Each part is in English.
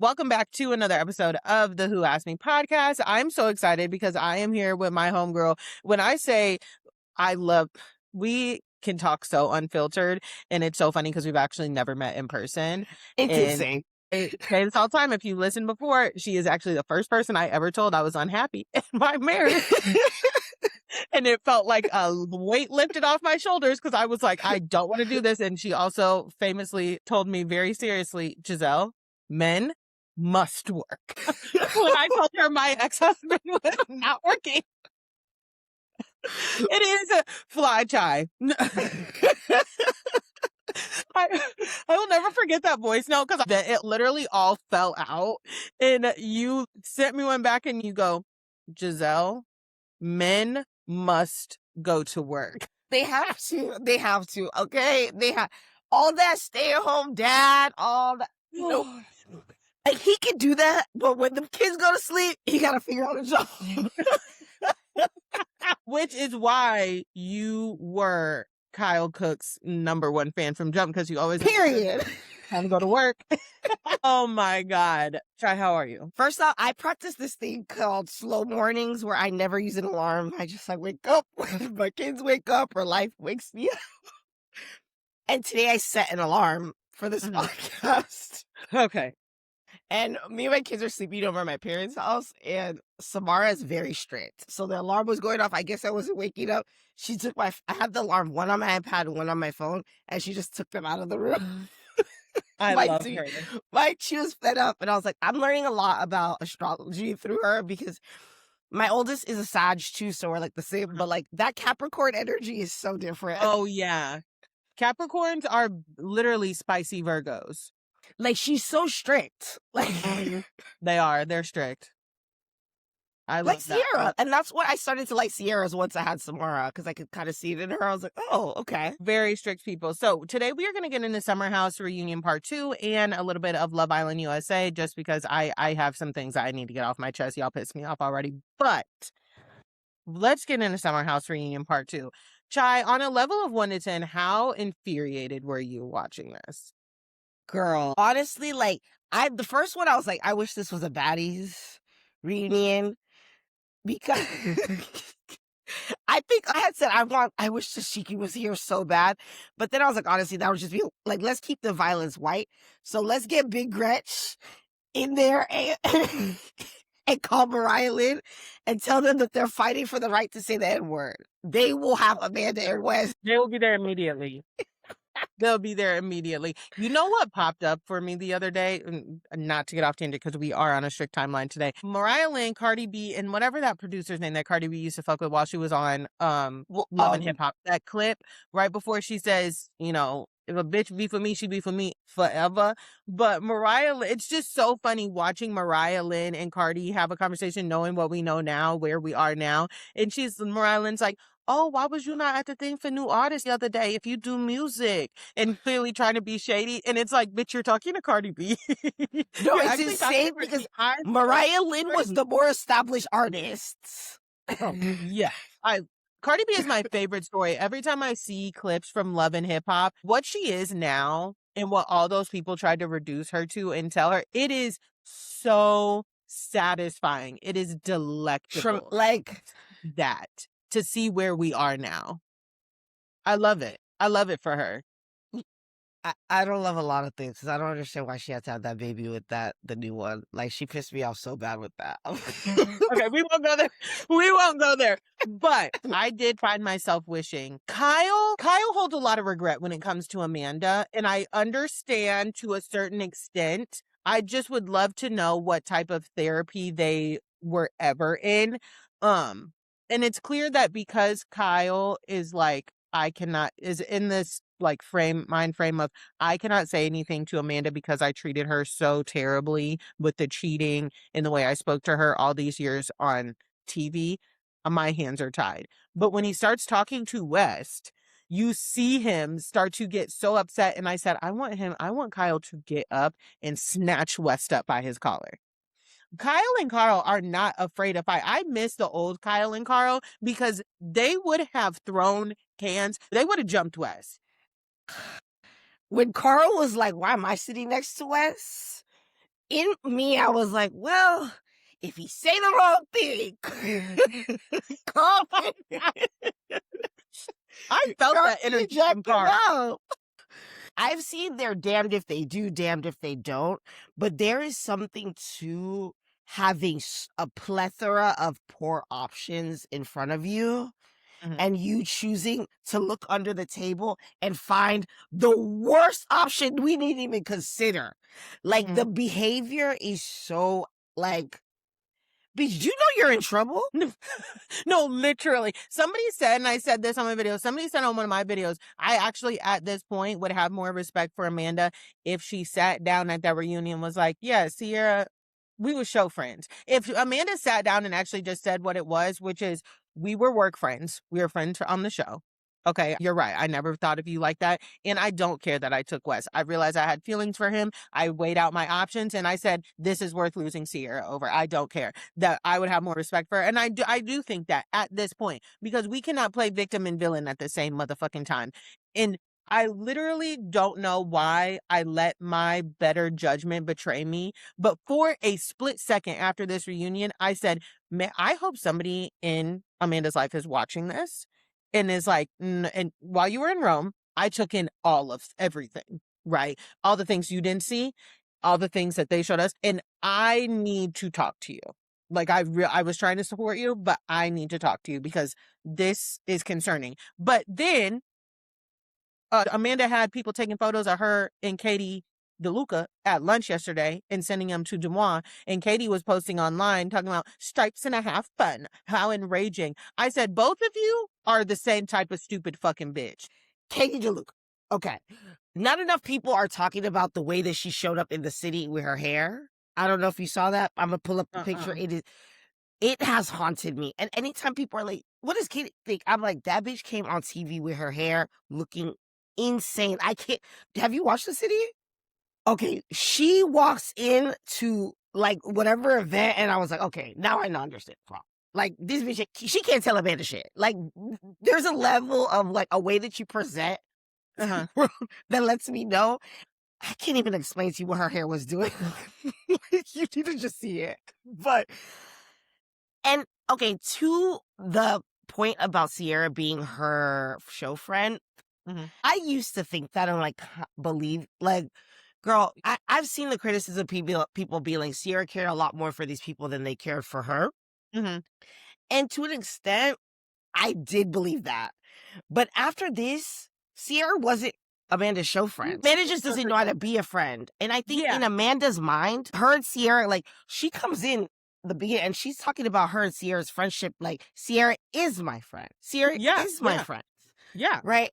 Welcome back to another episode of the Who Asked Me podcast. I'm so excited because I am here with my homegirl. When I say we can talk so unfiltered, and it's so funny because we've actually never met in person. It's And insane. I say this all the time. If you listened before, she is actually the first person I ever told I was unhappy in my marriage. And it felt like a weight lifted off my shoulders because I was like, I don't want to do this. And she also famously told me very seriously, Giselle, men must work. When I told her my ex-husband was not working. It is a fly chai. I will never forget that voice note because it literally all fell out. And you sent me one back and you go, Giselle, men must go to work. They have to. They have to. Okay. They have all that stay-at-home dad, all that. Nope. Like he can do that, but when the kids go to sleep, he gotta figure out a job. Which is why you were Kyle Cook's #1 fan from Jump, because you always Period. time to go to work. Oh my God. Chai, how are you? First off, I practice this thing called slow mornings where I never use an alarm. I just wake up when my kids wake up or life wakes me up. And today I set an alarm for this podcast. Okay. And me and my kids are sleeping over at my parents' house, and Samara is very strict. So the alarm was going off. I guess I wasn't waking up. She took I had the alarm, one on my iPad and one on my phone, and she just took them out of the room. I love her. She was fed up, and I was like, I'm learning a lot about astrology through her because my oldest is a Sag too, so we're like the same, but like that Capricorn energy is so different. Oh yeah. Capricorns are literally spicy Virgos. Like she's so strict. Like they are. They're strict. I love that. Sierra. And that's what I started to like Sierra's once I had Samara, because I could kind of see it in her. I was like, oh, okay. Very strict people. So today we are going to get into Summer House Reunion Part 2 and a little bit of Love Island USA, just because I have some things that I need to get off my chest. Y'all pissed me off already. But let's get into Summer House Reunion Part 2. Chai, on a level of 1 to 10, how infuriated were you watching this? Girl, honestly, like the first one I was like, I wish this was a baddies reunion, because I think I had said I wish Tashiki was here so bad, but then I was like, honestly, that would just be like, let's keep the violence white. So let's get Big Gretch in there and call Mariah Lynn and tell them that they're fighting for the right to say the N-word. They will have Amanda and Wes. They will be there immediately. They'll be there immediately. You know what popped up for me the other day? Not to get off tangent because we are on a strict timeline today. Mariah Lynn, Cardi B, and whatever that producer's name that Cardi B used to fuck with while she was on Love and Hip Hop. That clip right before she says, you know, if a bitch be for me, she be for me forever. But Mariah, it's just so funny watching Mariah Lynn and Cardi have a conversation, knowing what we know now, where we are now. And Mariah Lynn's like, oh, why was you not at the thing for new artists the other day if you do music? And clearly trying to be shady. And it's like, bitch, you're talking to Cardi B. No, it's insane because Mariah Lynn was the more established artist. Yeah. Cardi B is my favorite story. Every time I see clips from Love and Hip Hop, what she is now and what all those people tried to reduce her to and tell her, it is so satisfying. It is delectable. Like that. To see where we are now. I love it. I love it for her. I don't love a lot of things because I don't understand why she had to have that baby with the new one. Like, she pissed me off so bad with that. Okay, we won't go there. We won't go there. But I did find myself wishing Kyle holds a lot of regret when it comes to Amanda, and I understand to a certain extent. I just would love to know what type of therapy they were ever in. And it's clear that because Kyle is like, is in this like mind frame of, I cannot say anything to Amanda because I treated her so terribly with the cheating and the way I spoke to her all these years on TV. My hands are tied. But when he starts talking to West, you see him start to get so upset. And I said, I want Kyle to get up and snatch West up by his collar. Kyle and Carl are not afraid to fight. I miss the old Kyle and Carl because they would have thrown hands. They would have jumped Wes. When Carl was like, why am I sitting next to Wes? in me, I was like, well, if he say the wrong thing, call me, I felt call that me, energy check from him Carl. out. I've seen they're damned if they do, damned if they don't, but there is something to having a plethora of poor options in front of you Mhm, and you choosing to look under the table and find the worst option we didn't even consider. Like mhm. the behavior is so like, did you know you're in trouble? No, no, literally. Somebody said, and I said this on my video, somebody said on one of my videos, I actually at this point would have more respect for Amanda if she sat down at that reunion was like, yeah, Sierra, we were show friends. If Amanda sat down and actually just said what it was, which is we were work friends, we were friends on the show. Okay, you're right. I never thought of you like that. And I don't care that I took Wes. I realized I had feelings for him. I weighed out my options and I said, this is worth losing Sierra over. I don't care that I would have more respect for her. And I do think that at this point, because we cannot play victim and villain at the same motherfucking time. And I literally don't know why I let my better judgment betray me. But for a split second after this reunion, I said, man, I hope somebody in Amanda's life is watching this and is like, and while you were in Rome, I took in all of everything, right? All the things you didn't see, all the things that they showed us, and I need to talk to you. Like I was trying to support you, but I need to talk to you because this is concerning. But then Amanda had people taking photos of her and Katie DeLuca at lunch yesterday and sending them to Demois. And Katie was posting online talking about stripes and a half fun. How enraging. I said, both of you are the same type of stupid fucking bitch. Katie DeLuca. Okay. Not enough people are talking about the way that she showed up in the city with her hair. I don't know if you saw that. I'm gonna pull up the picture. Uh-uh. It has haunted me. And anytime people are like, what does Katie think? I'm like, that bitch came on TV with her hair looking insane. I can't. Have you watched the city? Okay. She walks into like whatever event, and I was like, okay, now I understand. Like this bitch, she can't tell Amanda shit. Like there's a level of like a way that you present Uh-huh. that lets me know. I can't even explain to you what her hair was doing. Like, you need to just see it. But and okay, to the point about Sierra being her show friend, Mhm. I used to think that and like believe like girl, I've seen the criticism of people being like Sierra cared a lot more for these people than they cared for her. Mhm. And to an extent, I did believe that. But after this, Sierra wasn't Amanda's show friend. Amanda just doesn't know how to be a friend. And I think Yeah. in Amanda's mind, her and Sierra, like, she comes in the beginning and she's talking about her and Sierra's friendship. Like, Sierra is my friend. Sierra Yeah. is my Yeah. friend. Yeah. Right?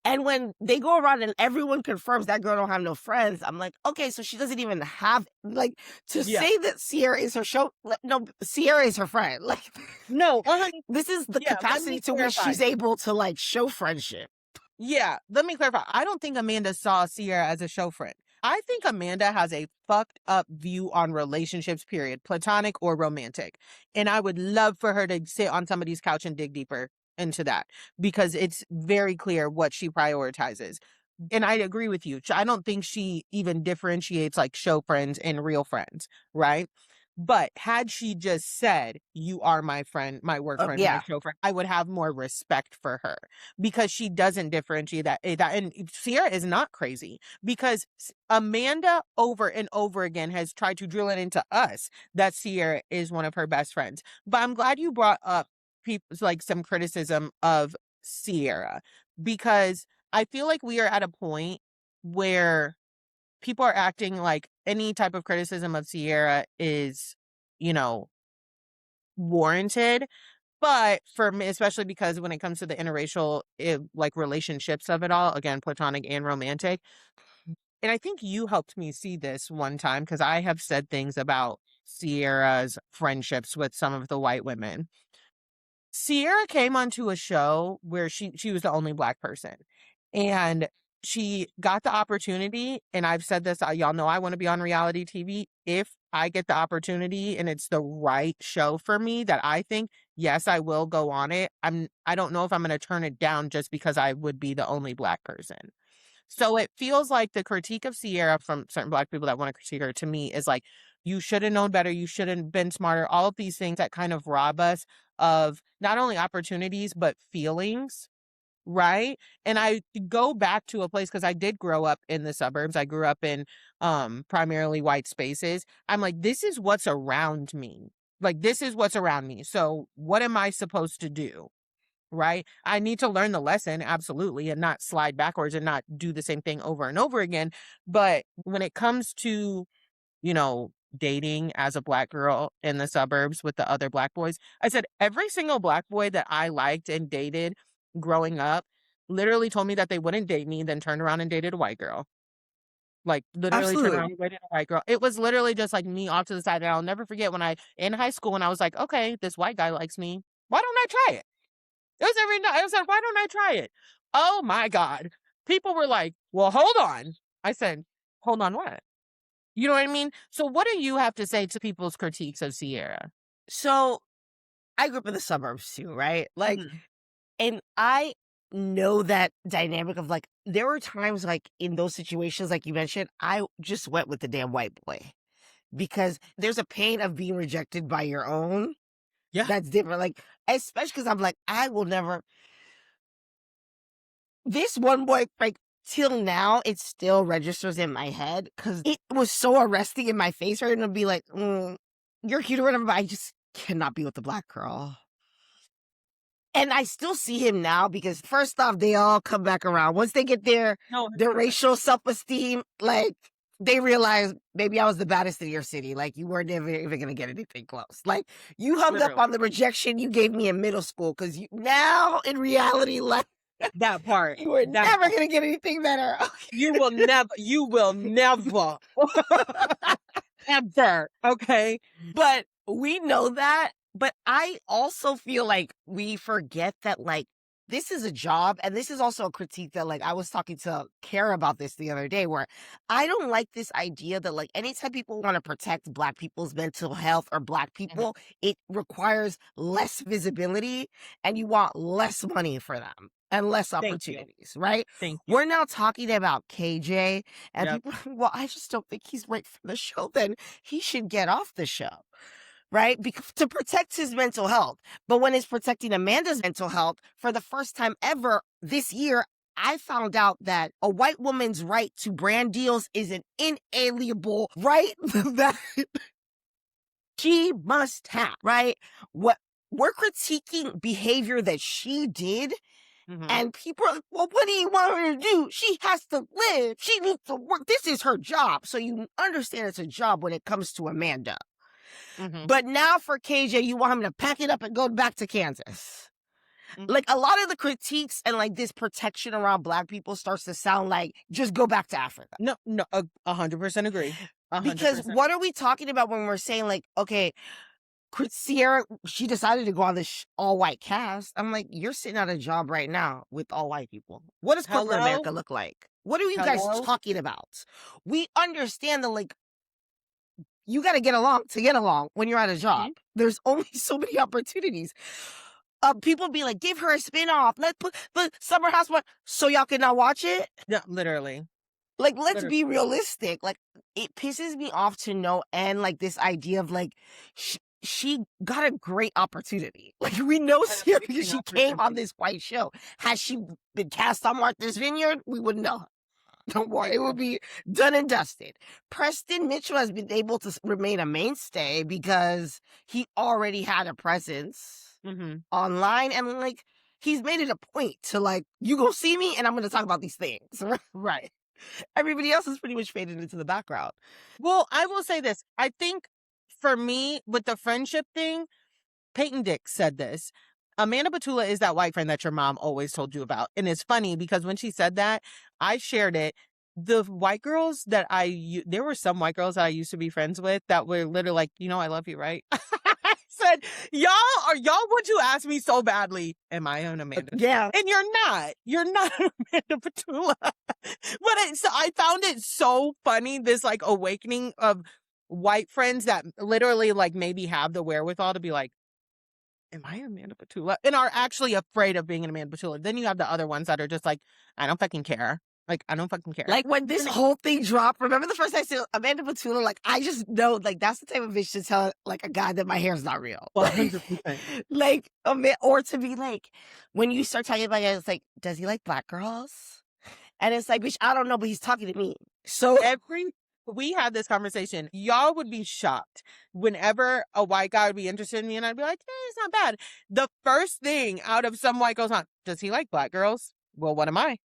And when they go around and everyone confirms that girl don't have no friends, I'm like, okay, so she doesn't even have like to Yeah. say that Sierra is her show. No, Sierra is her friend. Like, No, this is the yeah, let capacity me to which clarify. she's able to like show friendship. Yeah, let me clarify. I don't think Amanda saw Sierra as a show friend. I think Amanda has a fucked up view on relationships, period, platonic or romantic. And I would love for her to sit on somebody's couch and dig deeper into that because it's very clear what she prioritizes. And I agree with you. I don't think she even differentiates like show friends and real friends, right? But had she just said, you are my friend, my work friend, my Yeah. show friend, I would have more respect for her because she doesn't differentiate that. And Sierra is not crazy because Amanda over and over again has tried to drill it into us that Sierra is one of her best friends. But I'm glad you brought up people's like some criticism of Sierra because I feel like we are at a point where people are acting like any type of criticism of Sierra is, you know, warranted. But for me, especially because when it comes to the interracial, like relationships of it all, again, platonic and romantic. And I think you helped me see this one time because I have said things about Sierra's friendships with some of the white women. Sierra came onto a show where she was the only Black person, and she got the opportunity, and I've said this, y'all know I wanna be on reality TV. If I get the opportunity and it's the right show for me that I think, yes, I will go on it. I don't know if I'm gonna turn it down just because I would be the only Black person. So it feels like the critique of Sierra from certain Black people that want to critique her to me is like, you should have known better. You should have been smarter. All of these things that kind of rob us of not only opportunities, but feelings. Right. And I go back to a place because I did grow up in the suburbs. I grew up in primarily white spaces. I'm like, this is what's around me. Like, this is what's around me. So, what am I supposed to do? Right. I need to learn the lesson, absolutely, and not slide backwards and not do the same thing over and over again. But when it comes to, you know, dating as a Black girl in the suburbs with the other Black boys, I said every single Black boy that I liked and dated growing up literally told me that they wouldn't date me, then turned around and dated a white girl. Like, literally turned around Absolutely. and dated a white girl. It was literally just like me off to the side. And I'll never forget when in high school, when I was like, okay, this white guy likes me. Why don't I try it? It was every night. I was like, why don't I try it? Oh my God. People were like, well, hold on. I said, hold on what? You know what I mean? So what do you have to say to people's critiques of Sierra? So I grew up in the suburbs too, right? Like, Mhm. and I know that dynamic of like, there were times like in those situations, like you mentioned, I just went with the damn white boy because there's a pain of being rejected by your own Yeah. that's different. Like, especially because I'm like, I will never, this one boy, like, till now, it still registers in my head because it was so arresting in my face, right? And it'll be like, you're cute or whatever, but I just cannot be with the Black girl. And I still see him now because first off, they all come back around. Once they get No, their 100%. racial self-esteem, like they realize maybe I was the baddest in your city. Like you weren't ever even gonna get anything close. Like you hung up Literally. on the rejection you gave me in middle school because you now in reality, like That part. you were That never part. gonna get anything better. You will never, ever. Okay. But we know that. But I also feel like we forget that, like, this is a job. And this is also a critique that, like, I was talking to Kara about this the other day, where I don't like this idea that, like, anytime people want to protect Black people's mental health or Black Mhm. people, it requires less visibility and you want less money for them and less Thank you. opportunities, right? Thank you. We're now talking about KJ and Yep. people, well, I just don't think he's right for the show. Then he should get off the show, right? Because to protect his mental health. But when it's protecting Amanda's mental health, for the first time ever this year, I found out that a white woman's right to brand deals is an inalienable right that she must have, right? What we're critiquing behavior that she did. Mhm. And people are like, well, what do you want her to do? She has to live. She needs to work. This is her job. So you understand it's a job when it comes to Amanda. Mhm. But now for KJ, you want him to pack it up and go back to Kansas. Mhm. Like a lot of the critiques and like this protection around Black people starts to sound like just go back to Africa. No, no, 100% agree. Because 100%. what are we talking about when we're saying like, okay, Sierra, she decided to go on this all white cast. I'm like, you're sitting at a job right now with all white people. What does corporate Hello? America look like? What are you guys Hello? talking about? We understand that like you got to get along when you're at a job. Mhm. There's only so many opportunities. People be like, give her a spin-off. Let's put the Summer House one so y'all can now watch it. Yeah, literally. Like, let's Literally. be realistic. Like, it pisses me off to no end. Like this idea of like, she got a great opportunity. Like we know Sierra because she came 100%. on this white show. Had she been cast on Martha's Vineyard, we wouldn't know. Don't worry, Thank it would you. be done and dusted. Preston Mitchell has been able to remain a mainstay because he already had a presence Mhm. online and like he's made it a point to like, you go see me and I'm going to talk about these things. Right. Everybody else is pretty much faded into the background. Well, I will say this. I think for me, with the friendship thing, Peyton Dix said this. Amanda Batula is that white friend that your mom always told you about. And it's funny because when she said that, I shared it. The white girls that there were some white girls that I used to be friends with that were literally like, I love you, right? I said, y'all want you ask me so badly, am I an Amanda? Yeah. And you're not Amanda Batula. But so I found it so funny, this like awakening of white friends that literally like maybe have the wherewithal to be like, am I Amanda Batula? And are actually afraid of being an Amanda Batula. Then you have the other ones that are just like, I don't fucking care. Like, I don't fucking care. Like, when this whole thing dropped, remember the first time I said Amanda Batula? Like, I just know, like, that's the type of bitch to tell, like, a guy that my hair's not real. 100%. Like, or to be like, when you start talking about it, it's like, does he like black girls? And it's like, bitch, I don't know, but he's talking to me. So we had this conversation. Y'all would be shocked whenever a white guy would be interested in me, and I'd be like, it's not bad. The first thing out of some white girls, does he like black girls? Well, what am I?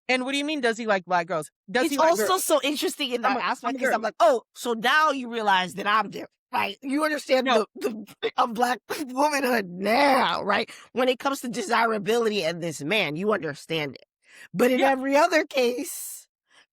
And what do you mean, does he like black girls? Does it's he like also girls? so interesting in that aspect because girl. I'm like, oh, so now you realize that I'm different, right? You understand the of black womanhood now, right? When it comes to desirability and this man, you understand it. But in every other case,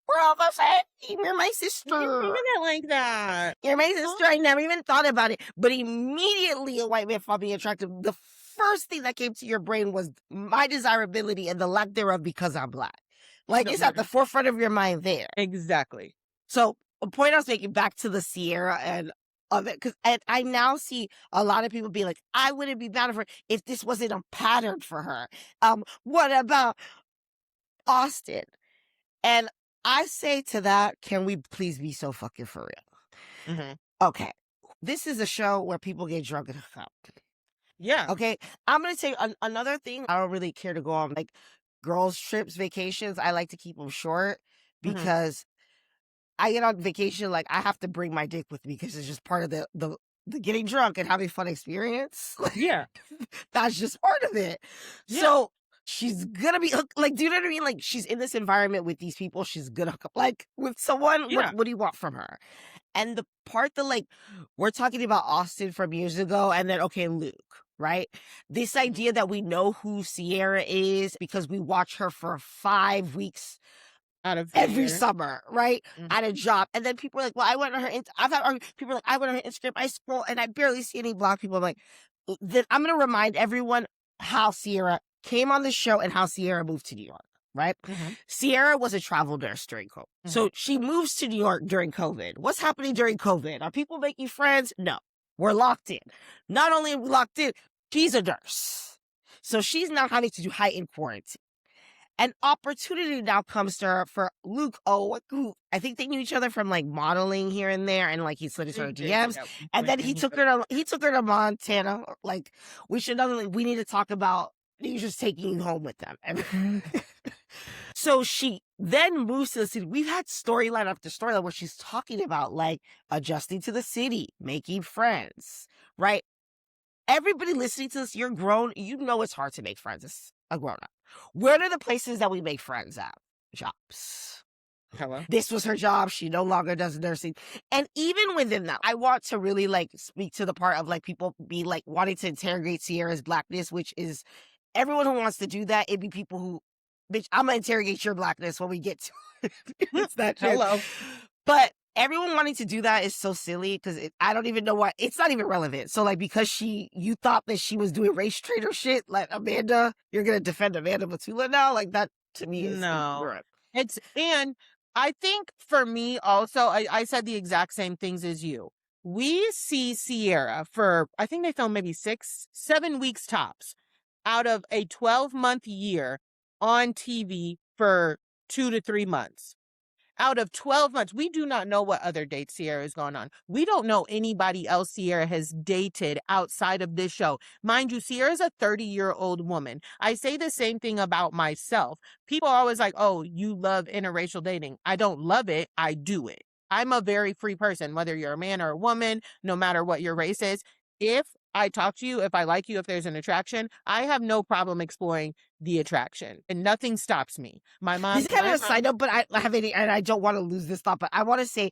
we're all the same. You're my sister. You it like that. You're my sister. I never even thought about it. But immediately a white man found me attractive. The first thing that came to your brain was my desirability and the lack thereof because I'm black. Like, it's at the forefront of your mind there. Exactly. So, a point I was making back to the Sierra and of it, because I now see a lot of people be like, I wouldn't be mad at her if this wasn't a pattern for her. What about Austin? And I say to that, can we please be so fucking for real? Mm-hmm. Okay. This is a show where people get drunk and hook up. Yeah. Okay. I'm going to tell you another thing. I don't really care to go on like girls' trips, vacations. I like to keep them short because I get on vacation, like I have to bring my dick with me because it's just part of the getting drunk and having fun experience. Yeah. That's just part of it. Yeah. So she's gonna be like, do you know what I mean? Like, she's in this environment with these people. She's gonna hook up like with someone. Yeah. What do you want from her? And the part that like we're talking about Austin from years ago, and then okay, Luke, right? This idea that we know who Sierra is because we watch her for 5 weeks out of every summer, right? At a job. And then people are like, well, I went on her, I've had people are like, I went on her Instagram, I scroll and I barely see any black people. I'm like, then I'm going to remind everyone how Sierra came on the show and how Sierra moved to New York, right? Sierra was a travel nurse during COVID. So she moves to New York during COVID. What's happening during COVID? Are people making friends? No, we're locked in. Not only are we locked in, she's a nurse. So she's now having to do heightened quarantine. An opportunity now comes to her for Luke. Who I think they knew each other from like modeling here and there, and like he slid into her DMs, and then he took her to Montana. Like, we need to talk about he's just taking you home with them. So she then moves to the city. We've had storyline after storyline where she's talking about like adjusting to the city, making friends, right? Everybody listening to this, you're grown. You know it's hard to make friends as a grown up. Where are the places that we make friends at? Jobs. Hello. This was her job. She no longer does nursing. And even within that, I want to really like speak to the part of like people be like wanting to interrogate Sierra's blackness, which is everyone who wants to do that. It'd be people who, bitch, I'm going to interrogate your blackness when we get to it. It's that shit. Hello. But everyone wanting to do that is so silly because I don't even know why. It's not even relevant. So, like, because you thought that she was doing race traitor shit, like, Amanda, you're going to defend Amanda Batula now? Like, that to me is incorrect. And I think for me also, I said the exact same things as you. We see Sierra for, I think they filmed maybe 6-7 weeks tops out of a 12-month year on TV for 2 to 3 months. Out of 12 months, we do not know what other dates Sierra is going on. We don't know anybody else Sierra has dated outside of this show. Mind you, Sierra's a 30-year-old woman. I say the same thing about myself. People are always like, oh, you love interracial dating. I don't love it. I do it. I'm a very free person, whether you're a man or a woman, no matter what your race is. If I talk to you, if I like you, if there's an attraction, I have no problem exploring the attraction and nothing stops me. My mom. This is kind of a side note, but I have any, and I don't want to lose this thought, but I want to say,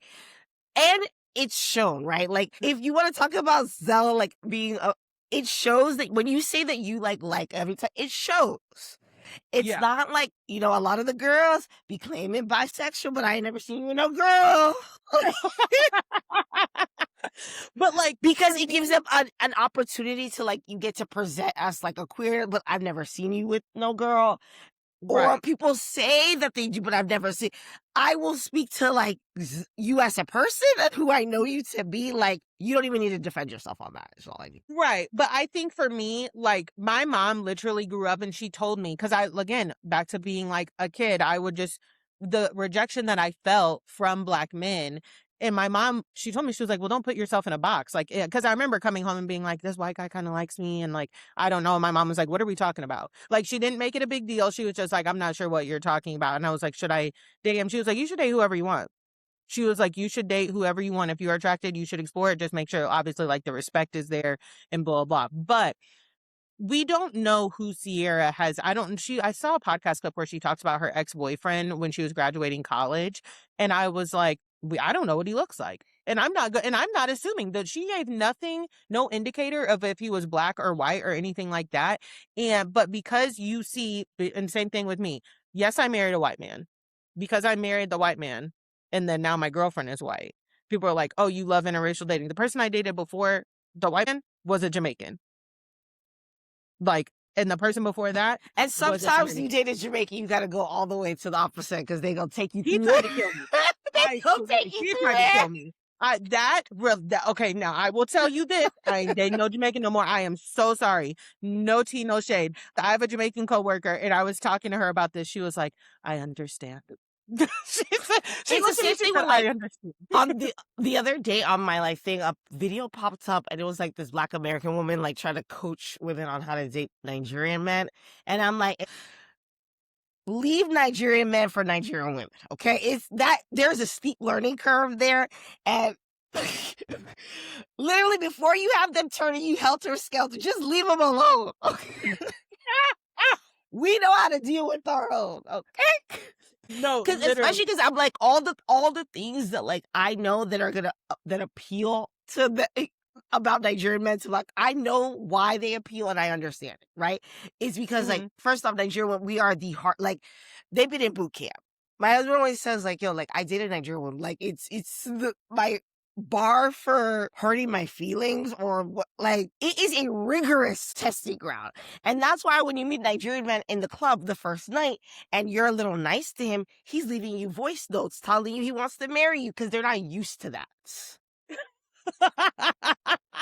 and it's shown, right? Like, if you want to talk about Zella, like being it shows that when you say that you like every time, it shows. It's not like, a lot of the girls be claiming bisexual, but I ain't never seen you with no girl. But like, because it gives them an opportunity to like, you get to present as like a queer, but I've never seen you with no girl. or people say that they do, but I've never seen. I will speak to like you as a person and who I know you to be. Like, you don't even need to defend yourself on that. Is all I need. Right. But I think for me, like my mom literally grew up and she told me, because again, back to being like a kid, the rejection that I felt from Black men. And my mom, she told me, she was like, well, don't put yourself in a box. Like, because I remember coming home and being like, this white guy kind of likes me. And like, I don't know. And my mom was like, what are we talking about? Like, she didn't make it a big deal. She was just like, I'm not sure what you're talking about. And I was like, should I date him? She was like, you should date whoever you want. She was like, you should date whoever you want. If you're attracted, you should explore it. Just make sure, obviously, like the respect is there and blah, blah, blah. But we don't know who Sierra has. I saw a podcast clip where she talks about her ex-boyfriend when she was graduating college. And I was like, I don't know what he looks like. And I'm not assuming that she gave no indicator of if he was Black or white or anything like that. But because you see, and same thing with me. Yes, I married a white man because I married the white man. And then now my girlfriend is white. People are like, oh, you love interracial dating. The person I dated before the white man was a Jamaican. Like, and the person before that. And sometimes you date a Jamaican, you got to go all the way to the opposite because they going to take you through. He tried to kill me. He tried to kill me. Okay, now I will tell you this. I ain't dating no Jamaican no more. I am so sorry. No tea, no shade. I have a Jamaican coworker and I was talking to her about this. She was like, I understand. She looked at me, she said, I understand. On the other day on my like thing, a video popped up and it was like this Black American woman like trying to coach women on how to date Nigerian men. And I'm like, leave Nigerian men for Nigerian women. Okay. It's that there's a steep learning curve there. And literally before you have them turning you helter skelter, just leave them alone. Okay? We know how to deal with our own. Okay. No, especially because I'm like all the things that like I know that are gonna that appeal to the about Nigerian men. So like I know why they appeal and I understand it, right? It's because like first off, Nigerian, we are the heart. Like they've been in boot camp. My husband always says like, yo, like I dated a Nigerian woman. Like it's my bar for hurting my feelings or what, like it is a rigorous testing ground. And that's why when you meet Nigerian man in the club the first night and you're a little nice to him, he's leaving you voice notes telling you he wants to marry you because they're not used to that.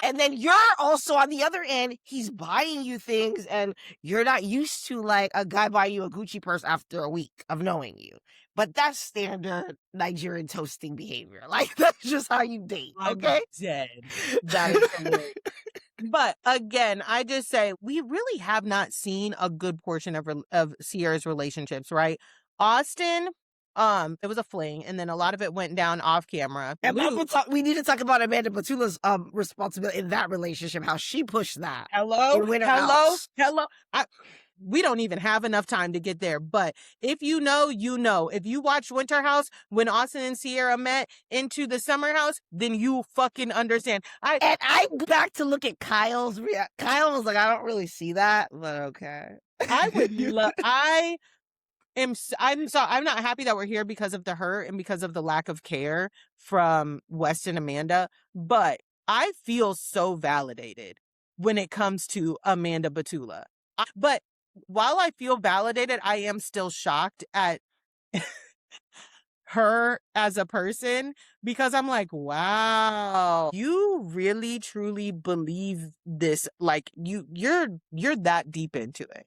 And then you're also on the other end, he's buying you things and you're not used to like a guy buying you a Gucci purse after a week of knowing you. But that's standard Nigerian toasting behavior. Like that's just how you date. Okay. I'm dead. That is hilarious. But again, I just say we really have not seen a good portion of Sierra's relationships, right? Austin, it was a fling, and then a lot of it went down off camera. And we need to talk about Amanda Batula's responsibility in that relationship, how she pushed that. Hello. We don't even have enough time to get there. But if you know, you know. If you watched Winter House when Austin and Sierra met into the Summer House, then you fucking understand. I go back to look at Kyle's Kyle was like, I don't really see that, but okay. I'm not happy that we're here because of the hurt and because of the lack of care from West and Amanda, but I feel so validated when it comes to Amanda Batula. But while I feel validated, I am still shocked at her as a person because I'm like, wow, you really truly believe this. Like you're that deep into it.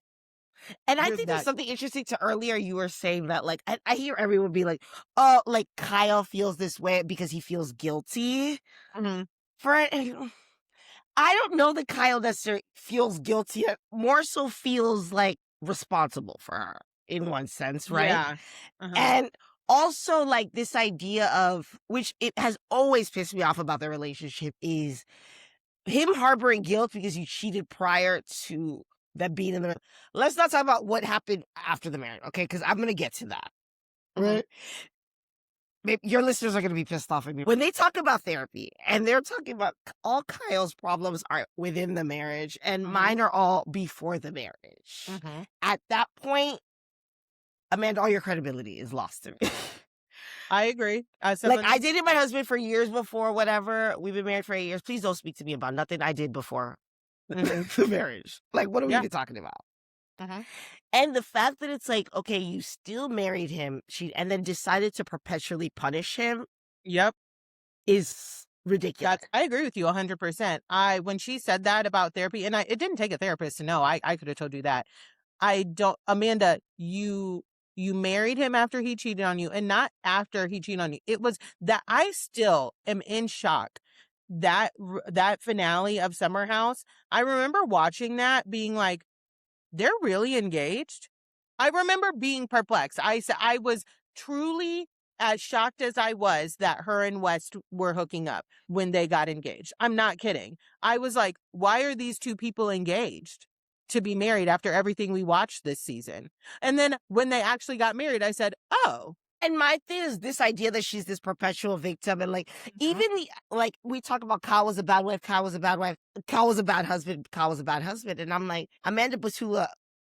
And I think there's something interesting to earlier you were saying that like I hear everyone be like, oh, like Kyle feels this way because he feels guilty for it. I don't know that Kyle necessarily feels guilty. More so feels like responsible for her in one sense, right? Yeah. And also like this idea of, which it has always pissed me off about the relationship, is him harboring guilt because you cheated prior to them being in the. Let's not talk about what happened after the marriage, okay? Because I'm going to get to that. Right? Maybe your listeners are going to be pissed off at me when they talk about therapy and they're talking about all Kyle's problems are within the marriage and mine are all before the marriage. At that point, Amanda, all your credibility is lost to me. I agree. I dated my husband for years before, whatever. We've been married for 8 years. Please don't speak to me about nothing I did before the marriage. Like, what are we even talking about? Mhm. And the fact that it's like, okay, you still married him, and then decided to perpetually punish him Yep. is ridiculous. I agree with you 100%. When she said that about therapy, and it didn't take a therapist to know. I could have told you that. I don't, Amanda, you married him after he cheated on you, and not after he cheated on you. It was that I still am in shock. That finale of Summer House, I remember watching that being like, they're really engaged. I remember being perplexed. I was truly as shocked as I was that her and West were hooking up when they got engaged. I'm not kidding. I was like, why are these two people engaged to be married after everything we watched this season? And then when they actually got married, I said, oh. And my thing is this idea that she's this perpetual victim, and like Mhm. even like we talk about Kyle was a bad wife, Kyle was a bad wife, Kyle was a bad husband, Kyle was a bad husband, and I'm like, Amanda Batula,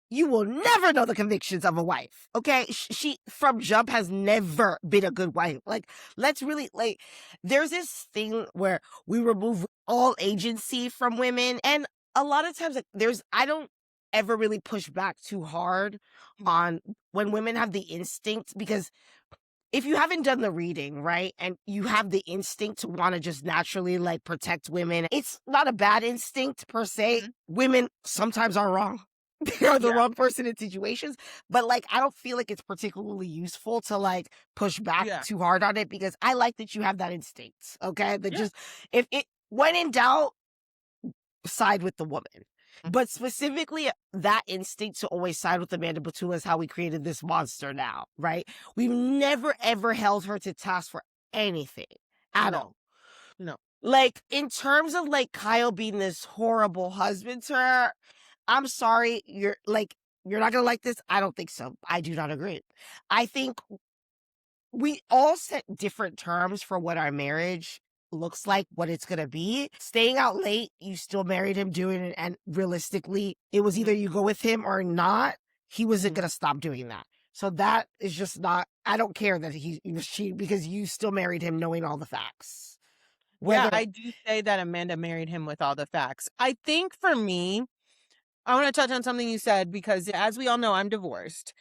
you will never know the convictions of a wife. Okay, she from jump has never been a good wife. Like, let's really like, there's this thing where we remove all agency from women, and a lot of times like I don't ever really push back too hard on when women have the instinct, because if you haven't done the reading, right, and you have the instinct to want to just naturally like protect women, it's not a bad instinct per se. Mhm. Women sometimes are wrong. They are the Yeah. wrong person in situations, but like I don't feel like it's particularly useful to like push back Yeah. too hard on it, because I like that you have that instinct. Okay, that Yeah. just, if it, when in doubt, side with the woman. Mhm. But specifically, that instinct to always side with Amanda Batula is how we created this monster now, right? We've never ever held her to task for anything at No. all. No. Like, in terms of like Kyle being this horrible husband to her, I'm sorry, you're not gonna like this. I don't think so. I do not agree. I think we all set different terms for what our marriage looks like, what it's going to be. Staying out late, you still married him doing it. And realistically, it was Mhm. either you go with him or not. He wasn't Mhm. going to stop doing that. So that is just not, I don't care that he was cheating, because you still married him knowing all the facts. Yeah, Whether, I do say that Amanda married him with all the facts. I think for me, I want to touch on something you said because, as we all know, I'm divorced.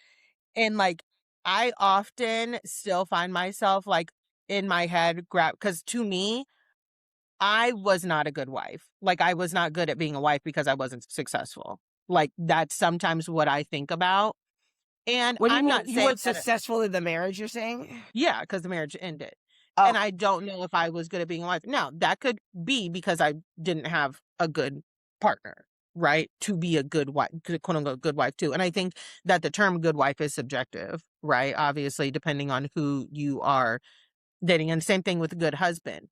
And like, I often still find myself like in my head, because to me, I was not a good wife. Like, I was not good at being a wife because I wasn't successful. Like, that's sometimes what I think about. And what do you I'm mean not you saying weren't that. successful in the marriage, you're saying? Yeah, because the marriage ended. Oh, And I don't know if I was good at being a wife. Now, that could be because I didn't have a good partner, right? To be a good wife, quote unquote, good wife too. And I think that the term good wife is subjective, right? Obviously, depending on who you are dating. And same thing with a good husband.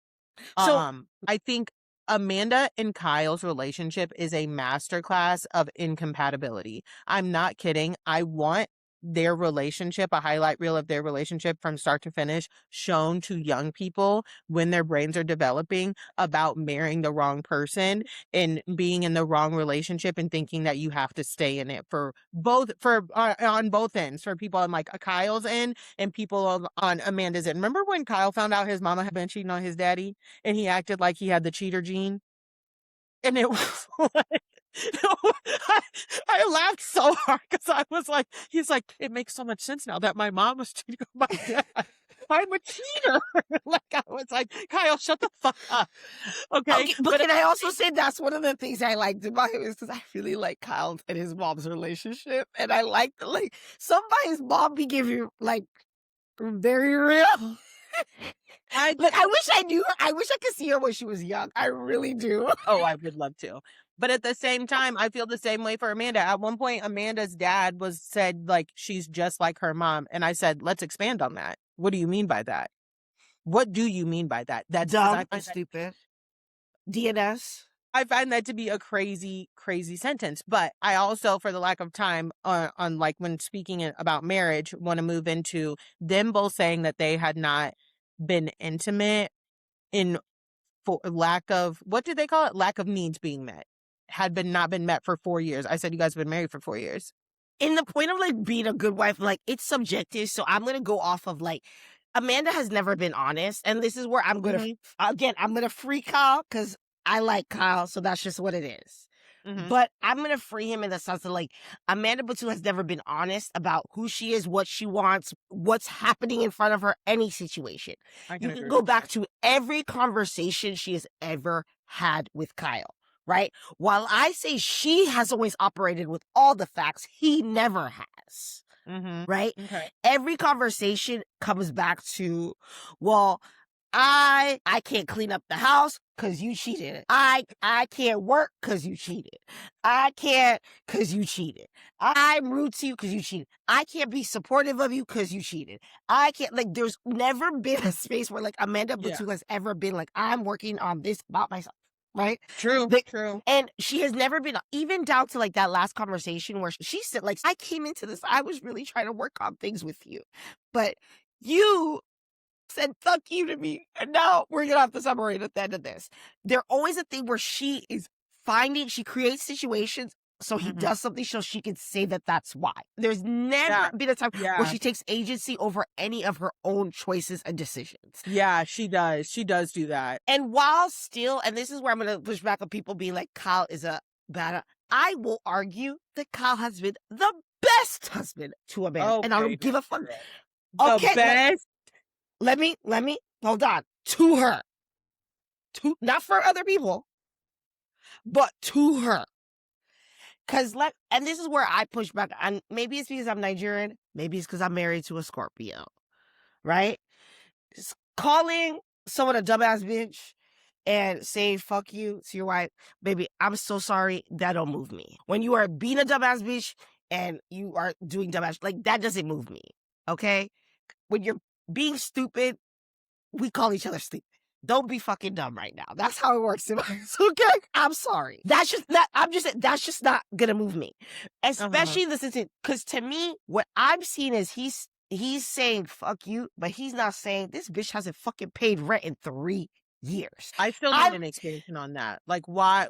so I think Amanda and Kyle's relationship is a masterclass of incompatibility. I'm not kidding. I want their relationship, a highlight reel of their relationship from start to finish, shown to young people when their brains are developing about marrying the wrong person and being in the wrong relationship and thinking that you have to stay in it for both, on both ends, for people on like a Kyle's end and people on Amanda's end. Remember when Kyle found out his mama had been cheating on his daddy? And he acted like he had the cheater gene. And it was like, I, I laughed so hard because I was like, he's like, it makes so much sense now that my mom was cheating on my dad. I'm a cheater. Like, I was like, Kyle, shut the fuck up. Okay. okay, but But can I also say that's one of the things I liked about him, is because I really like Kyle and his mom's relationship, and I like that, like, somebody's mom be giving like very real. I Like, just, I wish I could see her when she was young. I really do. oh, I would love to. But at the same time, I feel the same way for Amanda. At one point, Amanda's dad said, like, she's just like her mom. And I said, let's expand on that. What do you mean by that? What do you mean by that? That's because Dumb and stupid. DNS. I find that to be a crazy, crazy sentence. But I also, for the lack of time, on like when speaking about marriage, want to move into them both saying that they had not been intimate in, for lack of, what did they call it? Lack of needs being met. Had been not been met for 4 years. I said you guys have been married for 4 years. In the point of like being a good wife, like, it's subjective. So I'm gonna go off of like, Amanda has never been honest, and this is where I'm gonna Mhm. again, I'm gonna free Kyle because I like Kyle, so that's just what it is. But I'm going to free him in the sense of like, Amanda Batu has never been honest about who she is, what she wants, what's happening in front of her, any situation. You can go back to every conversation she has ever had with Kyle, right? While I say she has always operated with all the facts, he never has, right? Okay. Every conversation comes back to, well, I can't clean up the house because you cheated. I can't work because you cheated. I can't because you cheated. I'm rude to you because you cheated. I can't be supportive of you because you cheated. I can't, like, there's never been a space where like Amanda Batu has ever been like, I'm working on this about myself. Right? True. And she has never been, even down to like that last conversation where she said, like, I came into this, I was really trying to work on things with you. But you said fuck you to me, and now we're gonna have to separate at the end of this. There's always a thing where she creates situations so he does something so she can say that that's why. There's never been a time where she takes agency over any of her own choices and decisions. Yeah, she does. She does do that. And while still, and this is where I'm gonna push back on people being like, Kyle is a bad, I will argue that Kyle has been the best husband to Amanda, and I don't give a fuck. The best. Let me hold on. To her. Not for other people, but to her. And this is where I push back. And maybe it's because I'm Nigerian. Maybe it's because I'm married to a Scorpio. Right? Calling someone a dumbass bitch and saying fuck you to your wife, baby, I'm so sorry. That don't move me. When you are being a dumbass bitch and you are doing dumbass, like, that doesn't move me. Okay? When you're being stupid, we call each other stupid. Don't be fucking dumb right now. That's how it works in my okay? I'm sorry. That's just not gonna move me. Especially this isn't, because to me, what I'm seeing is he's saying fuck you, but he's not saying this bitch hasn't fucking paid rent in 3 years. I still need an expansion on that. Like, why?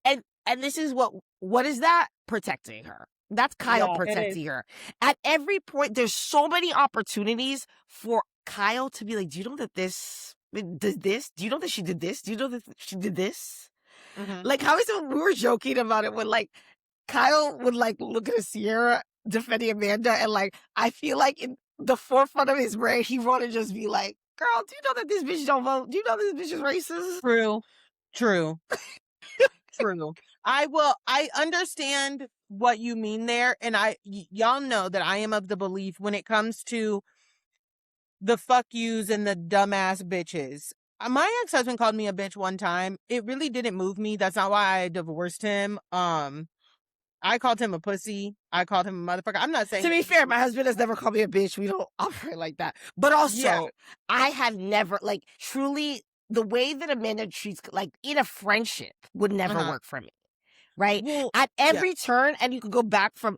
And this is what is that? Protecting her. That's Kyle protecting her. At every point, there's so many opportunities for Kyle to be like, do you know that this does this? Do you know that she did this? Do you know that she did this? Like, how is it? We were joking about it when like Kyle would like look at a Sierra defending Amanda, and like I feel like in the forefront of his brain, he want to just be like, girl, do you know that this bitch don't vote? Do you know this bitch is racist? True. I understand what you mean there. And y'all know that I am of the belief when it comes to the fuck yous and the dumbass bitches. My ex-husband called me a bitch one time. It really didn't move me. That's not why I divorced him. I called him a pussy. I called him a motherfucker. I'm not saying... To be fair, my husband has never called me a bitch. We don't operate like that. But also, I have never, like, truly, the way that Amanda treats, like, in a friendship would never work for me. Right? Well, at every turn, and you can go back from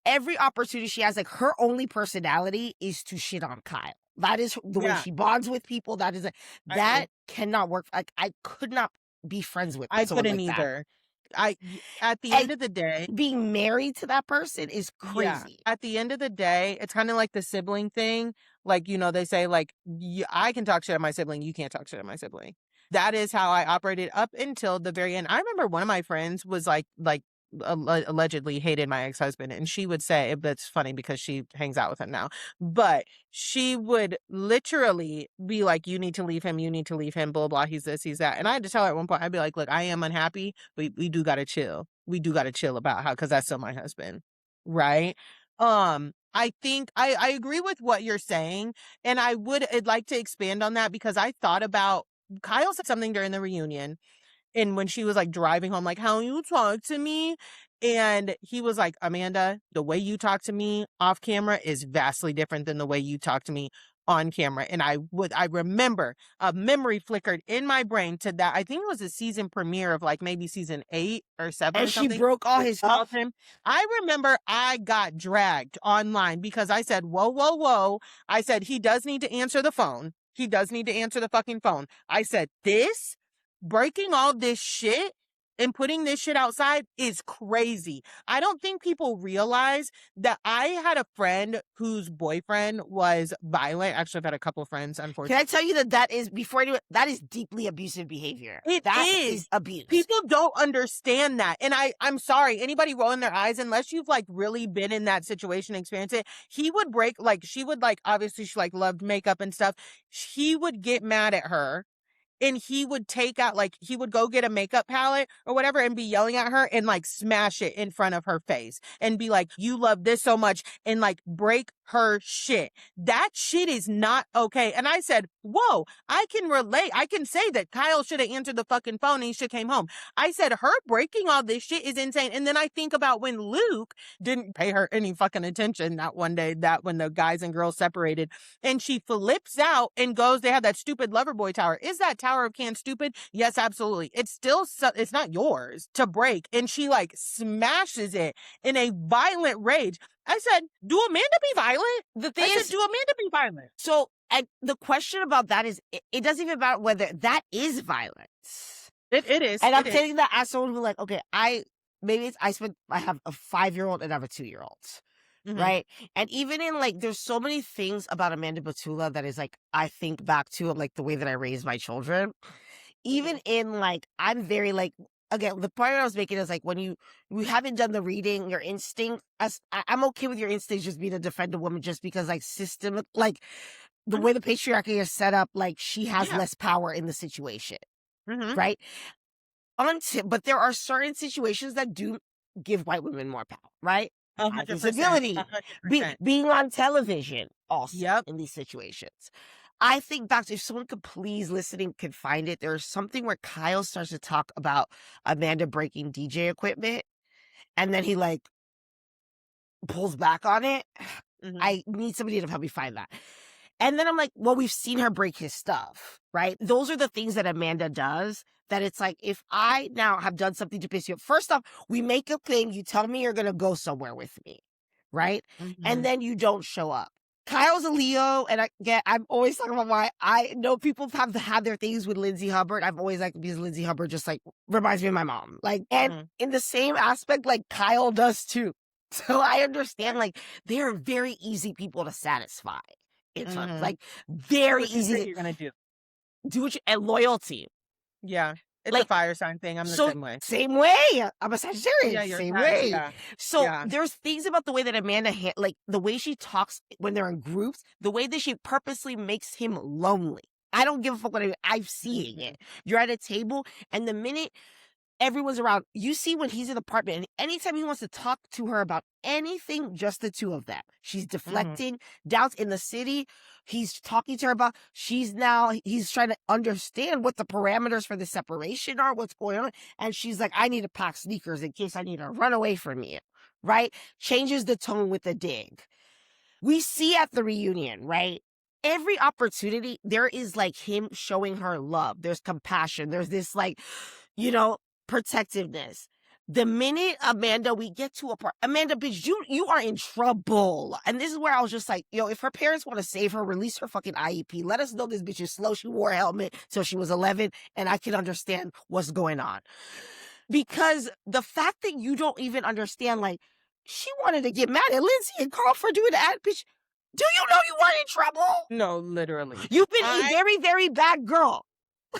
every opportunity she has, like, her only personality is to shit on Kyle. That is the way she bonds with people. That cannot work. Like, I could not be friends with I someone couldn't like either. At the end of the day, being married to that person is crazy. Yeah. At the end of the day, it's kind of like the sibling thing. Like, you know, they say like, I can talk shit on my sibling. You can't talk shit on my sibling. That is how I operated up until the very end. I remember one of my friends was like allegedly hated my ex-husband, and she would say, that's funny because she hangs out with him now, but she would literally be like, you need to leave him, blah blah, he's this, he's that. And I had to tell her at one point, I'd be like, look, I am unhappy, we do gotta chill about how, because that's still my husband, right? I think I agree with what you're saying, and I'd like to expand on that, because I thought about, Kyle said something during the reunion, and when she was like driving home, like, how you talk to me. And he was like, Amanda, the way you talk to me off camera is vastly different than the way you talk to me on camera. And I remember a memory flickered in my brain to that. I think it was a season premiere of like maybe season 8 or 7 and or something. She broke all his stuff. I remember I got dragged online because I said, whoa. I said, he does need to answer the phone. He does need to answer the fucking phone. I said, breaking all this shit and putting this shit outside is crazy. I don't think people realize that I had a friend whose boyfriend was violent. Actually, I've had a couple friends, Can unfortunately. I tell you that is deeply abusive behavior. It That is. is abuse. People don't understand that. And I'm sorry, anybody rolling their eyes, unless you've like really been in that situation, experience it, he would break, like, she would like, obviously she like loved makeup and stuff. He would get mad at her and he would take out, like, he would go get a makeup palette or whatever and be yelling at her and like smash it in front of her face and be like, you love this so much, and like break her shit. That shit is not okay. And I said, whoa, I can relate. I can say that Kyle should have answered the fucking phone and he should have came home. I said, her breaking all this shit is insane. And then I think about when Luke didn't pay her any fucking attention that one day, that when the guys and girls separated, and she flips out and goes, they have that stupid Loverboy tower. Is that tower of can stupid? Yes, absolutely. It's still, it's not yours to break. And she like smashes it in a violent rage. I said, do Amanda be violent? The thing is, do Amanda be violent? so, and the question about that is, it doesn't even matter whether that is violence. It is. And I'm saying that as someone who, like, okay, I have a 5-year-old and I have a 2-year-old. Mhm. Right. And even in like, there's so many things about Amanda Batula that is like, I think back to like the way that I raised my children. Even in like, I'm very like, again, the point I was making is like, when you haven't done the reading, your instinct, I'm okay with your instincts just being to defend a woman just because like system, like the way the patriarchy is set up, like she has less power in the situation. Right. But there are certain situations that do give white women more power, right? 100%. Visibility, 100%. being on television also Yep. in these situations. I think back to, if someone could please listening could find it, there's something where Kyle starts to talk about Amanda breaking DJ equipment and then he like pulls back on it. Mhm. I need somebody to help me find that. And then I'm like, well, we've seen her break his stuff, right? Those are the things that Amanda does, that it's like, if I now have done something to piss you off, first off, we make a thing, you tell me you're going to go somewhere with me, right? Mhm. And then you don't show up. Kyle's a Leo, and I'm always talking about why I know people have had their things with Lindsay Hubbard. I've always liked, because Lindsay Hubbard just like reminds me of my mom. Like, and in the same aspect, like Kyle does too. So I understand, like, they are very easy people to satisfy. It's like very easy. You're gonna do what you, and loyalty. Yeah, it's Like, a fire sign thing. I'm the so same way. same way. I'm a Sagittarius. Yeah, you're same right, way. yeah. So Yeah. there's things about the way that Amanda, like the way she talks when they're in groups, the way that she purposely makes him lonely. I don't give a fuck what I'm seeing it. You're at a table, and the minute everyone's around, you see when he's in the apartment, and anytime he wants to talk to her about anything, just the two of them, she's deflecting doubts in the city. He's talking to her about, he's trying to understand what the parameters for the separation are, what's going on. And she's like, I need to pack sneakers in case I need to run away from you, right? Changes the tone with the dig. We see at the reunion, right? Every opportunity, there is like him showing her love. There's compassion. There's this like, protectiveness. The minute Amanda, we get to a part, Amanda, bitch, you are in trouble. And this is where I was just like, if her parents want to save her, release her fucking IEP. Let us know this bitch is slow. She wore a helmet till she was 11, and I can understand what's going on. Because the fact that you don't even understand, like, she wanted to get mad at Lindsay and Carl for doing that, bitch. Do you know you weren't in trouble? No, literally. You've been a very, very bad girl.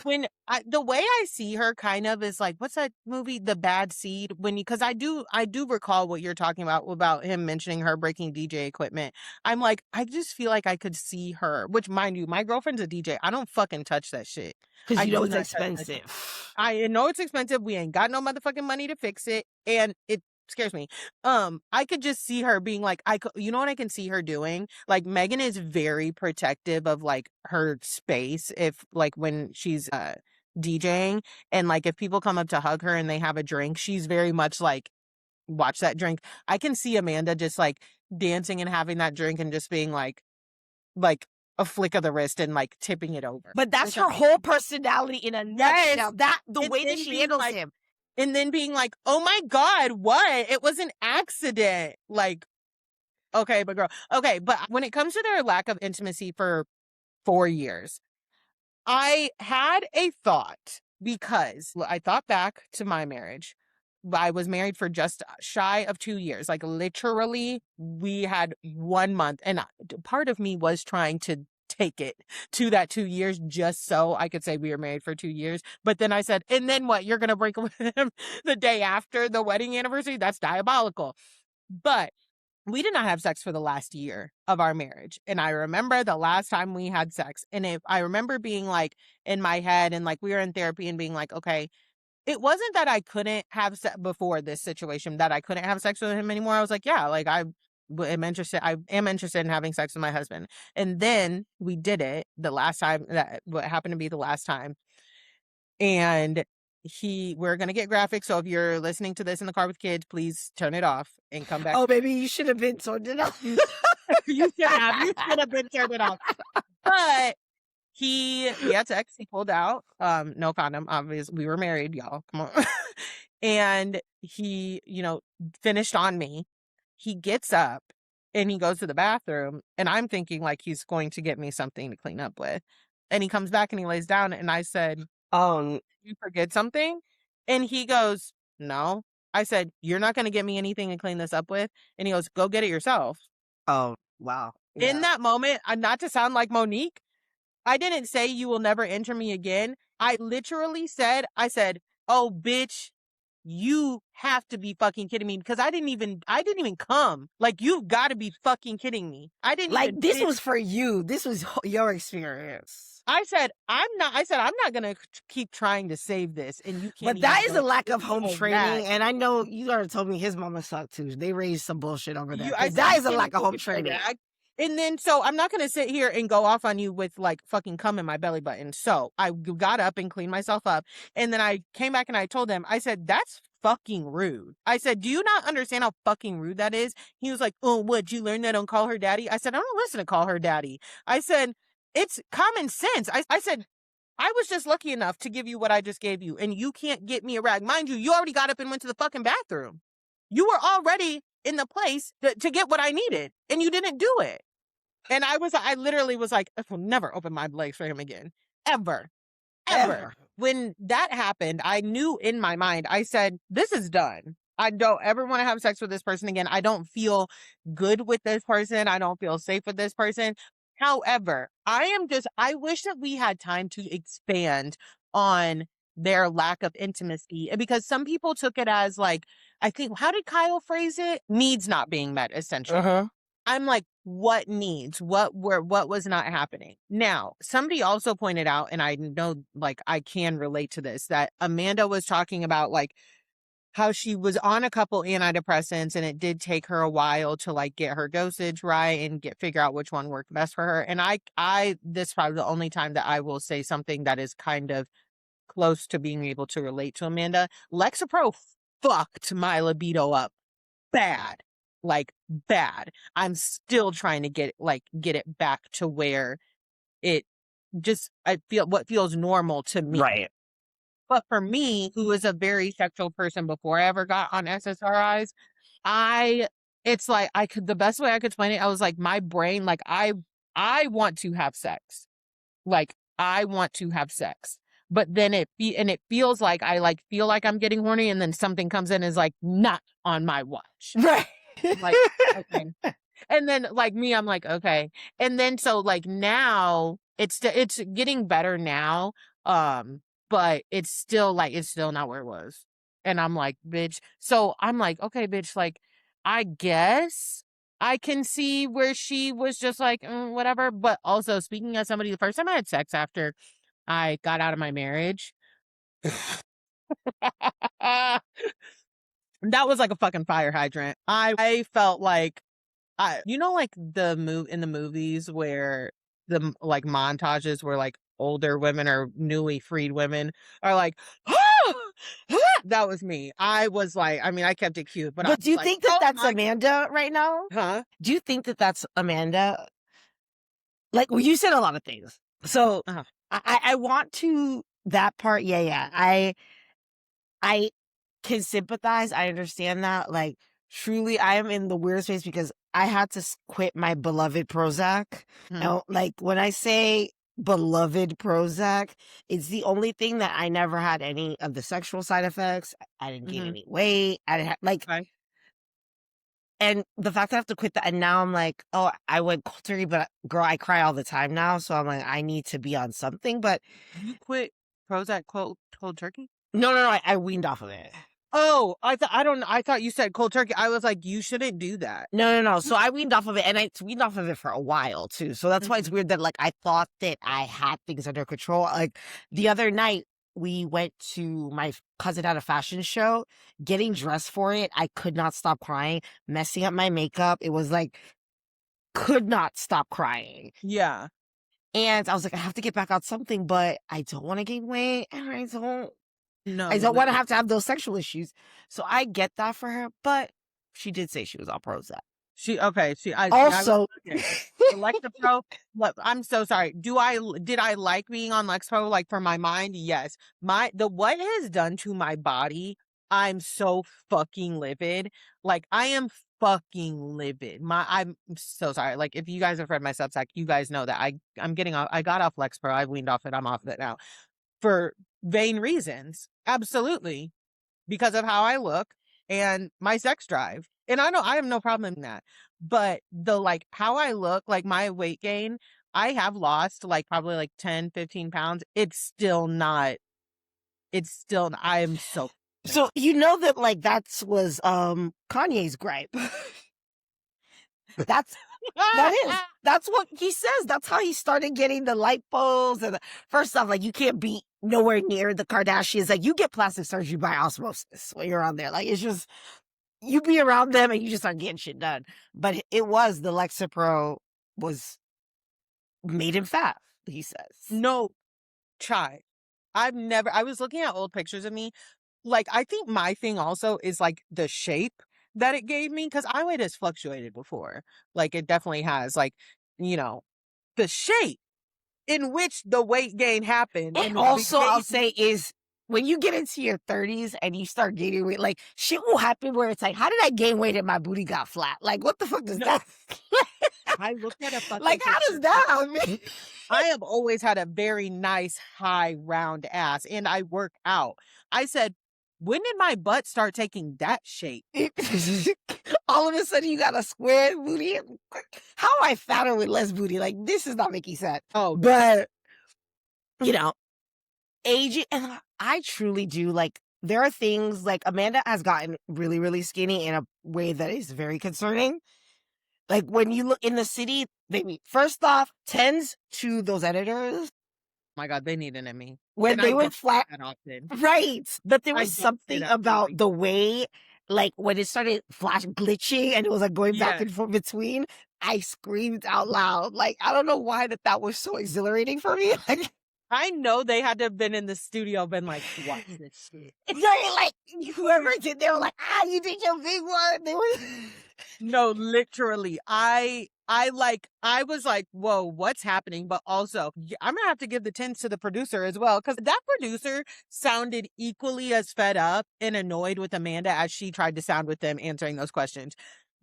When the way I see her kind of is like, what's that movie, The Bad Seed? Because I do recall what you're talking about him mentioning her breaking DJ equipment. I'm like, I just feel like I could see her, which, mind you, my girlfriend's a DJ. I don't fucking touch that shit. Because I you know do it's not touch that shit. expensive. I know it's expensive. We ain't got no motherfucking money to fix it. And it scares me. I could just see her being like, you know what I can see her doing? Like, Megan is very protective of like her space, if like when she's DJing, and like if people come up to hug her and they have a drink, she's very much like, watch that drink. I can see Amanda just like dancing and having that drink and just being like a flick of the wrist and like tipping it over. But that's her whole personality in a nutshell. The way that she handles him. And then being like, oh my God, what? It was an accident. Like, okay, but girl. Okay, but when it comes to their lack of intimacy for 4 years, I had a thought because I thought back to my marriage. I was married for just shy of 2 years. Like literally, we had 1 month, and part of me was trying to take it to that 2 years just so I could say we were married for 2 years. But then I said, and then what? You're gonna break up with him the day after the wedding anniversary? That's diabolical. But we did not have sex for the last year of our marriage. And I remember the last time we had sex. And I remember being like in my head, and like we were in therapy and being like, okay, it wasn't that I couldn't have before this situation that I couldn't have sex with him anymore. I was like, yeah, like am interested. I am interested in having sex with my husband. And then we did it the last time, that what happened to be the last time. And we're going to get graphic. So if you're listening to this in the car with kids, please turn it off and come back. Oh, baby, you should have been turned it off. You should have been turned it off. But he had sex. He pulled out. No condom. Obviously, we were married, y'all. Come on. And he, finished on me. He gets up and he goes to the bathroom, and I'm thinking like he's going to get me something to clean up with. And he comes back and he lays down, and I said, you forget something? And he goes, no. I said, you're not going to get me anything to clean this up with? And he goes, go get it yourself. Oh, wow. Yeah. In that moment, not to sound like Monique, I didn't say you will never enter me again. I literally said, oh, bitch, you have to be fucking kidding me, because I didn't even come. Like, you've got to be fucking kidding me. I didn't like even this was for you. This was your experience. I said, I'm not going to keep trying to save this. And you can't. But that is a lack of home training. And I know you already told me his mama sucked too. They raised some bullshit over there. That is a lack of home training. And then, so I'm not going to sit here and go off on you with like fucking cum in my belly button. So I got up and cleaned myself up. And then I came back and I told him, I said, that's fucking rude. I said, do you not understand how fucking rude that is? He was like, oh, what, you learned that don't call her daddy? I said, I don't listen to call her daddy. I said, it's common sense. I said, I was just lucky enough to give you what I just gave you, and you can't get me a rag. Mind you, you already got up and went to the fucking bathroom. You were already in the place to get what I needed, and you didn't do it. And I literally was like, I will never open my legs for him again. Ever. When that happened, I knew in my mind, I said, this is done. I don't ever want to have sex with this person again. I don't feel good with this person. I don't feel safe with this person. However, I wish that we had time to expand on their lack of intimacy, because some people took it as like, I think, how did Kyle phrase it? Needs not being met, essentially. Uh-huh. I'm like, what needs? What was not happening? Now, somebody also pointed out, and I know, like, I can relate to this, that Amanda was talking about, like, how she was on a couple antidepressants, and it did take her a while to like get her dosage right and figure out which one worked best for her. And this is probably the only time that I will say something that is kind of close to being able to relate to Amanda. Lexapro fucked my libido up bad. Like bad. I'm still trying to get it back to where what feels normal to me. Right. But for me, who was a very sexual person before I ever got on SSRIs, it's like the best way I could explain it, I was like, my brain, like I want to have sex. Like I want to have sex. But then it feels like I feel like I'm getting horny, and then something comes in and is like, not on my watch. Right. Like, okay. And then like me, I'm like, okay. And then so like now it's getting better now. But it's still not where it was. And I'm like, bitch. So I'm like, okay, bitch, like, I guess I can see where she was just like, whatever. But also, speaking as somebody, the first time I had sex after I got out of my marriage, that was like a fucking fire hydrant. I felt like, like in the movies where the like montages where like older women or newly freed women are like, that was me. I was like, I mean, I kept it cute, but do you think that that's Amanda right now? Huh? Do you think that that's Amanda? Like, well, you said a lot of things. So I want to that part. Yeah. I can sympathize. I understand that. Like, truly, I am in the weird space because I had to quit my beloved Prozac. And like when I say beloved Prozac. It's the only thing that I never had any of the sexual side effects. I didn't gain Mhm. any weight. I didn't have, like, Okay. and the fact that I have to quit that, and now I'm like, oh, I went cold turkey, but girl, I cry all the time now, so I'm like, I need to be on something. But You quit Prozac cold turkey? no, I weaned off of it. Oh, I thought you said cold turkey. I was like, you shouldn't do that. No. So I weaned off of it, and I weaned off of it for a while too. So that's why it's Mhm. weird that like I thought that I had things under control. Like the other night, we went to my cousin at a fashion show, getting dressed for it. I could not stop crying, messing up my makeup. It was like could not stop crying. Yeah. And I was like, I have to get back on something, but I don't want to gain weight, and No, I don't want literally. to have those sexual issues. So I get that for her, but she did say she was on Prozac. She okay, I was Also, looking. Lexapro, look, I'm so sorry. Did I like being on Lexapro, like, for my mind? Yes. What it has done to my body, I'm so fucking livid. Like, I am fucking livid. I'm so sorry. Like, if you guys have read my Substack, you guys know that I got off Lexapro. I weaned off it. I'm off of it now for vain reasons. Absolutely, because of how I look and my sex drive. And I know I have no problem in that. But like how I look, like my weight gain, I have lost like probably like 10, 15 pounds. I am so mad. so you know that like was Kanye's gripe. That's that's what he says. That's how he started getting the lipos and first off, like you can't be nowhere near the Kardashians. Like you get plastic surgery by osmosis when you're on there. Like it's just you be around them and you just start getting shit done. But it was the Lexapro was made him fat, he says. No, try. I was looking at old pictures of me. Like, I think my thing also is like the shape that it gave me because my weight has fluctuated before. Like, it definitely has. Like, you know, the shape in which the weight gain happened And and also, I'll gave say is when you get into your 30s and you start gaining weight, like shit will happen where it's like, how did I gain weight and my booty got flat? Like, what the fuck does no, that? I looked at a fucking Like, how picture. does that happen? I have always had a very nice, high, round ass, and I work out. I said, when did my butt start taking that shape? All of a sudden, you got a square booty. How am I fatter with less booty? Like, this is not making sense. Oh, But you know, aging, and I truly do like. There are things like Amanda has gotten really, really skinny in a way that is very concerning. Like when you look in the city, they first off tends to those editors my God, they need an Emmy. when And I they went don't flat, say that often. right? But there I was don't say something that about often. the way, like when it started flash glitching and it was like going back Yes. and forth between. I screamed out loud. Like I don't know why that was so exhilarating for me. Like, I know they had to have been in the studio, been like, watch this shit. like whoever did, they were like, you did your big one. They were. No, literally. I was like, whoa, what's happening? But also, I'm gonna have to give the tins to the producer as well, because that producer sounded equally as fed up and annoyed with Amanda as she tried to sound with them answering those questions.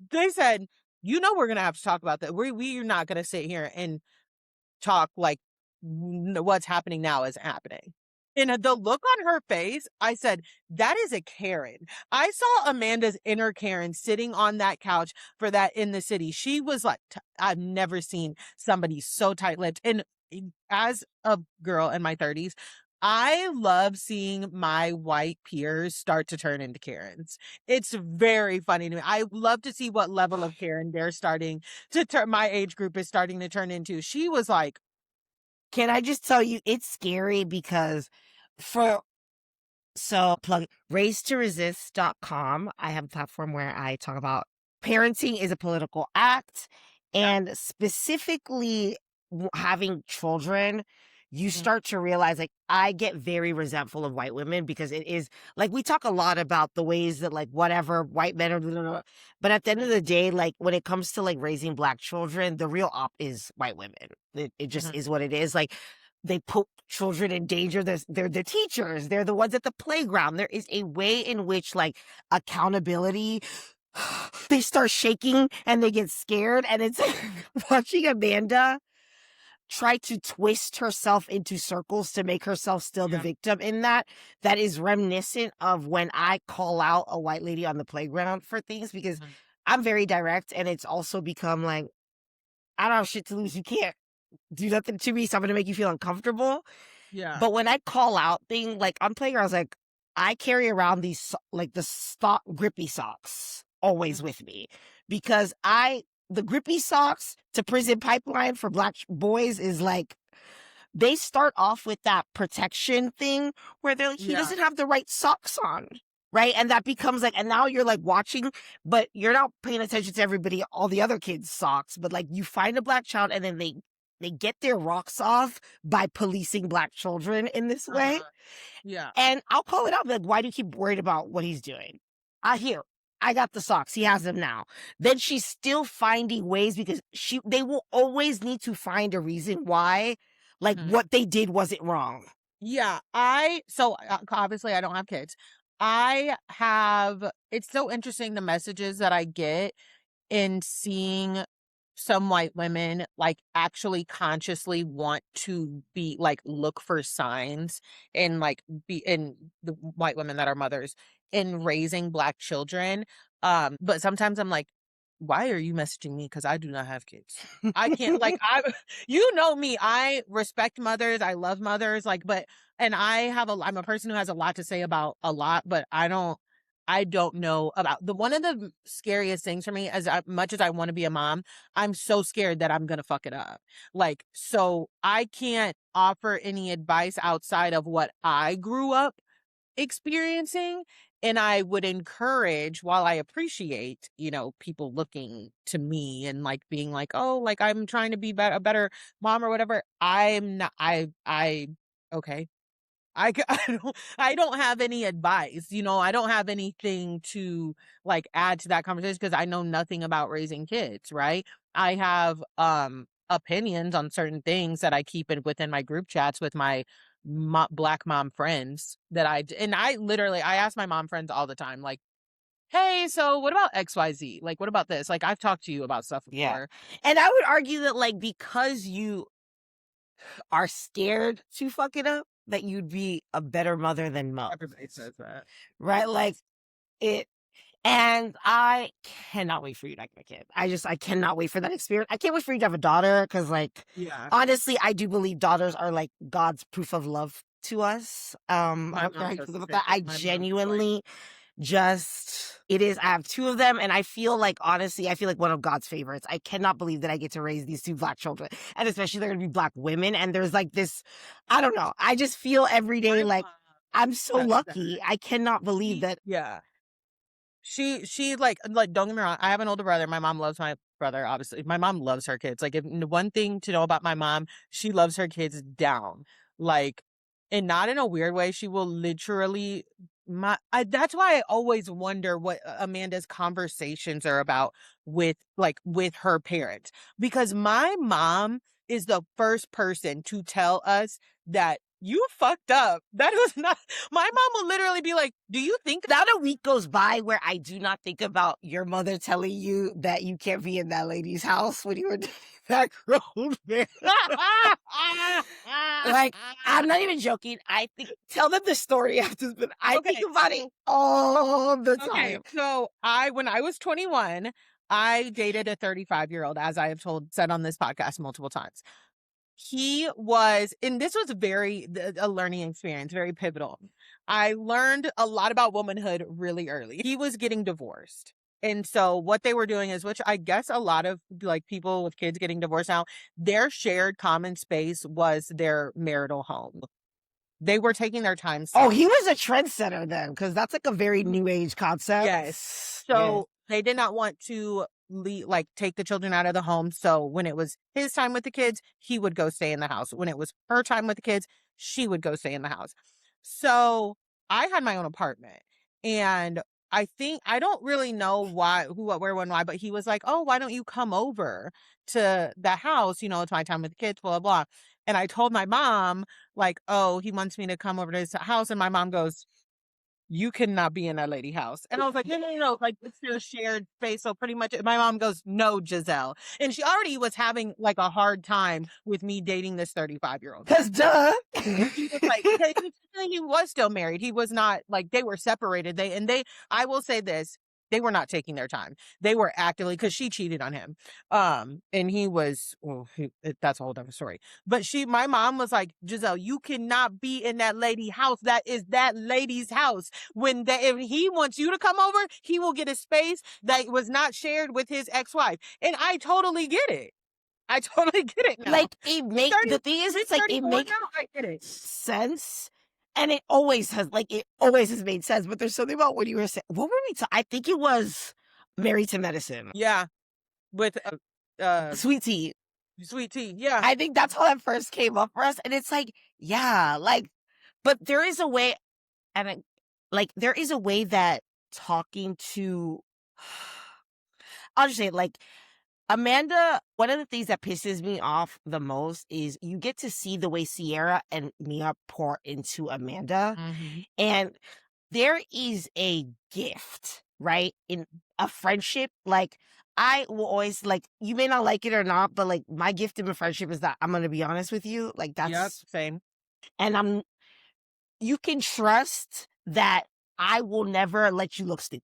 They said, we're gonna have to talk about that. We're not gonna sit here and talk like what's happening now is happening. And the look on her face, I said, that is a Karen. I saw Amanda's inner Karen sitting on that couch for that in the city. She was like, I've never seen somebody so tight lipped. And as a girl in my 30s, I love seeing my white peers start to turn into Karens. It's very funny to me. I love to see what level of Karen they're starting to turn, my age group is starting to turn into. She was like, Can I just tell you, it's scary because for so plug raisetoresist.com. I have a platform where I talk about parenting is a political act yeah. and specifically having children. You Mhm. start to realize like I get very resentful of white women because it is like we talk a lot about the ways that like whatever white men are blah, blah, blah. But at the end of the day, like when it comes to like raising black children, the real op is white women. It just Mhm. is what it is. Like they put children in danger. They're the teachers. They're the ones at the playground. There is a way in which like accountability, they start shaking and they get scared. And it's watching Amanda. try to twist herself into circles to make herself still the Yeah. victim in that. That is reminiscent of when I call out a white lady on the playground for things, because Mhm. I'm very direct, and it's also become like, I don't have shit to lose. You can't do nothing to me, so I'm gonna make you feel uncomfortable. Yeah. But when I call out thing, like on playgrounds, like I carry around these like the stock grippy socks always Mhm. with me, because the grippy socks to prison pipeline for black boys is like, they start off with that protection thing where they're like, he Yeah. doesn't have the right socks on. Right. And that becomes like, and now you're like watching, but you're not paying attention to everybody, all the other kids' socks. But like, you find a black child and then they get their rocks off by policing black children in this way. Uh-huh. Yeah. And I'll call it out, like, why do you keep worried about what he's doing? Here, I got the socks. He has them now. Then she's still finding ways, because they will always need to find a reason why, like, Mhm. what they did wasn't wrong. Yeah, obviously I don't have kids. It's so interesting the messages that I get in seeing some white women like actually consciously want to be like look for signs and like be in the white women that are mothers in raising black children. But sometimes I'm like, why are you messaging me? Because I do not have kids. I can't like I you know me. I respect mothers. I love mothers. Like, but and I'm a person who has a lot to say about a lot, but I don't know about one of the scariest things for me, much as I want to be a mom, I'm so scared that I'm going to fuck it up. Like, so I can't offer any advice outside of what I grew up experiencing. And I would encourage, while I appreciate, people looking to me and like being like, oh, like I'm trying to be a better mom or whatever. I'm not, okay. I don't have any advice, I don't have anything to like add to that conversation because I know nothing about raising kids, right? I have opinions on certain things that I keep within my group chats with my black mom friends and I ask my mom friends all the time, like, hey, so what about XYZ? Like, what about this? Like, I've talked to you about stuff Yeah. before. And I would argue that, like, because you are scared to fuck it up, that you'd be a better mother than most. Everybody says that. Right? Like, it. And I cannot wait for you to have a kid. I cannot wait for that experience. I can't wait for you to have a daughter, because, like, Yeah. honestly, I do believe daughters are like God's proof of love to us. My I'm mom very says clear the about same that. thing. I My mom's like, genuinely it is. I have two of them, and I feel like, honestly, I feel like one of God's favorites. I cannot believe that I get to raise these two black children, and especially they're gonna be black women. And there's like this, I don't know. I just feel every day my like mom I'm so says that. lucky. I cannot believe that. Yeah. She like don't get me wrong, I have an older brother. My mom loves my brother, obviously. My mom loves her kids. Like, if one thing to know about my mom, she loves her kids down. Like, and not in a weird way. She will literally that's why I always wonder what Amanda's conversations are about with her parents. Because my mom is the first person to tell us that you fucked up. That was not my mom will literally be like, do you think Not a week goes by where I do not think about your mother telling you that you can't be in that lady's house when you were dating that grown man. Like, I'm not even joking. I think, tell them the story after, but I think Okay, about it all the okay. time. So when I was 21, I dated a 35-year-old, as I have said on this podcast multiple times. And this was a learning experience, very pivotal. I learned a lot about womanhood really early. He was getting divorced. And so what they were doing is, which I guess a lot of like people with kids getting divorced now, their shared common space was their marital home. They were taking their time. Oh, he was a trendsetter then, because that's like a very new age concept. Yes. Yes. So they did not want to take the children out of the home. So when it was his time with the kids, he would go stay in the house. When it was her time with the kids, she would go stay in the house. So I had my own apartment, and I don't really know why, who, what, where, when, why, but he was like, oh, why don't you come over to the house? It's my time with the kids, blah, blah, blah. And I told my mom, like, oh, he wants me to come over to his house. And my mom goes, you cannot be in that lady house. And I was like, no, no, no, like it's your shared space. So pretty much my mom goes, no, Giselle. And she already was having like a hard time with me dating this 35-year-old. Cause duh. She was like, because he was still married. He was not like they were separated. I will say this, they were not taking their time. They were actively because she cheated on him. And he was, that's a whole different story. But my mom was like, Giselle, you cannot be in that lady house. That is that lady's house. If he wants you to come over, he will get a space that was not shared with his ex-wife. And I totally get it. I totally get it now. Like the thing is, it's like it makes I get it. sense, and it always has made sense. But there's something about what you were saying. What were we? I think it was Married to Medicine. Yeah, with Sweet Tea. Sweet Tea. Yeah, I think that's how that first came up for us, and it's like, yeah, like, but there is a way, and there is a way that talking to, I'll just say it, like, Amanda, one of the things that pisses me off the most is you get to see the way Sierra and Mia pour into Amanda. Mhm. And there is a gift, right? In a friendship. Like, I will always, like, you may not like it or not, but like, my gift in a friendship is that I'm going to be honest with you. Like, Yep, that's, same. and you can trust that I will never let you look stupid.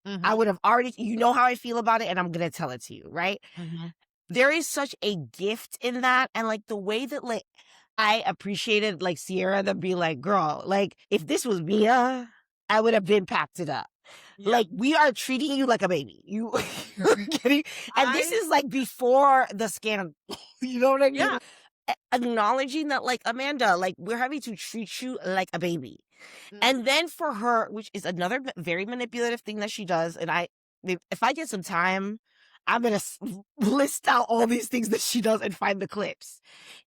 Mhm. I would have already, you know how I feel about it, and I'm going to tell it to you, right? Mhm. There is such a gift in that. And like the way that like I appreciated like Sierra that be like, girl, like if this was Mia, I would have been packed it up. Yeah. Like we are treating you like a baby. You're getting, and this is like before the scandal. You know what I mean? Yeah. Acknowledging that like Amanda, like we're having to treat you like a baby. Mhm. And then for her, which is another very manipulative thing that she does, and if I get some time, I'm gonna list out all these things that she does and find the clips.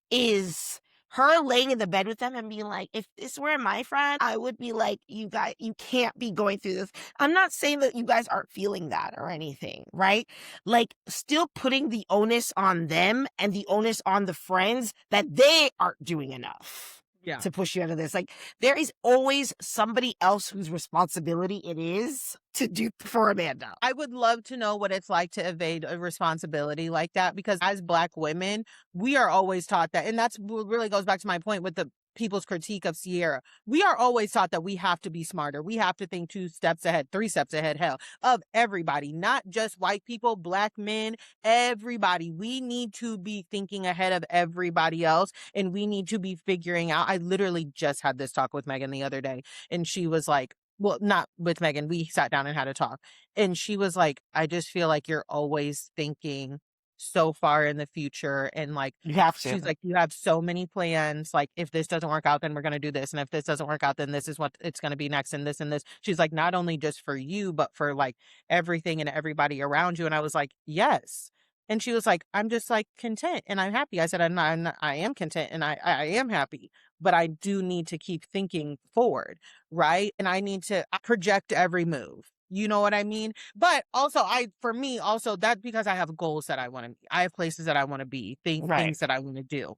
Is her laying in the bed with them and being like, if this were my friend, I would be like, you guys, you can't be going through this. I'm not saying that you guys aren't feeling that or anything, right? Like, still putting the onus on them and the onus on the friends that they aren't doing enough. Yeah. To push you out of this. Like, there is always somebody else whose responsibility it is to do for Amanda. I would love to know what it's like to evade a responsibility like that, because as Black women, we are always taught that. And that's what really goes back to my point with the people's critique of Sierra. We are always taught that we have to be smarter. We have to think 2 steps ahead, 3 steps ahead, hell, of everybody, not just white people, Black men, everybody. We need to be thinking ahead of everybody else, and we need to be figuring out. I literally just had this talk with Megan the other day, and she was like, well, not with Megan. We sat down and had a talk. And she was like, I just feel like you're always thinking so far in the future. And like, You have to. she's like, you have so many plans. Like, if this doesn't work out, then we're going to do this. And if this doesn't work out, then this is what it's going to be next. And this and this. She's like, not only just for you, but for like everything and everybody around you. And I was like, yes. And she was like, I'm just like content and I'm happy. I said, I am content and I am happy, but I do need to keep thinking forward. Right. And I need to project every move. You know what I mean? But also for me, also that's because I have goals that I have places that I want to be, Right. things that I want to do.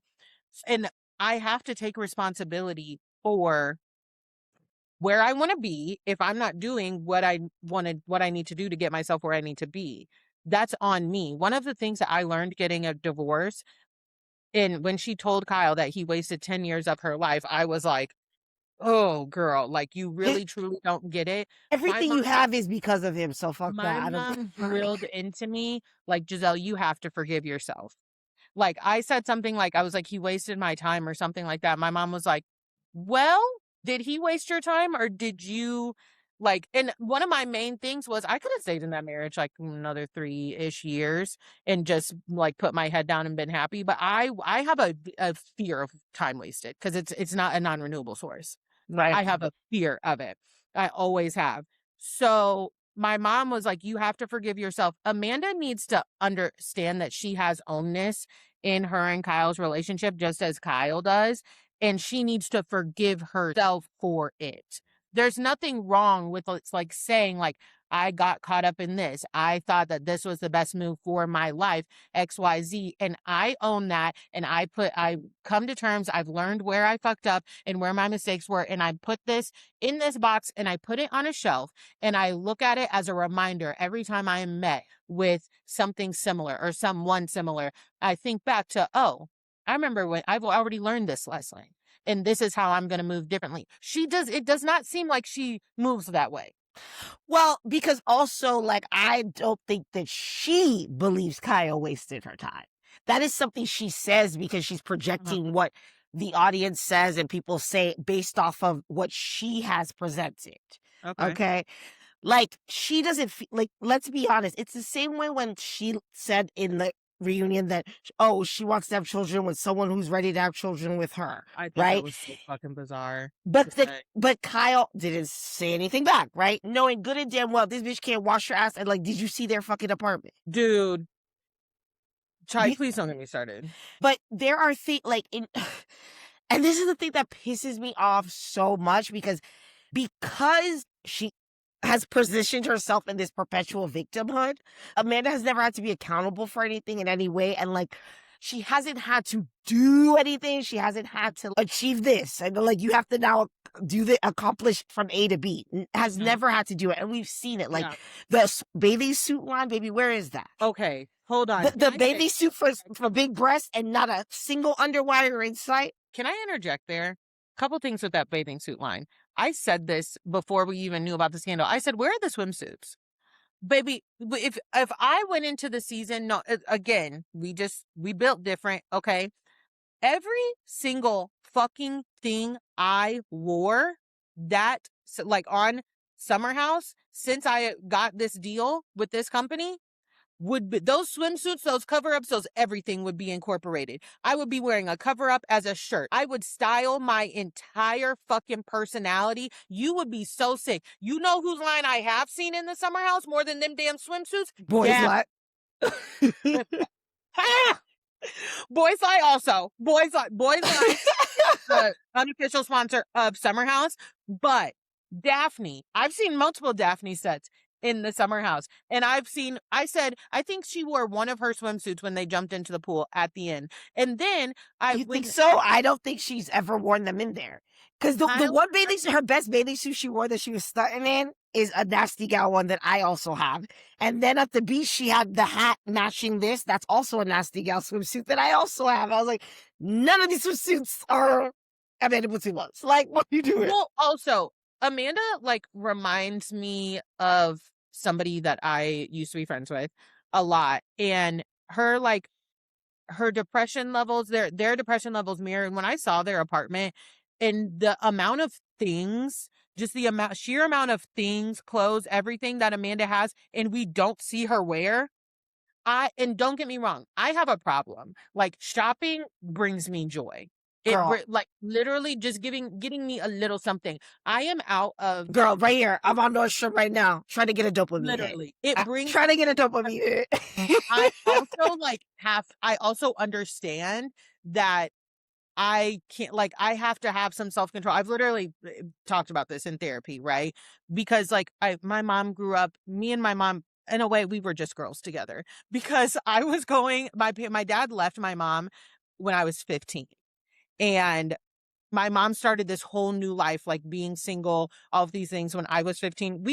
And I have to take responsibility for where I want to be if I'm not doing what I need to do to get myself where I need to be. That's on me. One of the things that I learned getting a divorce, and when she told Kyle that he wasted 10 years of her life, I was like, oh girl, like you really truly don't get it. Everything you have is because of him, so fuck My that. mom drilled into me, like, Giselle, you have to forgive yourself. Like, I said something like, I was like, he wasted my time or something like that. My mom was like, well, did he waste your time or did you like, and one of my main things was I could have stayed in that marriage like another 3-ish years and just like put my head down and been happy. But I have a fear of time wasted because it's not a non-renewable source. Right. I have a fear of it. I always have. So my mom was like, you have to forgive yourself. Amanda needs to understand that she has ownness in her and Kyle's relationship, just as Kyle does. And she needs to forgive herself for it. There's nothing wrong with it's like saying like, I got caught up in this. I thought that this was the best move for my life, XYZ. And I own that. And I come to terms. I've learned where I fucked up and where my mistakes were. And I put this in this box and I put it on a shelf and I look at it as a reminder every time I am met with something similar or someone similar. I think back to, oh, I remember when I've already learned this lesson and this is how I'm going to move differently. It does not seem like she moves that way. Well, because also, like, I don't think that she believes Kyle wasted her time. That is something she says because she's projecting what the audience says and people say based off of what she has presented. Okay. Like, she doesn't like, let's be honest. It's the same way when she said in the reunion that, oh, she wants to have children with someone who's ready to have children with her. I thought right? that was so fucking bizarre. But Kyle didn't say anything back, right? Knowing good and damn well this bitch can't wash her ass. And like, did you see their fucking apartment? Dude. Chai, please don't get me started. But there are things like and this is the thing that pisses me off so much because she has positioned herself in this perpetual victimhood. Amanda has never had to be accountable for anything in any way. And like, she hasn't had to do anything. She hasn't had to achieve this. And like, you have to now accomplish from A to B. Has never had to do it. And we've seen it. Like the bathing suit line, baby, where is that? Okay, hold on. The bathing suit for big breasts and not a single underwire in sight. Can I interject there? Couple things with that bathing suit line. I said this before we even knew about the scandal. I said, where are the swimsuits? Baby, if I went into the season, no, again, we built different, okay? Every single fucking thing I wore that, like on Summer House, since I got this deal with this company, would be those swimsuits, those cover-ups, everything would be incorporated. I would be wearing a cover-up as a shirt. I would style my entire fucking personality. You would be so sick. You know whose line I have seen in the Summer House more than them damn swimsuits? Boys Lie. Boys Lie also. Boys Lie, the unofficial sponsor of Summer House. But Daphne, I've seen multiple Daphne sets in the Summer House. And I think she wore one of her swimsuits when they jumped into the pool at the end. And then You think so? I don't think she's ever worn them in there. Because the one bathing suit, her best bathing suit she wore that she was stunting in is a Nasty Gal one that I also have. And then at the beach, she had the hat matching this. That's also a Nasty Gal swimsuit that I also have. I was like, none of these swimsuits are Amanda Mutumas. Like, what are you doing? Well, also, Amanda, like, reminds me of somebody that I used to be friends with a lot. And her depression levels, their depression levels mirror. And when I saw their apartment and the amount of things, just the sheer amount of things, clothes, everything that Amanda has, and we don't see her wear. And don't get me wrong, I have a problem. Like, shopping brings me joy. Like, literally just getting me a little something. I am out of... Girl, right here. I'm on Nordstrom right now, trying to get a dopamine Literally. Trying to get a dopamine hit. I also understand that I can't, like, I have to have some self-control. I've literally talked about this in therapy, right? Because, like, my mom grew up, me and my mom, in a way, we were just girls together. Because I was my dad left my mom when I was 15. And my mom started this whole new life, like being single, all of these things when I was 15.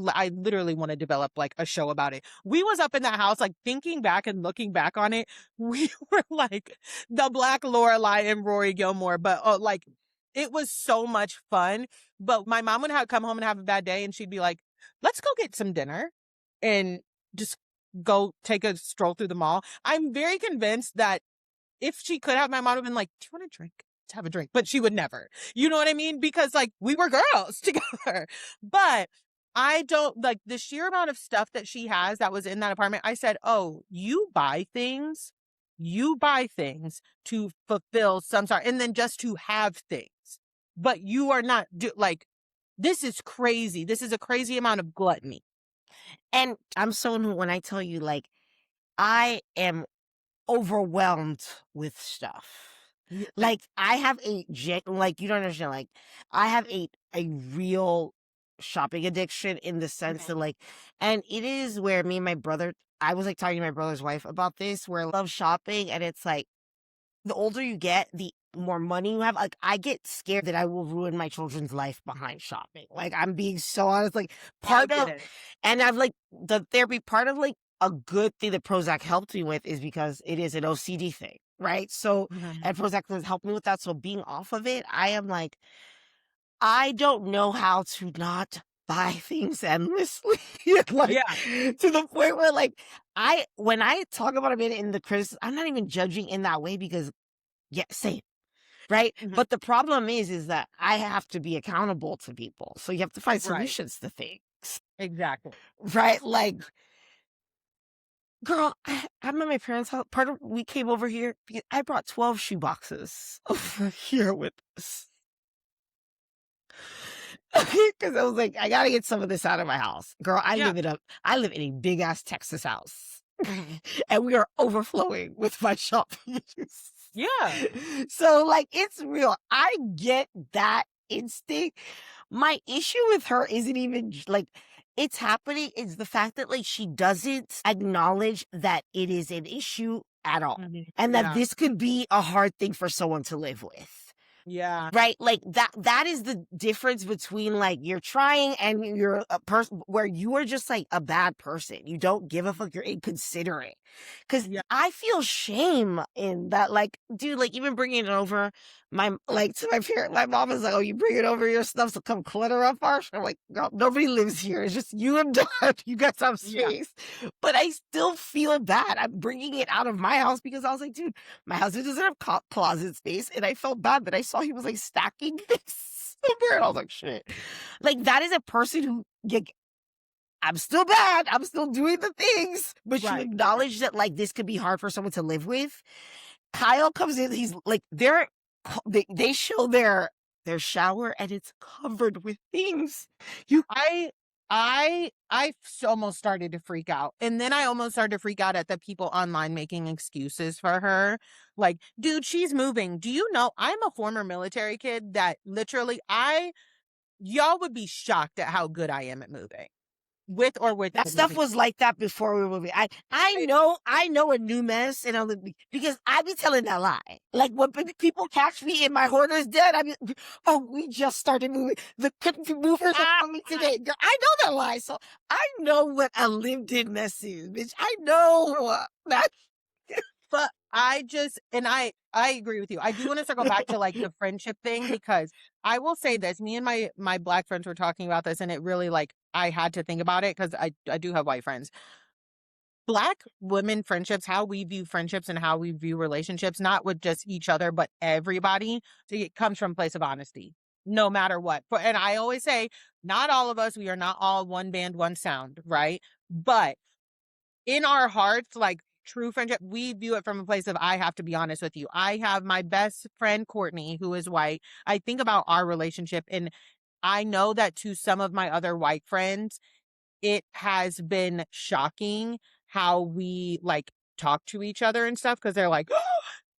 I literally want to develop like a show about it. We was up in that house, like thinking back and looking back on it. We were like the Black Lorelai and Rory Gilmore, but like it was so much fun. But my mom would come home and have a bad day and she'd be like, let's go get some dinner and just go take a stroll through the mall. I'm very convinced that if she could have, my mom would have been like, do you want a drink? To have a drink, but she would never. You know what I mean? Because like we were girls together. But I don't like the sheer amount of stuff that she has that was in that apartment. I said, oh, you buy things to fulfill some sort, and then just to have things. But you are not like, this is crazy. This is a crazy amount of gluttony. And I'm someone who, when I tell you, like, I am overwhelmed with stuff. Like, I have you don't understand, like, I have a real shopping addiction in the sense that Mhm. like, and it is where me and my brother, I was like talking to my brother's wife about this, where I love shopping, and it's like the older you get, the more money you have. Like, I get scared that I will ruin my children's life behind shopping. Like, I'm being so honest. Like, I part get of, it. and I've like the therapy, part of like a good thing that Prozac helped me with is because it is an OCD thing, right? So, Mhm. and Prozac has helped me with that. So, being off of it, I am like, I don't know how to not buy things endlessly. Like, Yeah. to the point where, like, when I talk about it in the criticism, I'm not even judging in that way because, yeah, same. Right? Mhm. But the problem is that I have to be accountable to people. So you have to find Right. solutions to things. Exactly. Right? Like, girl, I'm at my parents' house. Part of we came over here because I brought 12 shoe boxes over here with us. Because I was like, I gotta get some of this out of my house. Girl, Yeah. I live in a big ass Texas house. Mhm. And we are overflowing with my shopping. Yeah. So like it's real. I get that instinct. My issue with her isn't even like it's happening. It's the fact that like she doesn't acknowledge that it is an issue at all. Mhm. And that Yeah. this could be a hard thing for someone to live with. Yeah. Right? Like that is the difference between like you're trying and you're a person where you are just like a bad person. You don't give a fuck, you're inconsiderate. Cause Yeah. I feel shame in that, like, dude, like even bringing it over my, like to my parent, my mom is like, oh, you bring it over your stuff to come clutter up our shit. I'm like, girl, nobody lives here. It's just you and dad. You guys have Yeah. space. But I still feel bad. I'm bringing it out of my house because I was like, dude, my husband doesn't have closet space, and I felt bad that I saw he was like stacking things somewhere, and I was like, shit. Like that is a person who, like, I'm still bad. I'm still doing the things, but you Right. acknowledge that like this could be hard for someone to live with. Kyle comes in. He's like, they show their shower, and it's covered with things. You I almost started to freak out. And then I almost started to freak out at the people online making excuses for her. Like, dude, she's moving. Do you know I'm a former military kid that literally y'all would be shocked at how good I am at moving. With or That without stuff moving. was like that before we were moving. I know a new mess, and because I be telling that lie. Like when people catch me in my hoarder's den, I be, oh, we just started moving. The movers are Ah, coming today. Girl, I know that lie, so I know what a lived-in mess is, bitch. I know that. but I agree with you. I do want to circle back to like the friendship thing because I will say this. Me and my black friends were talking about this, and it really like I had to think about it because I do have white friends. Black women friendships, how we view friendships and how we view relationships, not with just each other, but everybody, it comes from a place of honesty, no matter what. And I always say, not all of us, we are not all one band, one sound, right? But in our hearts, like true friendship, we view it from a place of I have to be honest with you. I have my best friend Courtney, who is white. I think about our relationship, and I know that to some of my other white friends, it has been shocking how we like talk to each other and stuff because they're like,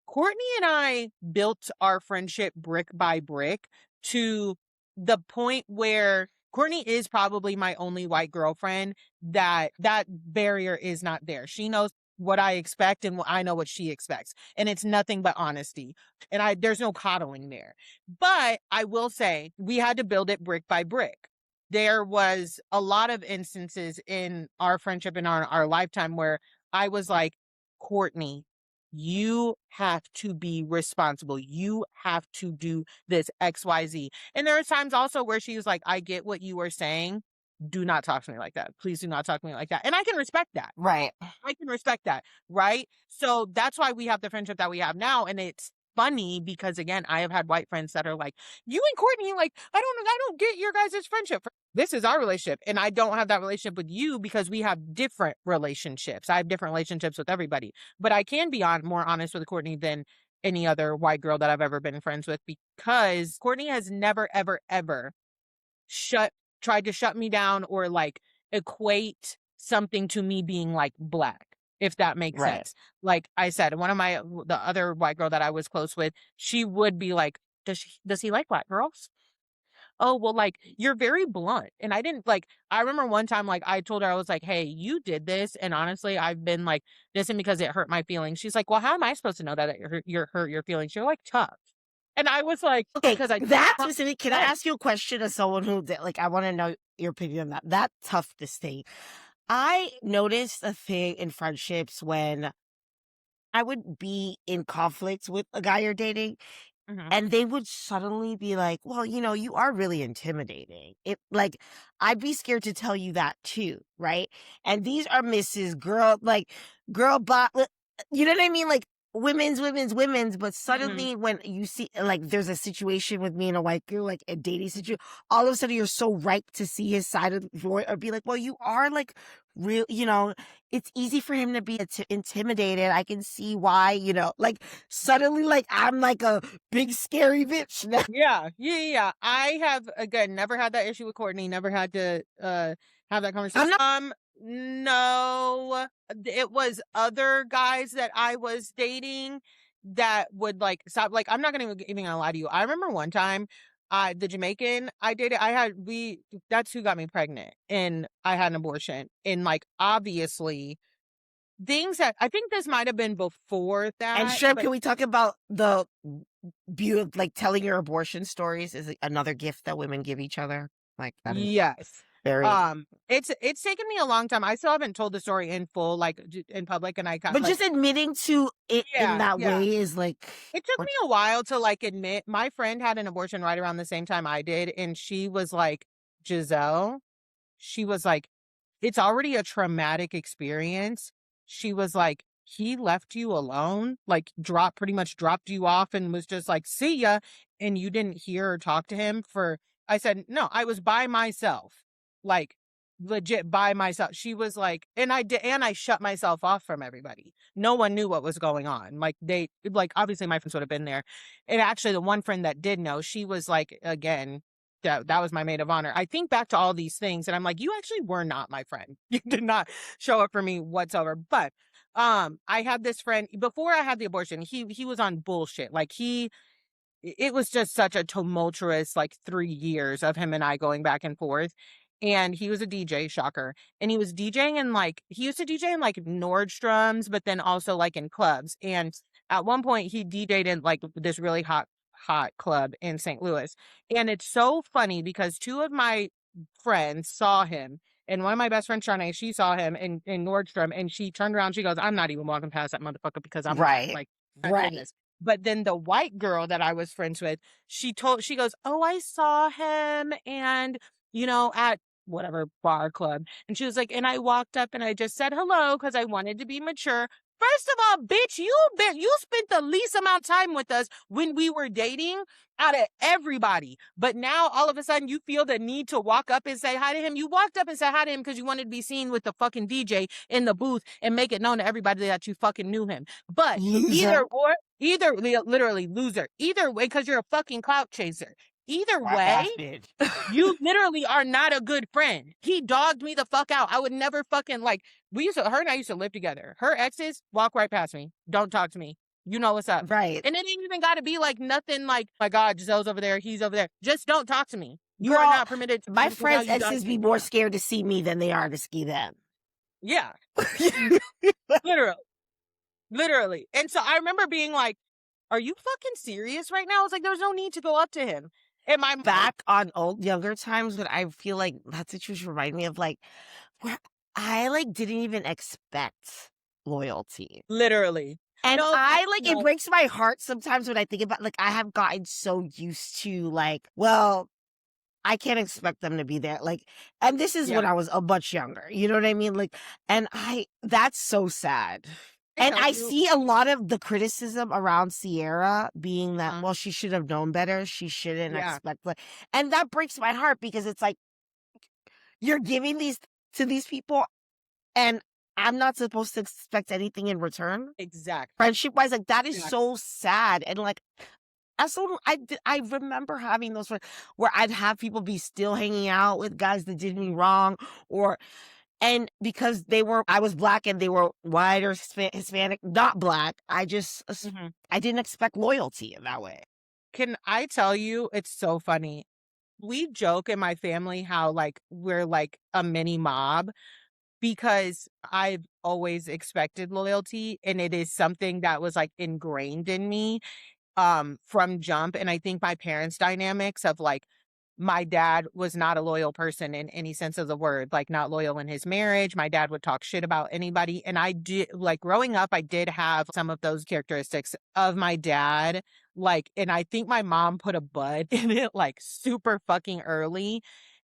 Courtney and I built our friendship brick by brick to the point where Courtney is probably my only white girlfriend that barrier is not there. She knows what I expect and I know what she expects. And it's nothing but honesty. And there's no coddling there. But I will say we had to build it brick by brick. There was a lot of instances in our friendship and our lifetime where I was like, Courtney, you have to be responsible. You have to do this XYZ. And there are times also where she's like, I get what you were saying. Do not talk to me like that. Please do not talk to me like that. And I can respect that. Right. I can respect that. Right. So that's why we have the friendship that we have now. And it's funny because again, I have had white friends that are like, you and Courtney, like, I don't get your guys' friendship. This is our relationship. And I don't have that relationship with you because we have different relationships. I have different relationships with everybody. But I can be more honest with Courtney than any other white girl that I've ever been friends with because Courtney has never, ever, ever shut tried to shut me down or like equate something to me being like black, if that makes Right. sense. Like I said, the other white girl that I was close with, she would be like, does he like black girls? "Oh, well, like, you're very blunt." And I didn't like, I remember one time, like, I told her, I was like, "Hey, you did this, and honestly, I've been like this and because it hurt my feelings." She's like, "Well, how am I supposed to know that it hurt your feelings? You're like tough." And I was like, Okay, "Because I that tough specific, can I men." ask you a question as someone who did, like, I wanna know your opinion on that. That toughness thing. I noticed a thing in friendships when I would be in conflict with a guy you're dating, Mhm. and they would suddenly be like, "Well, you are really intimidating." I'd be scared to tell you that too, right? And these are Mrs. Girl, like, girl you know what I mean? Like, women's, but Mhm. suddenly when you see, like, there's a situation with me and a white girl, like a dating situation, all of a sudden you're so ripe to see his side of the story or be like, "Well, you are, like, real," it's easy for him to be intimidated. I can see why, like, suddenly, like, I'm like a big scary bitch now. Yeah. Yeah, yeah, yeah. I have, again, never had that issue with Courtney, never had to, have that I'm conversation. not No, it was other guys that I was dating that would, like, stop like, I'm not gonna even gonna lie to you. I remember one time, the Jamaican I dated, that's who got me pregnant, and I had an abortion, and, like, obviously, things that I think this might have been before and that, Shrem, but can we talk about the beauty of, like, telling your abortion stories is another gift that women give each other? Like, that is yes. very, It's taken me a long time. I still haven't told the story in full, like, in public, and I got but like, just admitting to it in yeah, that yeah. way is like, It took what me a while to, like, admit my friend had an abortion right around the same time I did, and she was like, "Giselle," she was like, "It's already a traumatic experience." She was like, "He left you alone, like, pretty much dropped you off and was just like, 'See ya,' and you didn't hear or talk to him for." I said, "No, I was by myself." Like, legit by myself. She was like, and I did, and I shut myself off from everybody. No one knew what was going on. Like, obviously my friends would have been there. And actually the one friend that did know, she was like, again, that was my maid of honor. I think back to all these things and I'm like, you actually were not my friend. You did not show up for me whatsoever. But I had this friend before I had the abortion. He was on bullshit. Like, it was just such a tumultuous, like, 3 years of him and I going back and forth, and he was a DJ, shocker, and he was DJing in, like, he used to DJ in, like, Nordstrom's, but then also, like, in clubs, and at one point, he DJ'd in, like, this really hot club in St. Louis, and it's so funny because 2 of my friends saw him, and one of my best friends, Shanae, she saw him in Nordstrom, and she turned around, she goes, "I'm not even walking past that motherfucker because I'm not, right, like, my right, goodness." But then the white girl that I was friends with, she goes, "Oh, I saw him and, at whatever bar club." And she was like, "And I walked up and I just said hello because I wanted to be mature." First of all, bitch, you spent the least amount of time with us when we were dating out of everybody. But now all of a sudden you feel the need to walk up and say hi to him. You walked up and said hi to him because you wanted to be seen with the fucking DJ in the booth and make it known to everybody that you fucking knew him. But loser, literally loser. Either way, because you're a fucking clout chaser. Either black way, ass bitch. you literally are not a good friend. He dogged me the fuck out. I would never fucking like. Her and I used to live together. Her exes walk right past me. Don't talk to me. You know what's up. Right, And it ain't even got to be like nothing like, my God, Giselle's over there. He's over there. Just don't talk to me. You are girl. not permitted to My because now friends' you dog exes me. be more scared to see me than they are to see them. Yeah, literally, literally. And so I remember being like, "Are you fucking serious right now?" I was like, "There's no need to go up to him." And my Back on old younger times when I feel like that situation remind me of, like, where I, like, didn't even expect loyalty. literally, And no, it no, breaks my heart sometimes when I think about, like, I have gotten so used to, like, well, I can't expect them to be there, like, and this is yeah, when I was a much younger, you know what I mean? Like, and that's so sad. I And tell I you, see a lot of the criticism around Sierra being that, uh, well, she should have known better, she shouldn't yeah, expect, like, and that breaks my heart because it's like, you're giving these to these people, and I'm not supposed to expect anything in return? exactly, Friendship-wise, like, that is exactly. so sad, and, like, as someone I remember having those friends where I'd have people be still hanging out with guys that did me wrong, or and because I was black and they were white or Hispanic, not black, Mhm. I didn't expect loyalty in that way. Can I tell you, it's so funny. We joke in my family how, like, we're like a mini mob because I've always expected loyalty, and it is something that was, like, ingrained in me, from jump, and I think my parents' dynamics of, like, my dad was not a loyal person in any sense of the word, like, not loyal in his marriage. My dad would talk shit about anybody, and I did like, growing up, I did have some of those characteristics of my dad, like, and I think my mom put a bud in it, like, super fucking early,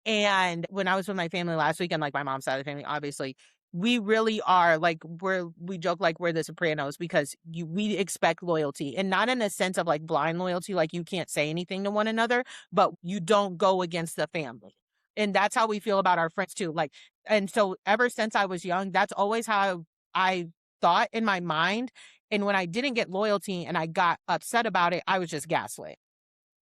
and when I was with my family last weekend, like my mom's side of the family, obviously, we really are like we joke like we're the Sopranos because we expect loyalty and not in a sense of like blind loyalty, like you can't say anything to one another, but you don't go against the family. And that's how we feel about our friends too. Like, and so ever since I was young, that's always how I thought in my mind. And when I didn't get loyalty and I got upset about it, I was just gaslit.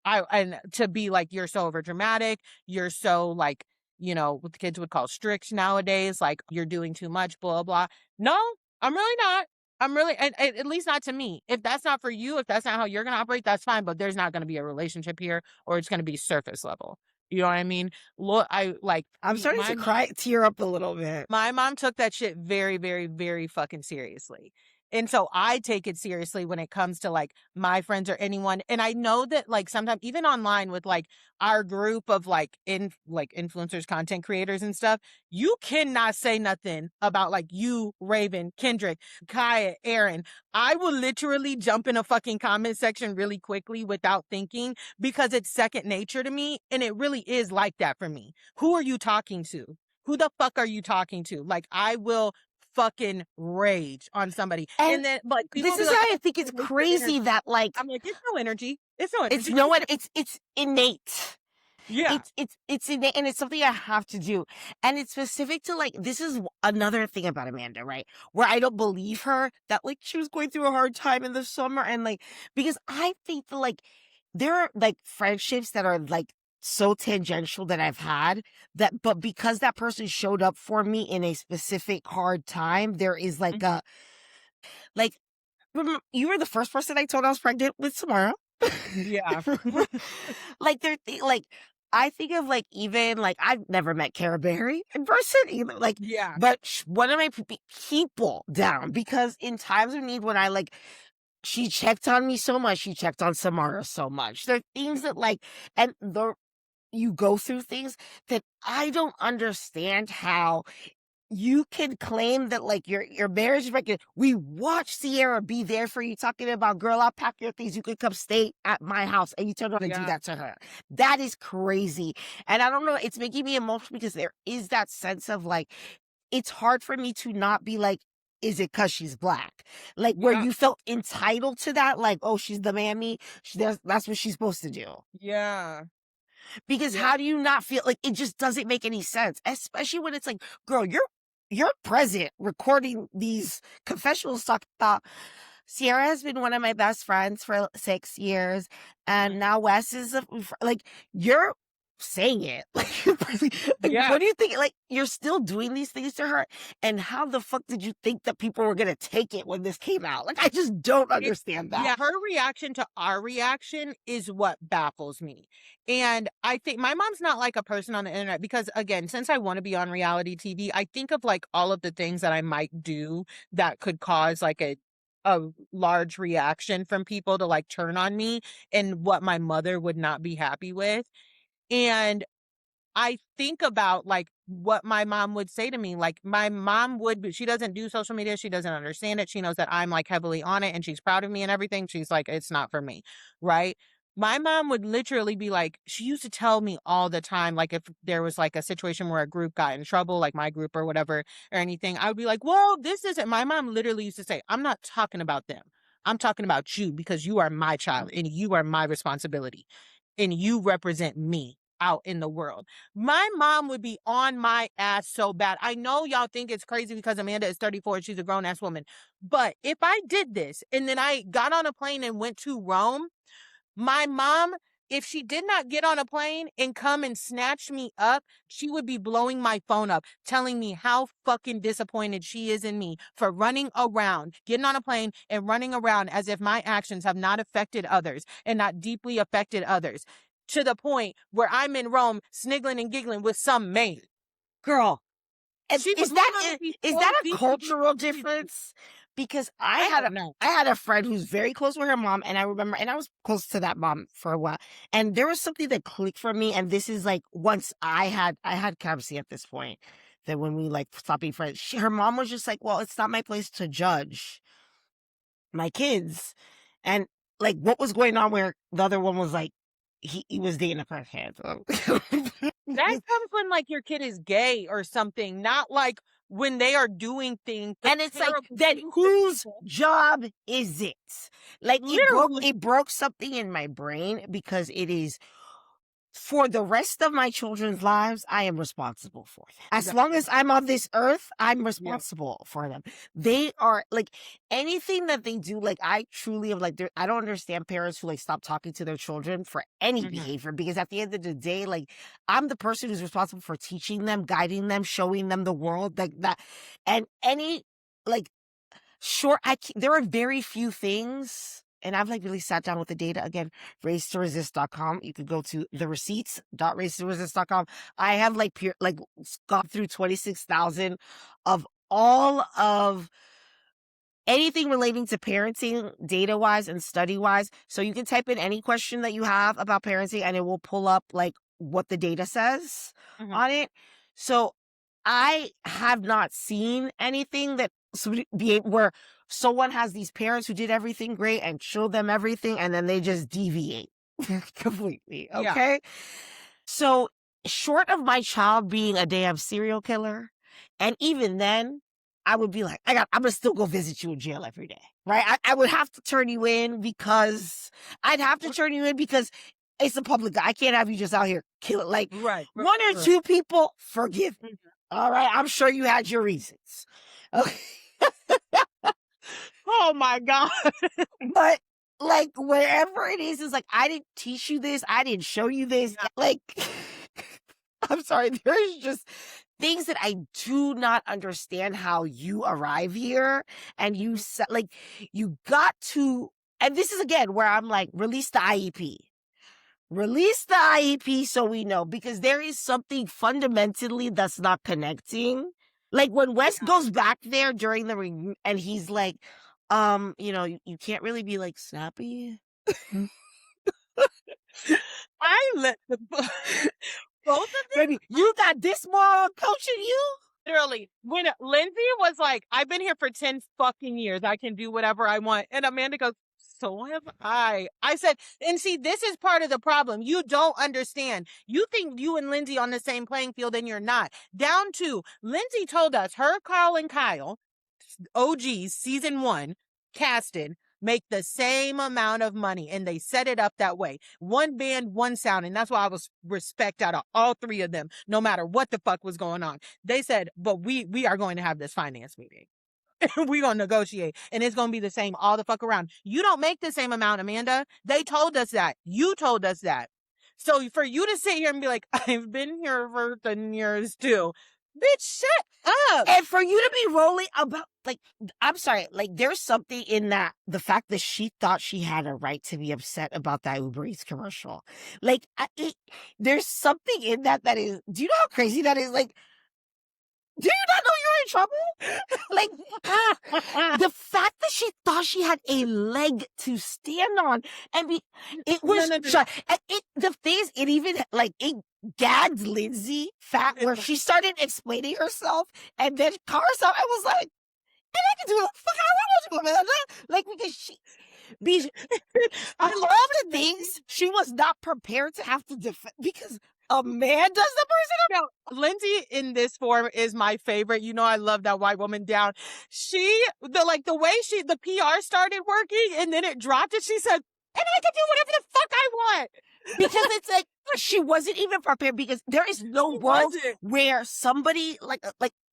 I and to be like, "You're so overdramatic, you're so, like," what the kids would call strict nowadays, like, "You're doing too much, blah, blah." No, I'm really not. I'm really and at least not to me. If that's not for you, if that's not how you're gonna operate, that's fine, but there's not gonna be a relationship here, or it's gonna be surface level. You know what I mean? I like, I'm starting to cry, tear up a little bit. my mom took that shit very, very, very fucking seriously. And so I take it seriously when it comes to like my friends or anyone. And I know that like sometimes even online with like our group of like influencers, content creators and stuff, you cannot say nothing about like you, Raven, Kendrick, Kaya, Aaron. I will literally jump in a fucking comment section really quickly without thinking because it's second nature to me. And it really is like that for me. Who are you talking to? Who the fuck are you talking to? Like, I will fucking rage on somebody. And And then, like, people this will be is like, why I "Oh, think it's you wasted crazy energy." that like I'm like, "It's no energy. It's no it's energy." you know what it's innate. Yeah. It's innate, and it's something I have to do. And it's specific to like this is another thing about Amanda, right? Where I don't believe her that like she was going through a hard time in the summer and like because I think that like there are like friendships that are like so tangential that I've had that but because that person showed up for me in a specific hard time, there is like Mhm. a like you were the first person I told I was pregnant with Samara. Yeah. Like like I think of like even like I've never met Cara Berry in person either. Like, Yeah. but one of my people down because in times of need when I like she checked on me so much, she checked on Samara so much. There are things that like and the you go through things that I don't understand how you can claim that like your marriage is breaking. We watched Sierra be there for you, talking about girl, I'll pack your things. You can come stay at my house, and you turn around and do Yeah. that to her. That is crazy. And I don't know, it's making me emotional because there is that sense of like it's hard for me to not be like, is it because she's black? Like where Yeah. you felt entitled to that, like, oh, she's the mammy. That's what she's supposed to do. Yeah. Because Yeah. how do you not feel like it just doesn't make any sense, especially when it's like, girl, you're present recording these confessionals talking about Sierra has been one of my best friends for 6 years, and Mhm. now Wes is like you're saying it like, like Yeah. what do you think? Like you're still doing these things to her, and how the fuck did you think that people were gonna take it when this came out? Like I just don't It understand that. yeah, her reaction to our reaction is what baffles me. And I think my mom's not like a person on the internet because again, since I want to be on reality TV, I think of like all of the things that I might do that could cause like a large reaction from people to like turn on me and what my mother would not be happy with. And I think about, like, what my mom would say to me, like, my mom would be she doesn't do social media, she doesn't understand it, she knows that I'm, like, heavily on it, and she's proud of me and everything, she's like, "It's not for me," right? My mom would literally be like she used to tell me all the time, like, if there was, like, a situation where a group got in trouble, like my group or whatever, or anything, I would be like, "Well, this isn't" my mom literally used to say, "I'm not talking about them. I'm talking about you because you are my child, and you are my responsibility, and you represent me out in the world." My mom would be on my ass so bad. I know y'all think it's crazy because Amanda is 34 and she's a grown ass woman. But if I did this and then I got on a plane and went to Rome, my mom, if she did not get on a plane and come and snatch me up, she would be blowing my phone up, telling me how fucking disappointed she is in me for running around, getting on a plane and running around as if my actions have not affected others and not deeply affected others. to the point where I'm in Rome sniggling and giggling with some maid. Girl, She is was that literally is so that a deep. cultural difference? Because I don't know. I had a friend who's very close with her mom, and I remember, and I was close to that mom for a while, and there was something that clicked for me, and this is like once I had Kamsi at this point, that when we like stopped being friends, her mom was just like, well, it's not my place to judge my kids, and like what was going on where the other one was like, he was dating a crackhead. That comes when like your kid is gay or something, not like when they are doing things. And it's like, terrible then things to whose people. job is it? Like Literally. it broke something in my brain, because it is, for the rest of my children's lives, I am responsible for them. As long as I'm on this earth, I'm responsible for them. They are like, anything that they do, like I truly am like, I don't understand parents who like stop talking to their children for any Mhm. behavior, because at the end of the day, like I'm the person who's responsible for teaching them, guiding them, showing them the world, like that. And any like there are very few things, and I've like really sat down with the data again. Race2resist.com. You could go to the receipts.race2resist.com. I have like gone through 26,000 of all of anything relating to parenting, data wise and study wise. So you can type in any question that you have about parenting, and it will pull up like what the data says Mhm. on it. So I have not seen anything that where someone has these parents who did everything great and showed them everything, and then they just deviate completely. Yeah. Okay. So short of my child being a damn serial killer, and even then, I would be like, I'm gonna still go visit you in jail every day, right? I would have to turn you in, because it's a public. I can't have you just out here killing like Right. one or two people. Forgive me. Mhm. All right, I'm sure you had your reasons. Okay. Oh my God. But like wherever it is like, I didn't teach you this, I didn't show you this. Yeah. Like I'm sorry, there's just things that I do not understand how you arrive here, and you said like you got to, and this is again where I'm like, release the IEP. Release the IEP so we know, because there is something fundamentally that's not connecting. Like when Wes goes back there during the and he's like, you can't really be like snappy. Both of them. Baby, you got this moral coaching you? Literally, when Lindsay was like, I've been here for 10 fucking years, I can do whatever I want. And Amanda goes, so have I. I said, and see, this is part of the problem. You don't understand. You think you and Lindsay on the same playing field, and you're not. Down to Lindsay told us her Carl and Kyle, OGs, season 1, casted, make the same amount of money, and they set it up that way. One band, one sound, and that's why I was respect out of all 3 of them, no matter what the fuck was going on. They said, but we are going to have this finance meeting. We're going to negotiate, and it's going to be the same all the fuck around. You don't make the same amount, Amanda. They told us that. You told us that. So for you to sit here and be like, I've been here for 10 years too. Bitch, shut up. And for you to be rolling about, like, I'm sorry, like, there's something in that, the fact that she thought she had a right to be upset about that Uber Eats commercial. Like, there's something in that is, do you know how crazy that is? Like, do you not know you're in trouble? Like, the fact that she thought she had a leg to stand on, and it was, No. and the thing is, it even, like, it gagged Lindsay fat, where she started explaining herself, and then caught herself, and was like, and I can do what the fuck I want to do, man. Like, because I all the things she was not prepared to have to defend, because a man does the person. No, Lindsay in this form is my favorite. You know, I love that white woman down. The way the PR started working, and then it dropped, and she said, and I can do whatever the fuck I want. Because it's like, she wasn't even prepared, because there is no world where somebody like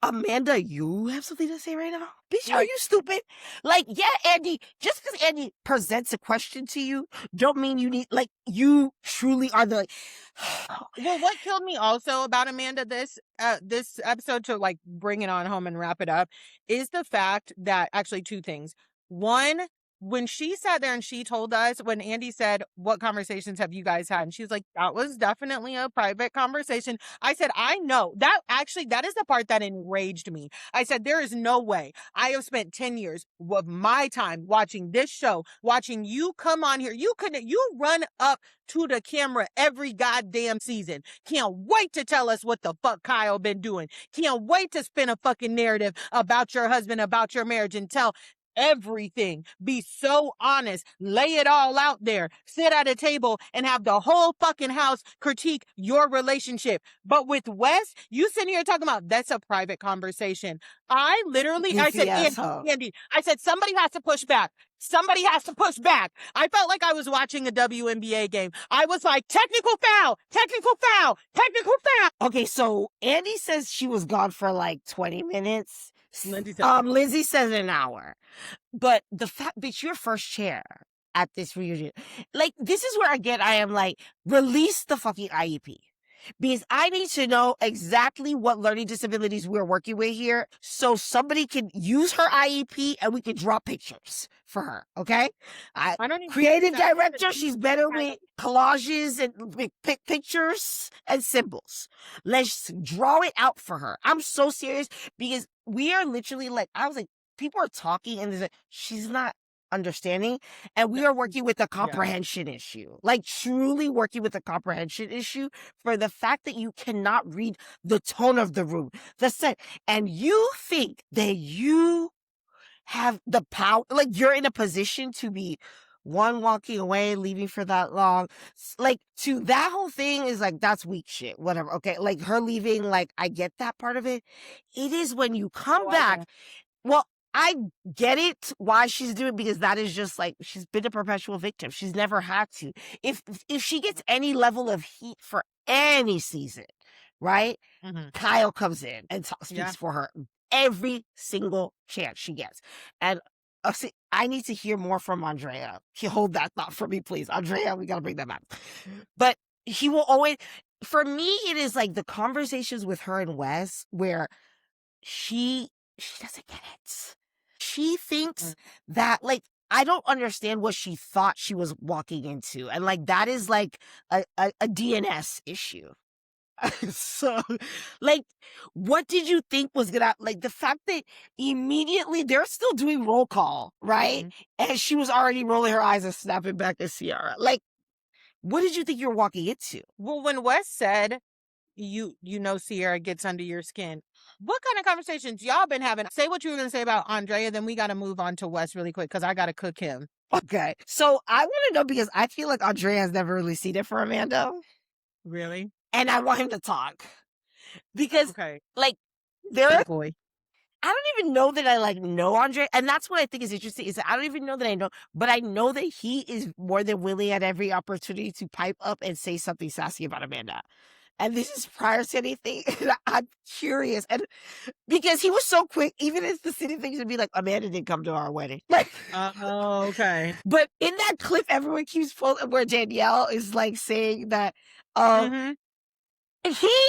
Amanda, you have something to say right now? Bitch, are you stupid? Like, yeah, Andy, just because Andy presents a question to you, don't mean you need, like, you truly are the... Well, what killed me also about Amanda this episode, to like bring it on home and wrap it up, is the fact that, actually, 2 things. One, when she sat there and she told us, when Andy said, "What conversations have you guys had?" And she was like, "That was definitely a private conversation." I said, "I know." That is the part that enraged me. I said, "There is no way. I have spent 10 years of my time watching this show, watching you come on here. You run up to the camera every goddamn season. Can't wait to tell us what the fuck Kyle been doing. Can't wait to spin a fucking narrative about your husband, about your marriage, and tell everything. Be so honest. Lay it all out there. Sit at a table and have the whole fucking house critique your relationship. But with Wes, you sitting here talking about that's a private conversation. I said, Andy, I said, somebody has to push back. Somebody has to push back. I felt like I was watching a WNBA game. I was like, technical foul, technical foul, technical foul. Okay, so Andy says she was gone for like 20 minutes. Lindsay says an hour. But the fact that you're first chair at this reunion, like, this is where I am like, release the fucking IEP. Because I need to know exactly what learning disabilities we're working with here so somebody can use her IEP and we can draw pictures for her, okay? I don't even Creative director, she's better with collages and pictures and symbols. Let's draw it out for her. I'm so serious because we are literally like, I was like, people are talking and there's like, she's not understanding, and we are working with a comprehension issue, like truly working with a comprehension issue for the fact that you cannot read the tone of the room, the set, and you think that you have the power, like you're in a position to be one walking away, leaving for that long, like to that whole thing is like, that's weak shit, whatever. Okay, like her leaving, like I get that part of it. It is when you come back. Well, I get it why she's doing it, because that is just like, she's been a perpetual victim. She's never had to. If she gets any level of heat for any season, right? Mm-hmm. Kyle comes in and speaks for her every single chance she gets. And see, I need to hear more from Andrea. Hold that thought for me, please. Andrea, we got to bring that back. But he will always, for me, it is like the conversations with her and Wes where she doesn't get it. She thinks that, like, I don't understand what she thought she was walking into. And, like, that is, like, a DNS issue. So, like, what did you think was gonna, like, the fact that immediately they're still doing roll call, right? Mm-hmm. And she was already rolling her eyes and snapping back at Ciara. Like, what did you think you were walking into? Well, when Wes said, you know Ciara gets under your skin, what kind of conversations y'all been having? Say what you were going to say about Andrea, then we got to move on to Wes really quick because I got to cook him. Okay. So I want to know, because I feel like Andrea has never really seen it for Amanda. Really? And I want him to talk. Because, like, I don't even know that I, like, know Andre. And that's what I think is interesting, is that I don't even know that I know, but I know that he is more than willing at every opportunity to pipe up and say something sassy about Amanda. And this is prior to anything. I'm curious. And because he was so quick, even as the city things would be like, Amanda didn't come to our wedding. Like, okay. But in that clip, everyone keeps pulling where Danielle is like saying that, he,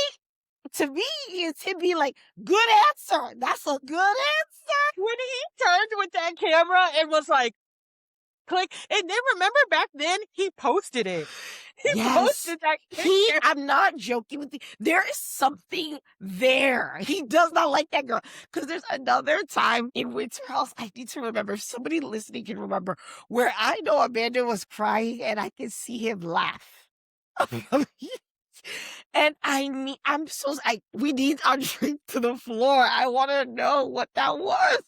to me, is him being like, good answer. That's a good answer. When he turned with that camera and was like, click. And then remember back then, he posted it. He posted that. I'm not joking with you. There is something there. He does not like that girl. Because there's another time in Winter House, I need to remember, if somebody listening can remember, where I know Amanda was crying and I can see him laugh. And we need Andre to the floor. I want to know what that was.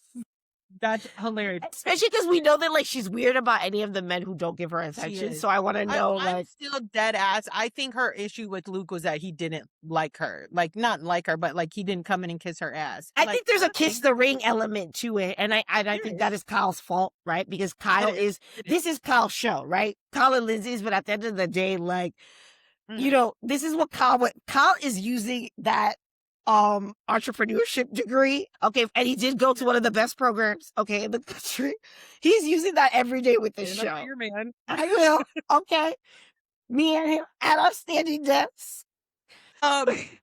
That's hilarious. Especially because we know that, like, she's weird about any of the men who don't give her attention. So I want to know, I'm still dead ass. I think her issue with Luke was that he didn't like her. Like, not like her, but, like, he didn't come in and kiss her ass. I think there's a kiss the ring element to it. And I think that is Kyle's fault, right? Because Kyle this is Kyle's show, right? Kyle and Lindsay's, but at the end of the day, like, you know, this is what Kyle is using that entrepreneurship degree. Okay. And he did go to one of the best programs, okay, in the country. He's using that every day with this show. Here, man. I will. Okay. Me and him at our standing desks.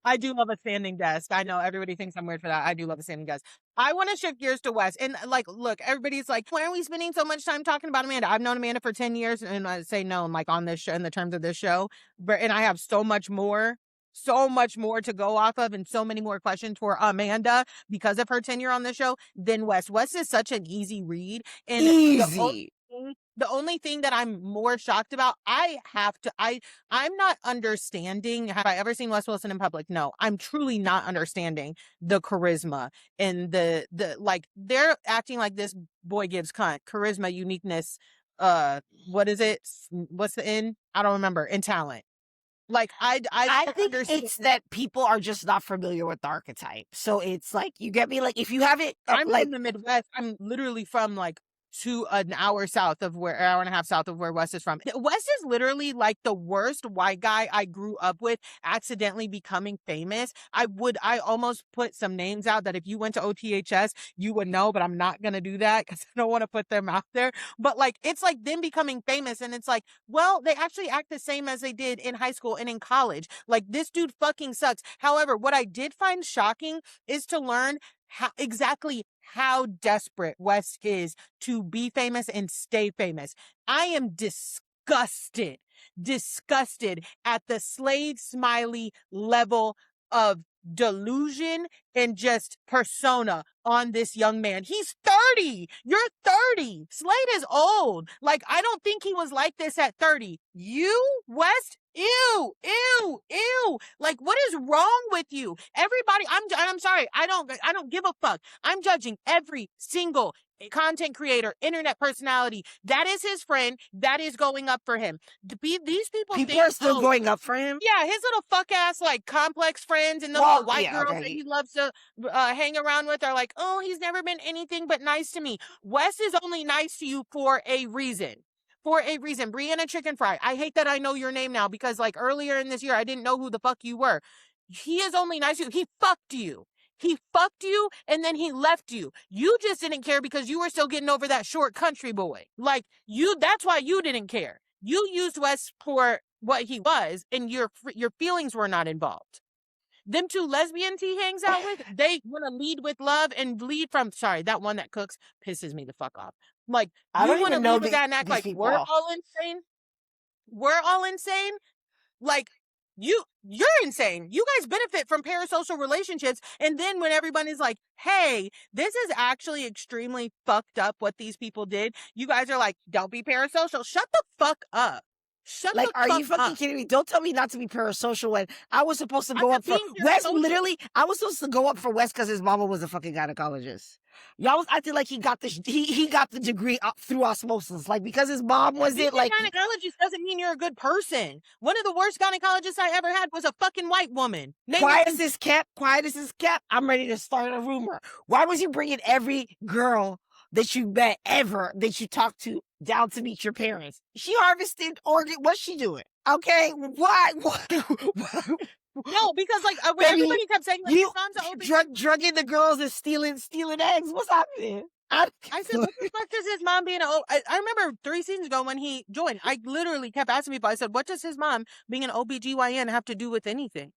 I do love a standing desk. I know everybody thinks I'm weird for that. I do love a standing desk. I want to shift gears to Wes. And like, look, everybody's like, why are we spending so much time talking about Amanda? I've known Amanda for 10 years and I say no, like on this show, in the terms of this show. And I have so much more to go off of and so many more questions for Amanda because of her tenure on the show than Wes. Wes is such an easy read. And the only thing that I'm more shocked about, I'm not understanding. Have I ever seen Wes Wilson in public? No, I'm truly not understanding the charisma and the like. They're acting like this boy gives cunt charisma, uniqueness. What is it? What's the N? I don't remember. And talent. Like I think understand. it's that people are just not familiar with the archetype. So it's like, you get me? Like, if you have it, I'm like, from the Midwest. I'm literally from like an hour and a half south of where Wes is from. Wes is literally like the worst white guy I grew up with accidentally becoming famous. I almost put some names out that if you went to OTHS, you would know, but I'm not going to do that because I don't want to put them out there. But like, it's like them becoming famous. And it's like, well, they actually act the same as they did in high school and in college. Like, this dude fucking sucks. However, what I did find shocking is to learn exactly how desperate Wes is to be famous and stay famous. I am disgusted at the Slade Smiley level of delusion and just persona on this young man. He's 30. You're 30. Slade is old. Like, I don't think he was like this at 30. You, West, ew. Like, what is wrong with you? Everybody, I'm sorry. I don't give a fuck. I'm judging every single content creator, internet personality that is his friend, that is going up for him. These people are still going up for him. Yeah, his little fuck ass like complex friends and the little white girls that he loves to hang around with are like, oh, he's never been anything but nice to me. Wes is only nice to you for a reason. Brianna Chicken Fry. I hate that I know your name now because like earlier in this year, I didn't know who the fuck you were. He is only nice to you. He fucked you. He fucked you and then he left you. You just didn't care because you were still getting over that short country boy. Like, that's why you didn't care. You used Wes for what he was and your feelings were not involved. Them two lesbians he hangs out with, they want to lead with love and lead from, sorry, that one that cooks pisses me the fuck off. Like, I don't you want to even know lead with that and act like people. we're all insane? We're all insane? Like, you're insane. You guys benefit from parasocial relationships. And then when everyone is like, hey, this is actually extremely fucked up what these people did, you guys are like, don't be parasocial. Shut the fuck up. Like, are you fucking kidding me? Don't tell me not to be parasocial when I was supposed to go up for Wes. Literally, I was supposed to go up for Wes because his mama was a fucking gynecologist. Y'all was acting like he got the degree through osmosis, like because his mom was it. Like, gynecologist doesn't mean you're a good person. One of the worst gynecologists I ever had was a fucking white woman. Quiet as is kept. I'm ready to start a rumor. Why was you bringing every girl that you met ever that you talked to down to meet your parents? She harvested organ. What's she doing? Okay, why? No, because like when everybody kept saying like, drugging the girls and stealing eggs. What's happening? I said, what the fuck does his mom being I remember 3 seasons ago when he joined, I literally kept asking people, I said, what does his mom being an OBGYN have to do with anything?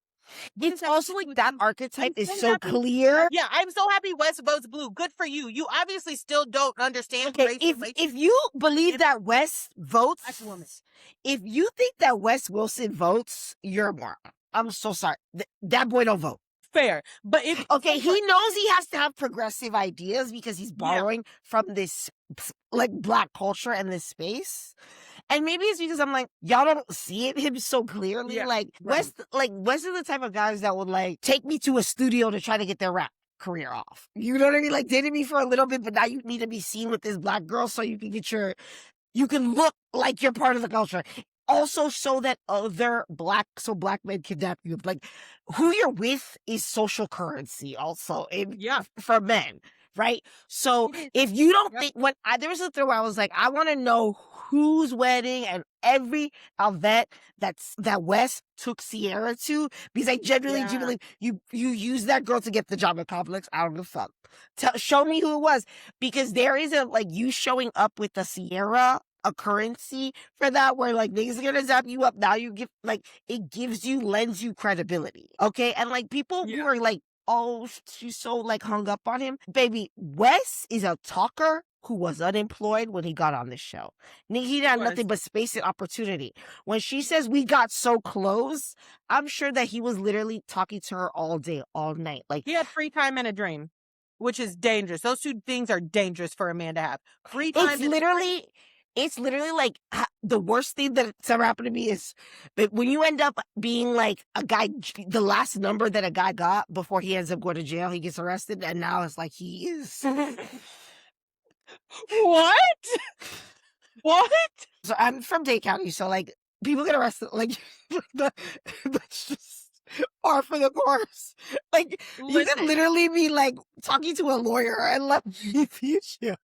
It's also like that archetype is so clear. Yeah, I'm so happy Wes votes blue. Good for you. You obviously still don't understand. Okay, if you believe that Wes votes, if you think that Wes Wilson votes, you're a moron. I'm so sorry. That boy don't vote. Fair. But he knows he has to have progressive ideas because he's borrowing from this like black culture and this space. And maybe it's because I'm like, y'all don't see him so clearly. Yeah, like, right. Wes is the type of guys that would like take me to a studio to try to get their rap career off. You know what I mean? Like, dated me for a little bit, but now you need to be seen with this black girl so you can look like you're part of the culture. Also, so that black men kidnap you. Like, who you're with is social currency also for men, right? So if you don't think, there was a thing where I was like, I want to know whose wedding and every event that Wes took Sierra to, because I genuinely do believe you use that girl to get the job at Complex. I don't give a fuck. Show me who it was, because there is you showing up with the Sierra a currency for that where like niggas are gonna zap you up. Now you give like it lends you credibility. Okay. And like people who are like, oh, she's so like hung up on him. Baby, Wes is a talker who was unemployed when he got on this show. He had nothing but space and opportunity. When she says we got so close, I'm sure that he was literally talking to her all day, all night. Like he had free time and a dream, which is dangerous. Those two things are dangerous for a man to have. Free time. It's literally like the worst thing that's ever happened to me is when you end up being like a guy, the last number that a guy got before he ends up going to jail, he gets arrested, and now it's like he is. What? What? So I'm from Dade County, so like people get arrested, like that's just par for the course. Like you can literally be like talking to a lawyer and let me teach you.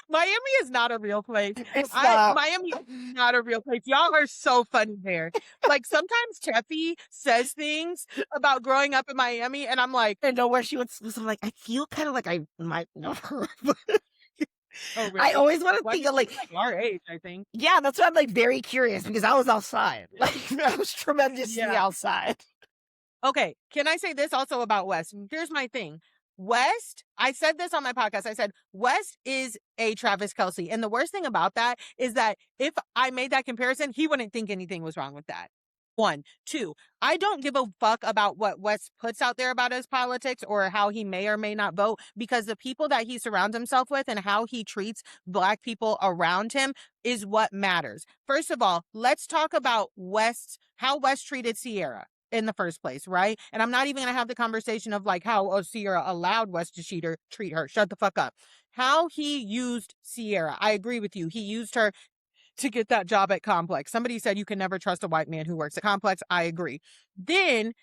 Miami is not a real place. It's not. Miami is not a real place. Y'all are so funny there. Like sometimes Cheffy says things about growing up in Miami, and I'm like, I know where she went to school. So I'm like, I feel kind of like I might know her. oh, really? I always want to think of like our age, I think. Yeah, that's why I'm like very curious because I was outside. Like I was tremendously outside. Okay, can I say this also about West? Here's my thing. West, I said this on my podcast. I said, West is a Travis Kelce. And the worst thing about that is that if I made that comparison, he wouldn't think anything was wrong with that. 1, 2, I don't give a fuck about what West puts out there about his politics or how he may or may not vote, because the people that he surrounds himself with and how he treats Black people around him is what matters. First of all, let's talk about how West treated Sierra in the first place, right? And I'm not even going to have the conversation of like how Sierra allowed West to treat her. Shut the fuck up. How he used Sierra. I agree with you. He used her to get that job at Complex. Somebody said you can never trust a white man who works at Complex. I agree. Then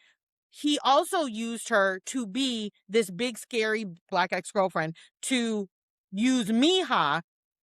he also used her to be this big, scary Black ex-girlfriend to use Miha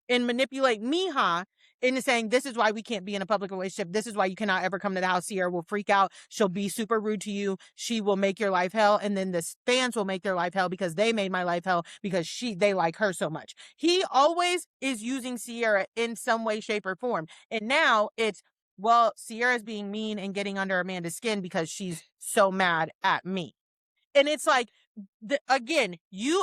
and manipulate Miha into saying, this is why we can't be in a public relationship. This is why you cannot ever come to the house. Sierra will freak out. She'll be super rude to you. She will make your life hell. And then the fans will make their life hell because they made my life hell because they like her so much. He always is using Sierra in some way, shape, or form. And now it's, well, Sierra's being mean and getting under Amanda's skin because she's so mad at me. And it's like, again,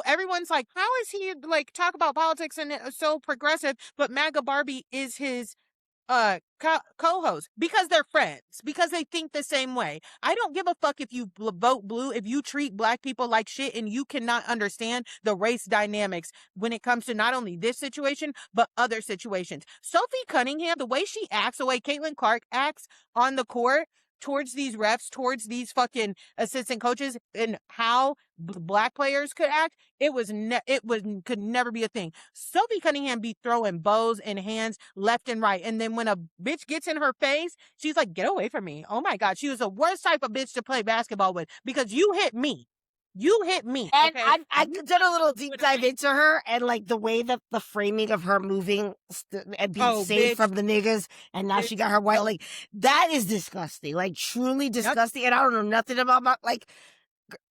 everyone's like, how is he like talk about politics and so progressive, but MAGA Barbie is his co-host? Because they're friends, because they think the same way. I don't give a fuck if you vote blue, if you treat Black people like shit and you cannot understand the race dynamics when it comes to not only this situation, but other situations. Sophie Cunningham, the way she acts, the way Caitlin Clark acts on the court, towards these refs, towards these fucking assistant coaches, and how Black players could act, could never be a thing. Sophie Cunningham be throwing bows and hands left and right, and then when a bitch gets in her face, she's like, "Get away from me!" Oh my God, she was the worst type of bitch to play basketball with because you hit me. You hit me. And okay? I've done a little deep dive into her and like the way that the framing of her moving and being saved from the niggas, and now she got her white, like that is disgusting, like truly disgusting. And I don't know nothing about like,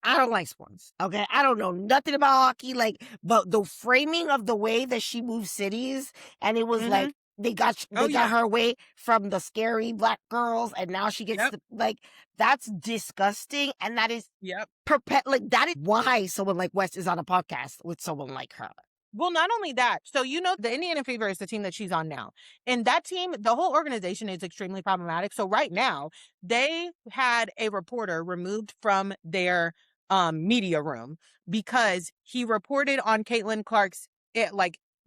I don't like sports. Okay. I don't know nothing about hockey. Like, but the framing of the way that she moves cities, and it was like, they got her away from the scary Black girls, and now she gets like, that's disgusting. And that is like, that is why someone like West is on a podcast with someone like her. Well, not only that. So, the Indiana Fever is the team that she's on now. And that team, the whole organization is extremely problematic. So right now, they had a reporter removed from their media room because he reported on Caitlin Clark's,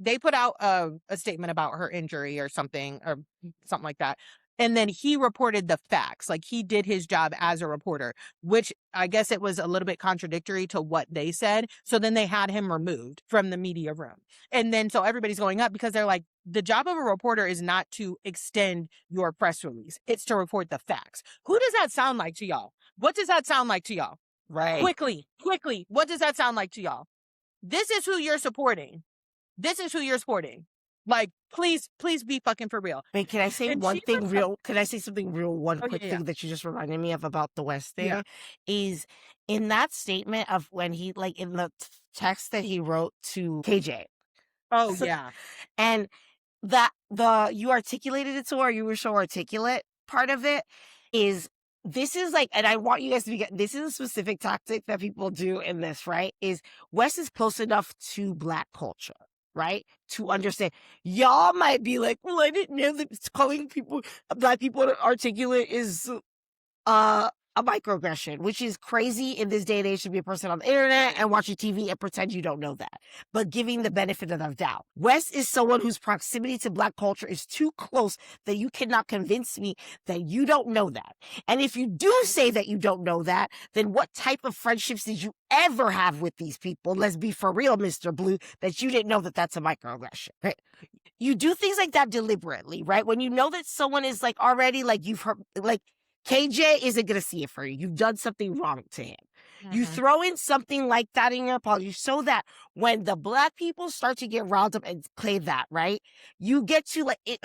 they put out a statement about her injury or something like that. And then he reported the facts. Like, he did his job as a reporter, which I guess it was a little bit contradictory to what they said. So then they had him removed from the media room. And then so everybody's going up because they're like, the job of a reporter is not to extend your press release. It's to report the facts. Who does that sound like to y'all? What does that sound like to y'all? Right. Quickly. What does that sound like to y'all? This is who you're supporting. Like, please be fucking for real. Wait, can I say one thing real? Can I say something real? One quick thing that you just reminded me of about the West thing is in that statement of when he, like in the text that he wrote to KJ. Oh, yeah. And that you articulated it so well, you were so articulate part of it is this is like, and I want you guys to be, this is a specific tactic that people do in this, right? Is Wes is close enough to Black culture, right? To understand. Y'all might be like, well, I didn't know that calling people, Black people articulate is a microaggression, which is crazy in this day and age to be a person on the internet and watching TV and pretend you don't know that. But giving the benefit of the doubt. Wes is someone whose proximity to Black culture is too close that you cannot convince me that you don't know that. And if you do say that you don't know that, then what type of friendships did you ever have with these people? Let's be for real, Mr. Blue, that you didn't know that that's a microaggression, right? You do things like that deliberately, right? When you know that someone is like already like you've heard, like KJ isn't going to see it for you. You've done something wrong to him. You throw in something like that in your apology so that when the Black people start to get riled up and play that, right? You get to like it.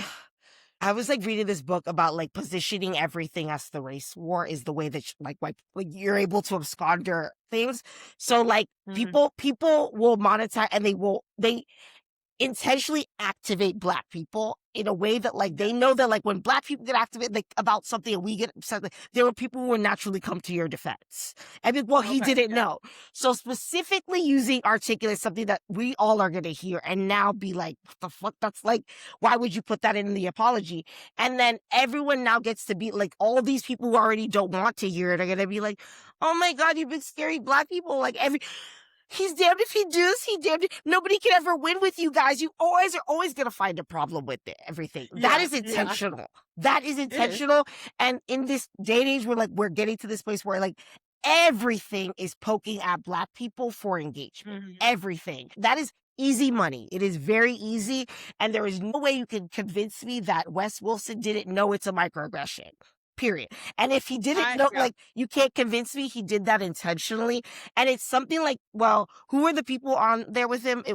I was like reading this book about like positioning everything as the race war is the way that like you're able to absconder things. So like people will monetize and they intentionally activate Black people in a way that like they know that like when Black people get activated like about something and we get upset, like, there are people who will naturally come to your defense. I mean, well, he didn't know. So specifically using articulate something that we all are gonna hear and now be like, what the fuck? That's like, why would you put that in the apology? And then everyone now gets to be like, all these people who already don't want to hear it are gonna be like, oh my God, you big scary Black people. Like he's damned if he does, he damned if nobody can ever win with you guys. You always are always gonna find a problem with it, everything. That is intentional. That is intentional. And in this day and age where like we're getting to this place where like everything is poking at Black people for engagement. Everything. That is easy money. It is very easy. And there is no way you can convince me that Wes Wilson didn't know it's a microaggression. Period. And if he didn't know, like, you can't convince me he did that intentionally. And it's something like, well, who were the people on there with him?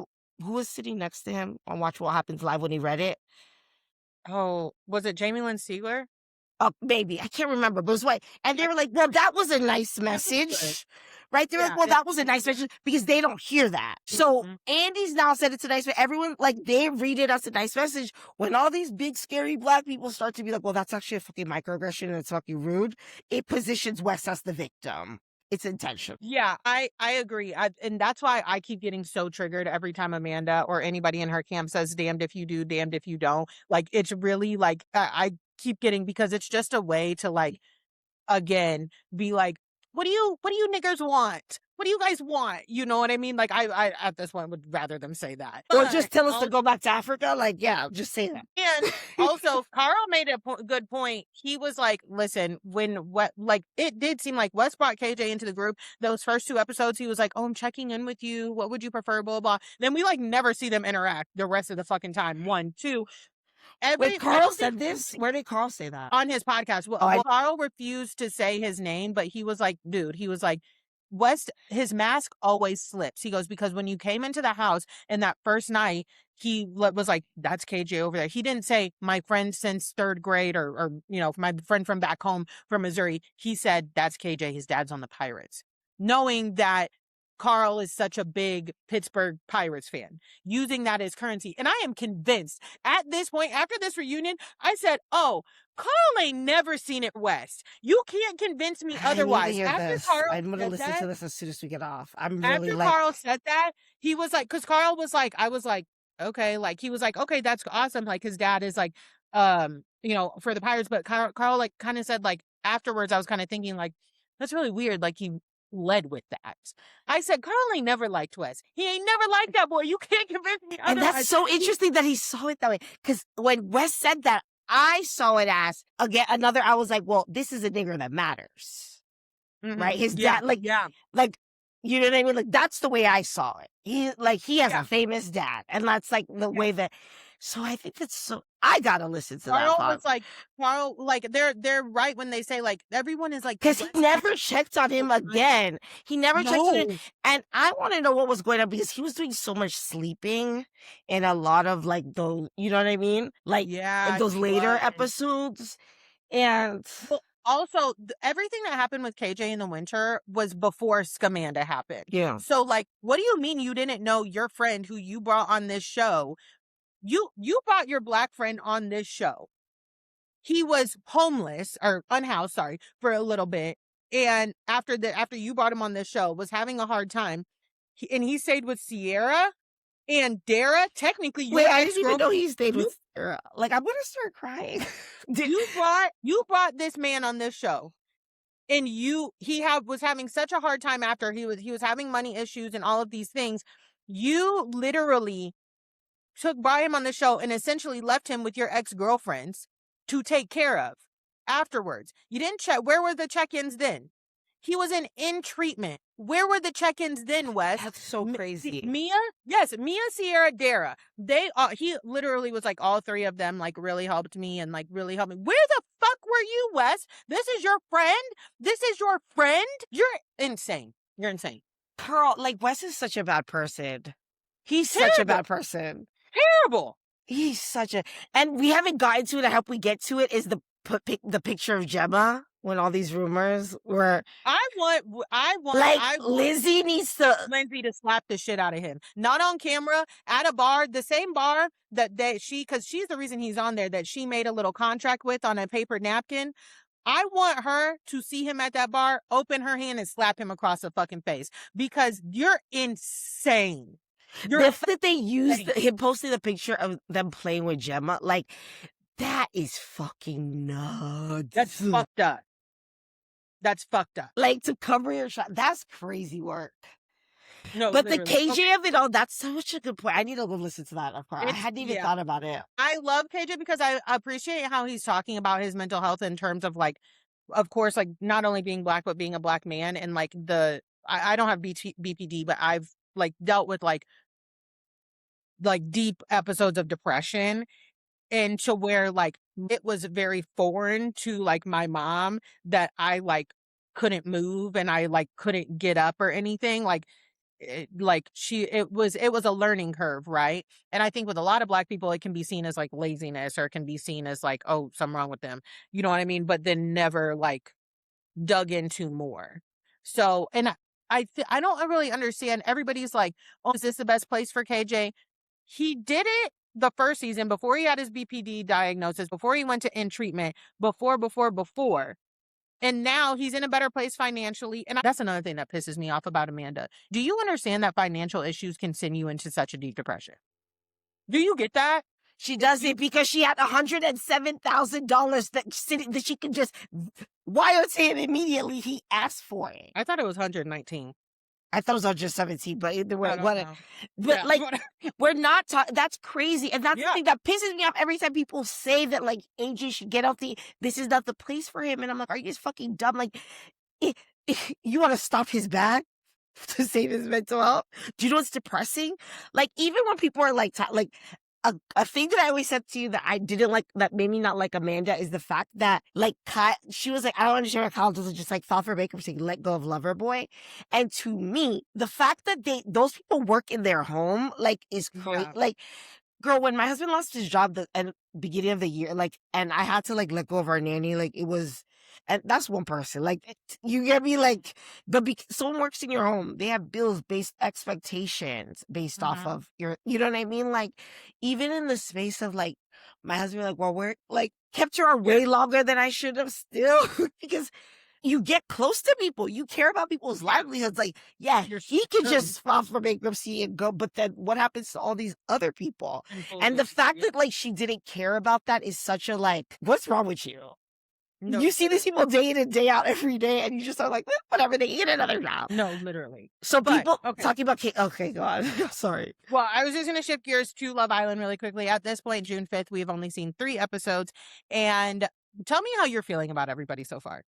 Who was sitting next to him on Watch What Happens Live when he read it? Oh, was it Jamie Lynn Sigler? Maybe. I can't remember, but it was what. And they were like, well, that was a nice message. Right? They were like, well, that was a nice message because they don't hear that. So Andy's now said it's a nice message. Everyone, like, they read it as a nice message. When all these big, scary Black people start to be like, well, that's actually a fucking microaggression and it's fucking rude, it positions Wes as the victim. It's intentional. Yeah, I agree. And that's why I keep getting so triggered every time Amanda or anybody in her camp says, damned if you do, damned if you don't. Like, it's really like, I keep getting, because it's just a way to like, again, be like, what do you niggers want? What do you guys want? You know what I mean? Like, I at this point would rather them say that. Or just tell us to go back to Africa. Like, yeah, just say that. And also, Carl made a good point. He was like, listen, it did seem like Wes brought KJ into the group. Those first 2 episodes, he was like, oh, I'm checking in with you. What would you prefer? Blah, blah. Then we like never see them interact the rest of the fucking time. 1, 2. Wait, Carl said this? Where did Carl say that? On his podcast. Well, Carl refused to say his name, but he was like, dude, he was like, West, his mask always slips. He goes, because when you came into the house and that first night, he was like, that's KJ over there. He didn't say my friend since 3rd grade or you know, my friend from back home from Missouri. He said, that's KJ. His dad's on the Pirates. Knowing that Carl is such a big Pittsburgh Pirates fan, using that as currency. And I am convinced at this point, after this reunion, I said, oh, Carl ain't never seen it West. You can't convince me otherwise. I'm going to listen to this as soon as we get off. After Carl said that, he was like, because Carl was like, I was like, okay, like, he was like, okay, that's awesome. Like, his dad is like, you know, for the Pirates. But Carl like kind of said, like, afterwards, I was kind of thinking, like, that's really weird. Like, he led with that. I said, Carl ain't never liked Wes. He ain't never liked that boy. You can't convince me otherwise. And that's so interesting that he saw it that way. Because when Wes said that, I saw it as, again, I was like, well, this is a nigger that matters. Right? His dad, like, you know what I mean? Like, that's the way I saw it. He has a famous dad. And that's like the way that, so I think that's so, I gotta listen to that. Carl, like, they're right when they say, like, everyone is like, because he never checked on him again. He never checked on him. And I want to know what was going on because he was doing so much sleeping in a lot of like those, you know what I mean? Like, those later episodes. And also, everything that happened with KJ in the winter was before Scamanda happened. Yeah. So, like, what do you mean you didn't know your friend who you brought on this show? You brought your black friend on this show. He was homeless or unhoused, sorry, for a little bit. And after you brought him on this show, was having a hard time. And he stayed with Sierra and Dara. Technically, your Wait, I didn't even know he stayed you, with Sarah. Like, I'm gonna start crying. you brought this man on this show. And was having such a hard time after he was having money issues and all of these things. You literally brought him on the show and essentially left him with your ex-girlfriends to take care of afterwards. You didn't check. Where were the check-ins then? He was in treatment. Where were the check-ins then, Wes? That's so crazy. Mia, Sierra, Dara. He literally was like, all three of them like really helped me and like really helped me. Where the fuck were you, Wes? This is your friend? This is your friend? You're insane. You're insane. Pearl, like, Wes is such a bad person. He's Terrible. such a bad person. Terrible. He's such a, and we haven't gotten to it. I hope we get to it. Is the picture of Gemma when all these rumors were. I want Like, Lizzie needs to. Lindsay to slap the shit out of him. Not on camera, at a bar, the same bar that because she's the reason he's on there, that she made a little contract with on a paper napkin. I want her to see him at that bar, open her hand and slap him across the fucking face because you're insane. The fact that they used him posting the picture of them playing with Gemma, like, that is fucking nuts. That's fucked up. That's fucked up. Like, to cover your shot, that's crazy work. No, but literally. the KJ of it all, that's such a good point. I need to go listen to that. I hadn't even thought about it. I love KJ because I appreciate how he's talking about his mental health in terms of like, of course, like not only being black, but being a black man. And like I don't have BPD, but I've like dealt with like deep episodes of depression, and to where like it was very foreign to like my mom that I like couldn't move and I like couldn't get up or anything. Like it was a learning curve, right? And I think with a lot of black people it can be seen as like laziness, or it can be seen as like, oh, something wrong with them, you know what I mean? But then never like dug into more. So, and I don't really understand. Everybody's like, oh, is this the best place for KJ? He did it the first season before he had his BPD diagnosis, before he went to in treatment, before. And now he's in a better place financially. And that's another thing that pisses me off about Amanda. Do you understand that financial issues can send you into such a deep depression? Do you get that? She does it because she had $107,000 that she could just wire to him immediately. He asked for it. I thought it was 119. I thought it was 117, but either way, but yeah, like, we're not talking. That's crazy. And that's the thing that pisses me off every time people say that, like, AJ should get off this is not the place for him. And I'm like, are you just fucking dumb? Like, you want to stop his bag to save his mental health? Do you know what's depressing? Like, even when people are like, a thing that I always said to you that I didn't like, that made me not like Amanda, is the fact that, like, she was like, I don't understand why Kyle doesn't just, like, file for bankruptcy, let go of Loverboy. And to me, the fact that those people work in their home, like, is crazy. Yeah. Like, girl, when my husband lost his job at the beginning of the year, like, and I had to, like, let go of our nanny, like, it was, and that's one person. Like, you get me? Like, someone works in your home. They have expectations based off of you know what I mean? Like, even in the space of, like, my husband, like, well, we're, like, kept her way longer than I should have still, because you get close to people. You care about people's livelihoods. Like, yeah, he could just file for bankruptcy and go, but then what happens to all these other people? And the fact that, like, she didn't care about that is such a, like, what's wrong with you? No. You see these people day in and day out every day, and you just are like, whatever, they get another job. No, literally. So people talking about okay, go on. Sorry. Well, I was just going to shift gears to Love Island really quickly. At this point, June 5th, we've only seen 3 episodes. And tell me how you're feeling about everybody so far.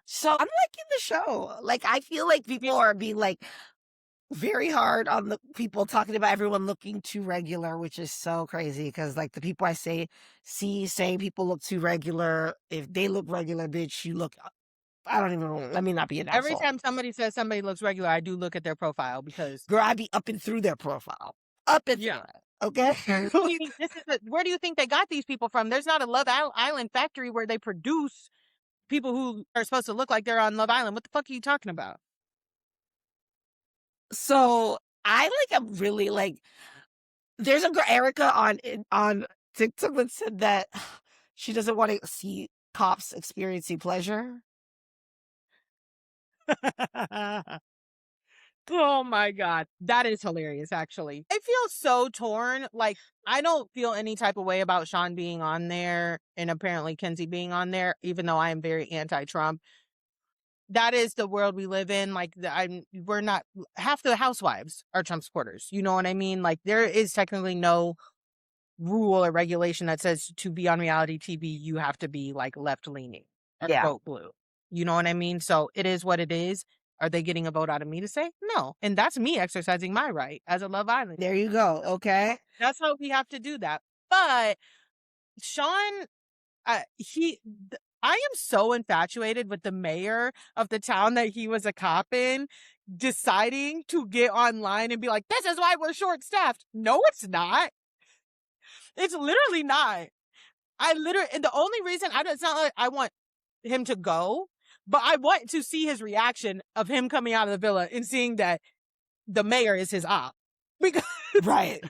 So I'm liking the show. Like, I feel like people are being, like, very hard on the people talking about everyone looking too regular, which is so crazy because, like, the people I see saying people look too regular. If they look regular, bitch, you look, I don't even know. Let me not be an asshole. Every time somebody says somebody looks regular, I do look at their profile because, girl, I be up and through their profile. Up and through it. Okay. Where do you think they got these people from? There's not a Love Island factory where they produce people who are supposed to look like they're on Love Island. What the fuck are you talking about? So I like am really like there's a girl Erica on TikTok that said that she doesn't want to see cops experiencing pleasure. Oh my God. That is hilarious, actually. I feel so torn. Like, I don't feel any type of way about Sean being on there and apparently Kenzie being on there, even though I am very anti-Trump. That is the world we live in. Like, we're not, half the housewives are Trump supporters. You know what I mean? Like, there is technically no rule or regulation that says to be on reality TV, you have to be like left leaning or Yeah. vote blue. You know what I mean? So it is what it is. Are they getting a vote out of me to say? No. And that's me exercising my right as a Love Island. There you go. Okay. That's how we have to do that. But Sean, I am so infatuated with the mayor of the town that he was a cop in, deciding to get online and be like, this is why we're short staffed. No, it's not. It's literally not. And the only reason it's not like I want him to go, but I want to see his reaction of him coming out of the villa and seeing that the mayor is his op. Because Right.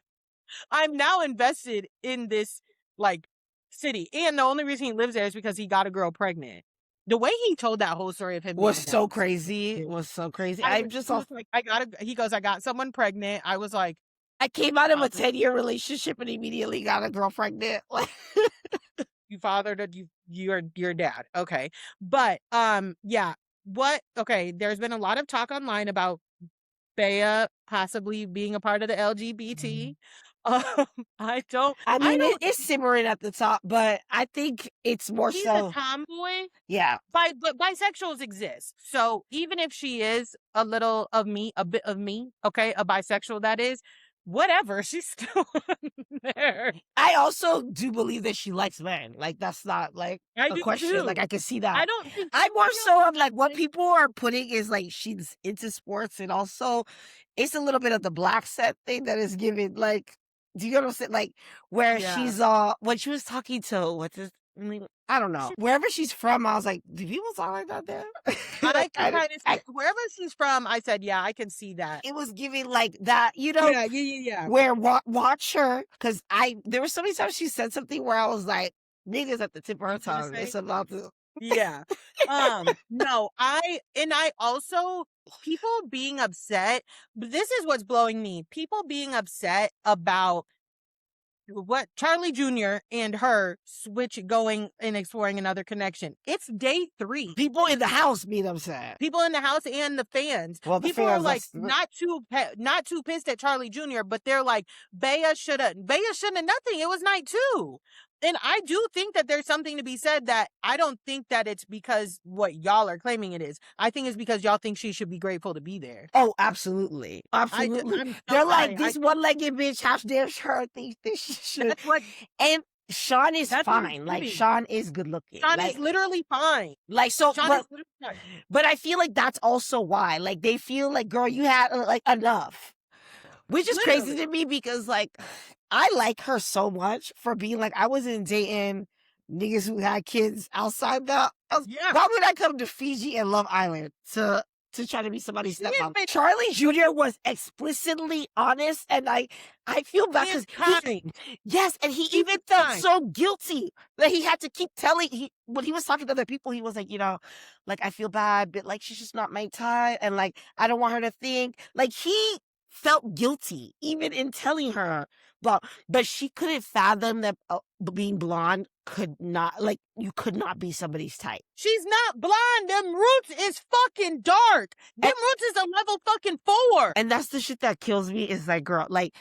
I'm now invested in this like city. And the only reason he lives there is because he got a girl pregnant. The way he told that whole story of him Was being so down, crazy. Was so crazy. I I'm was, just he off. was like, he goes, I got someone pregnant. I was like, I came out of a 10-year relationship and immediately got a girl pregnant. you fathered your dad. Okay. But yeah. There's been a lot of talk online about Bea possibly being a part of the LGBT. I don't It's simmering at the top, but I think it's more she's so. a tomboy. Yeah. But bisexuals exist. So even if she is a little of me, a bit of me, okay, a bisexual that is, whatever, she's still there. I also do believe that she likes men. Like that's not like I a do question. too. Like I can see that. I don't think I'm more so of like what people are putting is like she's into sports and also it's a little bit of the black set thing that is given like do you know what I'm saying? Like where she's when she was talking to what's this I don't know. Wherever she's from, I was like, do people talk like that there? I can kind of see wherever she's from, I said, yeah, I can see that. It was giving like that, you know, Yeah. where watch her because there were so many times she said something where I was like, niggas at the tip of her tongue. It's about to. Yeah. No, I also people being upset, but this is what's blowing me. People being upset about what Charlie Jr. and her going and exploring another connection. It's day 3. People in the house being upset. People in the house and the fans. Well, people are like not too pissed at Charlie Jr., but they're like, Bea should have nothing. It was night 2. And I do think that there's something to be said that I don't think that it's because what y'all are claiming it is. I think it's because y'all think she should be grateful to be there. Oh, absolutely. Absolutely. They're like, this one-legged bitch, how dare her think this shit. And Sean is fine. Like, Sean is good looking. Sean is literally fine. Like, so, but I feel like that's also why. Like, they feel like, girl, you had, like, enough. Which is crazy to me because, like, I like her so much for being like, I wasn't dating niggas who had kids outside the. Why would I come to Fiji and Love Island to try to be somebody's stepmom? Charlie Jr. was explicitly honest, and I feel bad because yes, and he even felt so guilty that he had to keep telling. When he was talking to other people, he was like, you know, like I feel bad, but like she's just not my type, and like I don't want her to think like he felt guilty even in telling her. But she couldn't fathom that being blonde could not, like, you could not be somebody's type. She's not blonde. Them roots is fucking dark. Them roots is a level fucking 4. And that's the shit that kills me is like, girl, like,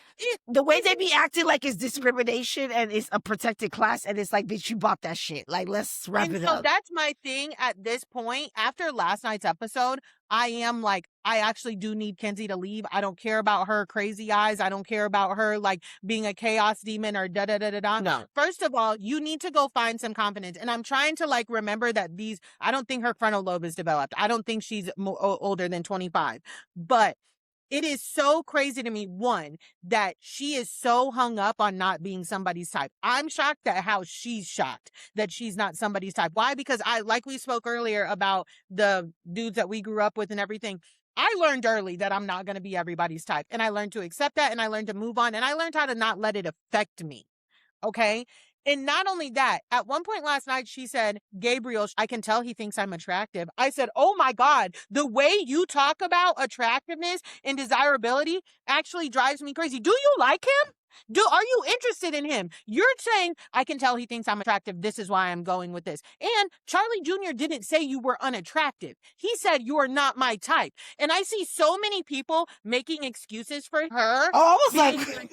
the way they be acting like it's discrimination and it's a protected class and it's like, bitch, you bought that shit. Like, let's wrap it up. So that's my thing at this point. After last night's episode, I am like, I actually do need Kenzie to leave. I don't care about her crazy eyes. I don't care about her like being a chaos demon or da-da-da-da-da. No. First of all, you need to go find some confidence. And I'm trying to like remember that I don't think her frontal lobe is developed. I don't think she's older than 25. But It is so crazy to me, one, that she is so hung up on not being somebody's type. I'm shocked at how she's shocked that she's not somebody's type. Why? Because like we spoke earlier about the dudes that we grew up with and everything. I learned early that I'm not going to be everybody's type. And I learned to accept that, and I learned to move on, and I learned how to not let it affect me. Okay. And not only that, at one point last night, she said, Gabriel, I can tell he thinks I'm attractive. I said, oh my God, the way you talk about attractiveness and desirability actually drives me crazy. Do you like him? Are you interested in him? You're saying, I can tell he thinks I'm attractive. This is why I'm going with this. And Charlie Jr. didn't say you were unattractive. He said you are not my type. And I see so many people making excuses for her. Oh, I was like,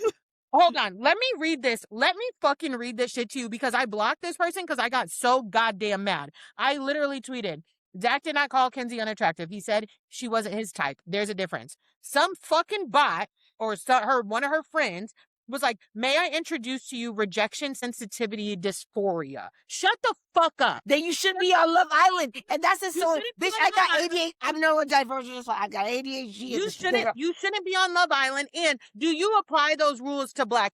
hold on. Let me read this. Let me fucking read this shit to you, because I blocked this person because I got so goddamn mad. I literally tweeted, Zach did not call Kenzie unattractive. He said she wasn't his type. There's a difference. Some fucking bot or one of her friends was like, may I introduce to you rejection sensitivity dysphoria? Shut the fuck up. Then you should be on Love Island. And that's just You so, shouldn't be bitch, on I got Love ADHD. I'm neurodivergent, so I got ADHD. You shouldn't be on Love Island. And do you apply those rules to black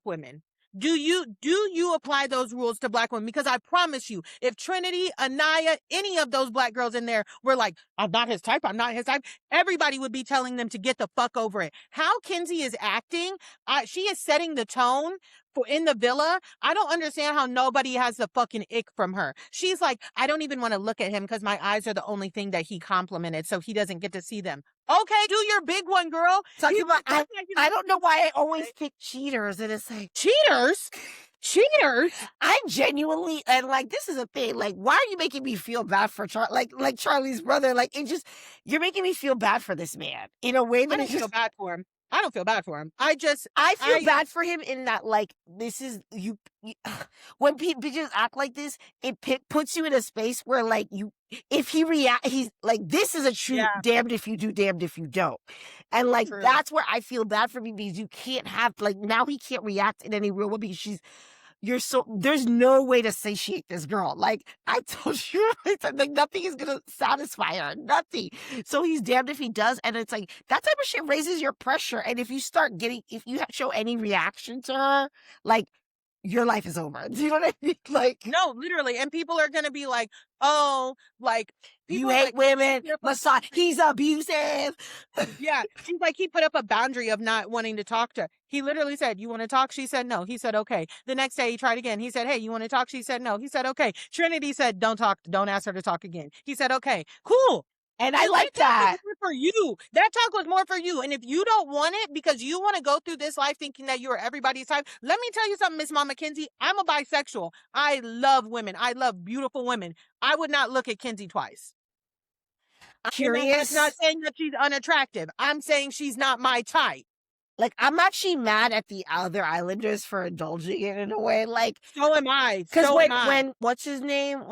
women? Do you apply those rules to black women? Because I promise you, if Trinity, Anaya, any of those black girls in there were like, I'm not his type, everybody would be telling them to get the fuck over it. How Kenzie is acting, she is setting the tone for in the villa. I don't understand how nobody has the fucking ick from her. She's like, I don't even want to look at him because my eyes are the only thing that he complimented, so he doesn't get to see them. Okay, do your big one, girl. Talking about, I don't know why I always pick cheaters, and it's like, cheaters? I genuinely, and like, this is a thing, like, why are you making me feel bad for like Charlie's brother? Like, you're making me feel bad for this man in a way that I don't feel bad for him. I don't feel bad for him. I feel bad for him in that, like, this is you when bitches act like this, it puts you in a space where, like, if he he's like, this is a true damned if you do, damned if you don't. And like, that's where I feel bad for me, because you can't have, like, now he can't react in any real way because there's no way to satiate this girl. Like, I told you, like, nothing is gonna satisfy her. Nothing. So he's damned if he does. And it's like, that type of shit raises your pressure. And if you show any reaction to her, like, your life is over. Do you know what I mean? Like, no, literally. And people are gonna be like, oh, like, you hate women, massage, he's abusive. Yeah, she's like, he put up a boundary of not wanting to talk to her. He literally said, you want to talk? She said no. He said, okay. The next day he tried again. He said, hey, you want to talk? She said no. He said, okay. Trinity said, don't ask her to talk again. He said, okay, cool. And I like that. For you. That talk was more for you. And if you don't want it because you want to go through this life thinking that you are everybody's type, let me tell you something, Miss Mama Kenzie. I'm a bisexual. I love women. I love beautiful women. I would not look at Kenzie twice. Curious. I'm not saying that she's unattractive. I'm saying she's not my type. Like, I'm actually mad at the other Islanders for indulging it in a way. Like, so am I. Because when what's his name?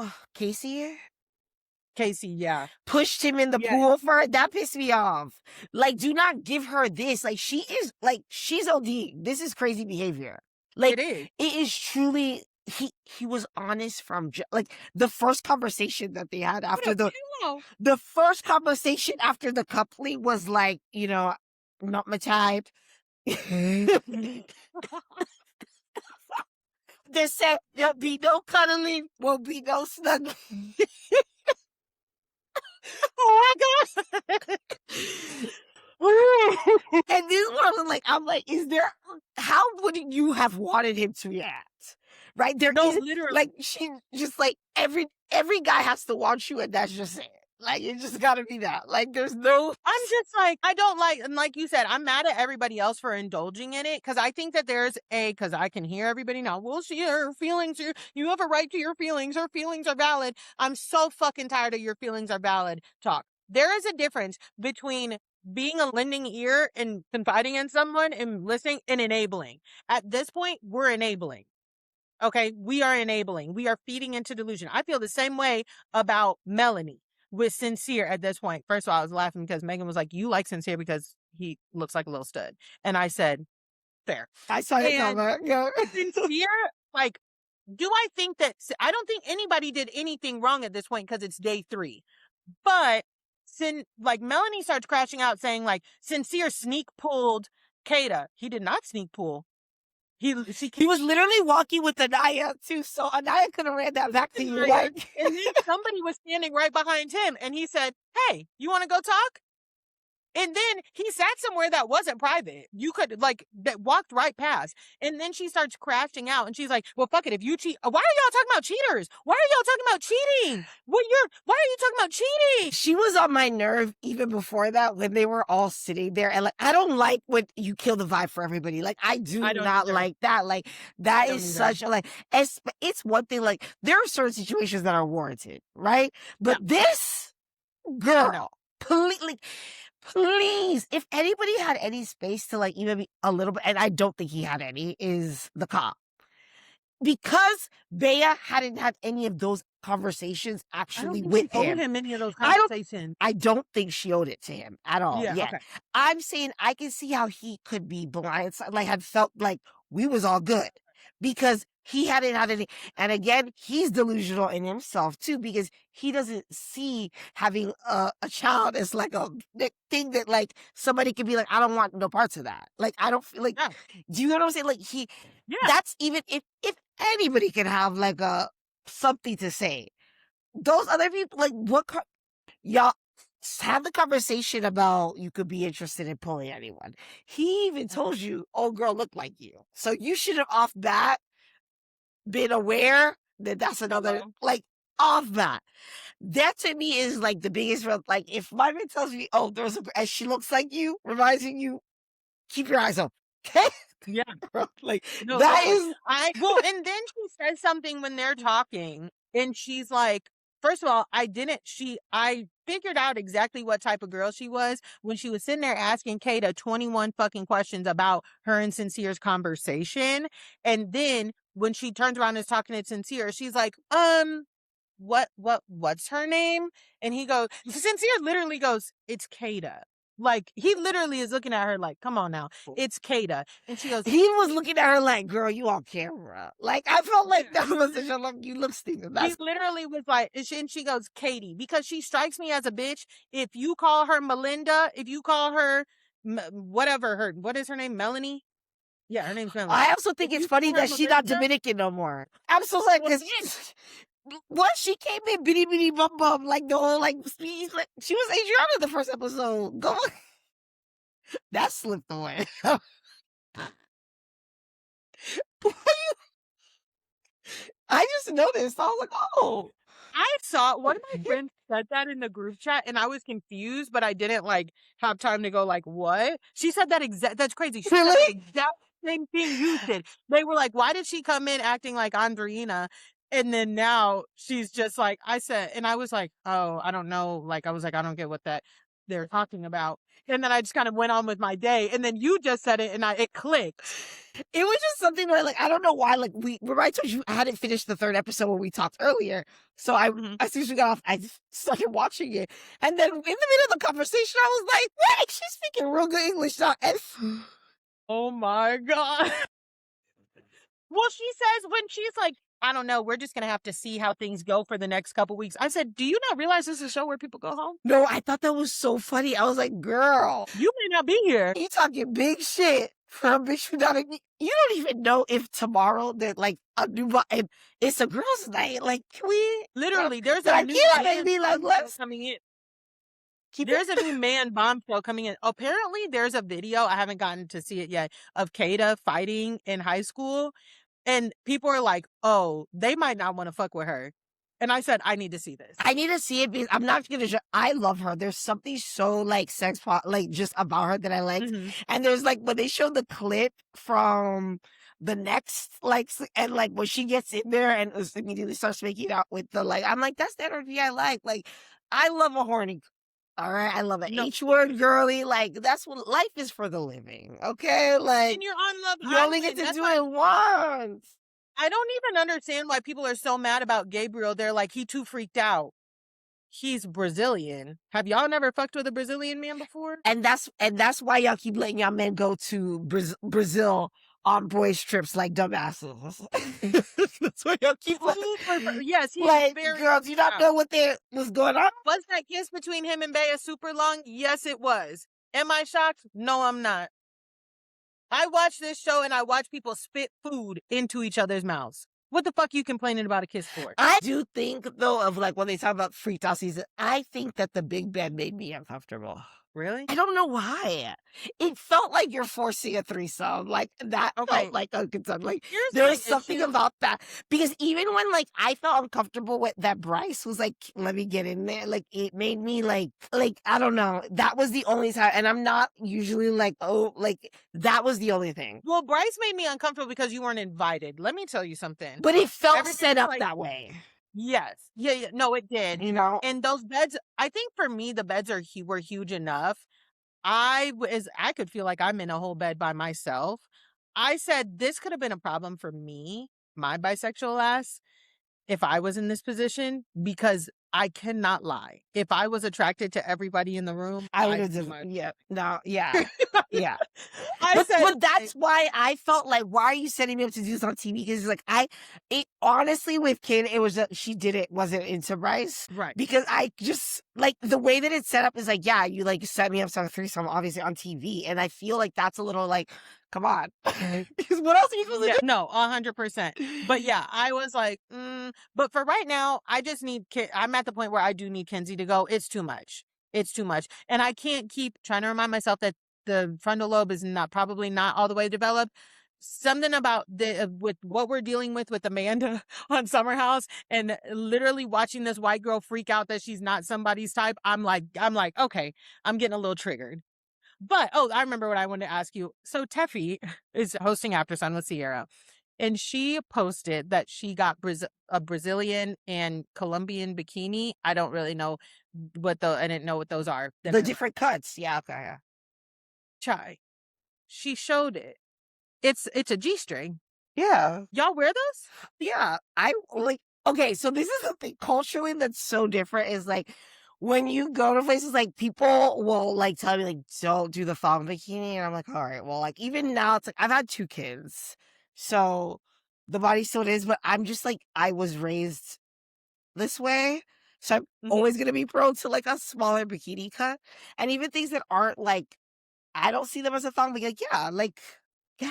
Casey, yeah. Pushed him in the pool for it. That pissed me off. Like, do not give her this. Like, she's OD. This is crazy behavior. Like, it is truly, he was honest from, like, the first conversation that they had after the first conversation after the coupling was like, not my type. They said there'll be no cuddling, won't be no snuggling. Oh my God. And this one, I'm like, how wouldn't you have wanted him to react? Right? Literally. Like, she's just like, every guy has to want you, and that's just it. Like, it just gotta be that. Like, there's no... I'm just like, I don't like, and like you said, I'm mad at everybody else for indulging in it, because I think that because I can hear everybody now, well, her feelings, you have a right to your feelings, her feelings are valid. I'm so fucking tired of your feelings are valid talk. There is a difference between being a lending ear and confiding in someone and listening and enabling. At this point, we're enabling. Okay, we are enabling. We are feeding into delusion. I feel the same way about Melanie with Sincere at this point. First of all, I was laughing because Megan was like, you like Sincere because he looks like a little stud. And I said, fair. I saw it comment. Yeah. Sincere, like, I don't think anybody did anything wrong at this point because it's day 3. But Melanie starts crashing out saying like Sincere sneak pulled Kata. He did not sneak pull. He was literally walking with Anaya too, so Anaya could have ran that back to you. Like, and then somebody was standing right behind him, and he said, "Hey, you want to go talk?" And then he sat somewhere that wasn't private. You could that walked right past. And then she starts crashing out, and she's like, "Well, fuck it. If you cheat, why are y'all talking about cheaters? Why are y'all talking about cheating? Why are you talking about cheating?" She was on my nerve even before that when they were all sitting there, and like, I don't like when you kill the vibe for everybody. Like, I do not either. like that. Like, that is such a like. It's one thing. Like, there are certain situations that are warranted, right? But this girl, please, if anybody had any space to like even be a little bit, and I don't think he had any, is the cop. Because Bea hadn't had any of those conversations actually with him. Any of those conversations. I don't think she owed it to him at all. Yeah. Okay. I'm saying I can see how he could be blindsided, like had felt like we was all good because he hadn't had any. And again, he's delusional in himself too, because he doesn't see having a child as like a thing that like somebody could be like, I don't want no parts of that. Like, I don't feel like, do you know what I'm saying? Like that's even if anybody can have like something to say. Those other people, like, y'all have the conversation about you could be interested in pulling anyone. He even told you, "Oh, girl, look like you." So you should have off that been aware that that's another like off that. That to me is like the biggest like if my man tells me, "Oh, there's and she looks like you," reminding you, keep your eyes open. Okay. Yeah. Like that is and then she says something when they're talking, and she's like, first of all, I figured out exactly what type of girl she was when she was sitting there asking Kata 21 fucking questions about her and Sincere's conversation. And then when she turns around and is talking to Sincere, she's like, what's her name? And he goes, Sincere literally goes, "It's Kata." Like, he literally is looking at her like, "Come on now, it's Kata." And she goes, he was looking at her like, "Girl, you on camera." Like, I felt like that was such a look. You look stupid. He literally was like, and she goes, "Katie," because she strikes me as a bitch. If you call her Melinda, if you call her what is her name? Melanie? Yeah, her name's Melanie. I also think it's funny that she's not Dominican no more. I'm so like, what she came in bitty bitty bum bum like the whole like speech. Like, she was Adriana the first episode. Go. That slipped away. I just noticed. I was like, "Oh." I saw one of my friends said that in the group chat, and I was confused, but I didn't like have time to go like, "What?" She said that that's crazy. She said the exact same thing you did. They were like, "Why did she come in acting like Andreina?" And then now she's just like, I said, and I was like, "Oh, I don't know." Like, I was like, "I don't get what that they're talking about." And then I just kind of went on with my day. And then you just said it, and it clicked. It was just something where, like, I don't know why, like, I told you I hadn't finished the third episode when we talked earlier. So as soon as we got off, I just started watching it. And then in the middle of the conversation, I was like, "Wait, she's speaking real good English now." And oh my God. Well, she says when she's like, "I don't know, we're just going to have to see how things go for the next couple weeks." I said, "Do you not realize this is a show where people go home?" No, I thought that was so funny. I was like, "Girl, you may not be here. You talking big shit from bitch who not you don't even know if tomorrow that like a new it's a girl's night. Like, can we literally there's a new coming in. There's a new man bombshell coming in. Apparently, there's a video, I haven't gotten to see it yet, of Kata fighting in high school. And people are like, "Oh, they might not want to fuck with her." And I said, I need to see this. I need to see it because I'm not going to I love her. There's something so like like just about her that I like. And there's like, when they show the clip from the next, like, and like when she gets in there and immediately starts making out with the, like, I'm like, that's the energy I like. Like, I love a horny. All right, I love an H-word girly. Like, that's what life is for the living. Okay, like, and you're on Love you only get to do it once. I don't even understand why people are so mad about Gabriel. They're like, he too freaked out. He's Brazilian. Have y'all never fucked with a Brazilian man before? And that's why y'all keep letting y'all men go to Brazil on boys' trips like dumbasses. That's why y'all keep Yes, he is like, very girl, do you not know what was going on? Was that kiss between him and Bea super long? Yes, it was. Am I shocked? No, I'm not. I watch this show and I watch people spit food into each other's mouths. What the fuck you complaining about a kiss for? I do think, though, of like when they talk about freak-out season, I think that the big bed made me uncomfortable. Really? I don't know why. It felt like you're forcing a threesome. Like that Okay. felt like unconsent. Like Here's there my was something issue. about that. Because even when like I felt uncomfortable with that Bryce was like, let me get in there. Like it made me like I don't know. That was the only time. And I'm not usually like, oh, like that was the only thing. Well, Bryce made me uncomfortable because you weren't invited. Let me tell you something. But it felt Everything set was up like- that way. Yes. Yeah. No, it did. You know? And those beds, I think for me, the beds were huge enough. I could feel like I'm in a whole bed by myself. I said this could have been a problem for me, my bisexual ass, if I was in this position, because I cannot lie. If I was attracted to everybody in the room, I would I'd have do just, my- yeah, no, yeah, yeah. I said, But that's why I felt like, why are you setting me up to do this on TV? Because like it honestly with Kin, it was she did it wasn't into Bryce, right. because I just like the way that it's set up is like, yeah, you like set me up to a threesome obviously on TV, and I feel like that's a little like, come on, because what else are you supposed to do? No, 100%. But yeah, I was like, but for right now, I just need. I'm at the point where I do need Kenzie to go. It's too much. It's too much, and I can't keep trying to remind myself that the frontal lobe is probably not all the way developed. Something about with what we're dealing with Amanda on Summer House, and literally watching this white girl freak out that she's not somebody's type. I'm like, okay, I'm getting a little triggered. But I remember what I wanted to ask you. So Teffy is hosting After Sun with Sierra, and she posted that she got a Brazilian and Colombian bikini. I don't really know I didn't know what those are. The different cuts, yeah, okay, yeah. Chai. She showed it. It's a G-string. Yeah. Y'all wear those? Yeah. I like, okay, so this is the thing culturally that's so different is like when you go to places like people will like tell me like don't do the thong bikini and I'm like, all right, well like even now it's like I've had 2 kids. So the body still is, but I'm just like I was raised this way. So I'm always gonna be prone to like a smaller bikini cut. And even things that aren't like I don't see them as a thong, but like, yeah.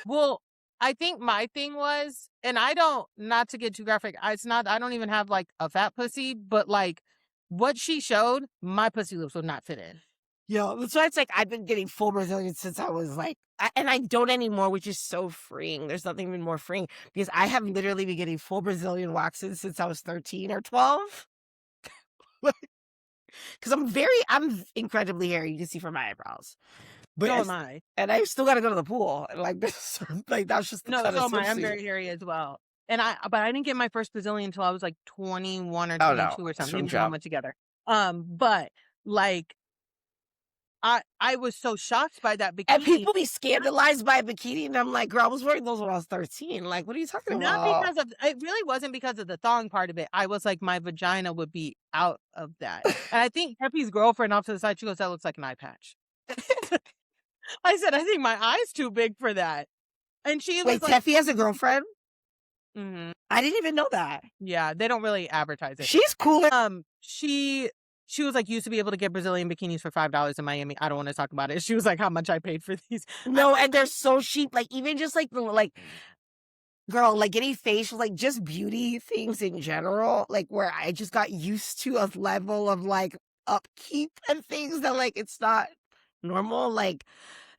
Well, I think my thing was, and I don't, not to get too graphic, I don't even have like a fat pussy, but like what she showed, my pussy lips would not fit in. Yeah, that's why it's like I've been getting full Brazilian since I was like, and I don't anymore, which is so freeing. There's nothing even more freeing because I have literally been getting full Brazilian waxes since I was 13 or 12. Because I'm incredibly hairy. You can see from my eyebrows. But So am I. And I still got to go to the pool. And like this, like that's just the No, kind so of am I. I'm swimsuit. very hairy as well. But I didn't get my first Brazilian until I was like 21 or 22 Oh, no. or something. Swim Maybe job. we went together. But like, I was so shocked by that bikini. And people be scandalized by a bikini, and I'm like, girl, I was wearing those when I was 13. Like, what are you talking about? Not because of it really wasn't because of the thong part of it. I was like, my vagina would be out of that. And I think Peppy's girlfriend off to the side, she goes, that looks like an eye patch. I said, I think my eye's too big for that. And she was Wait, like, Teffy has a girlfriend? mm-hmm. I didn't even know that. Yeah, they don't really advertise it. She's cooler. She was like, used to be able to get Brazilian bikinis for $5 in Miami. I don't want to talk about it. She was like, how much I paid for these. No, and they're so cheap. Like, even just like girl, like getting facial, like just beauty things in general, like where I just got used to a level of like upkeep and things that like it's not normal. Like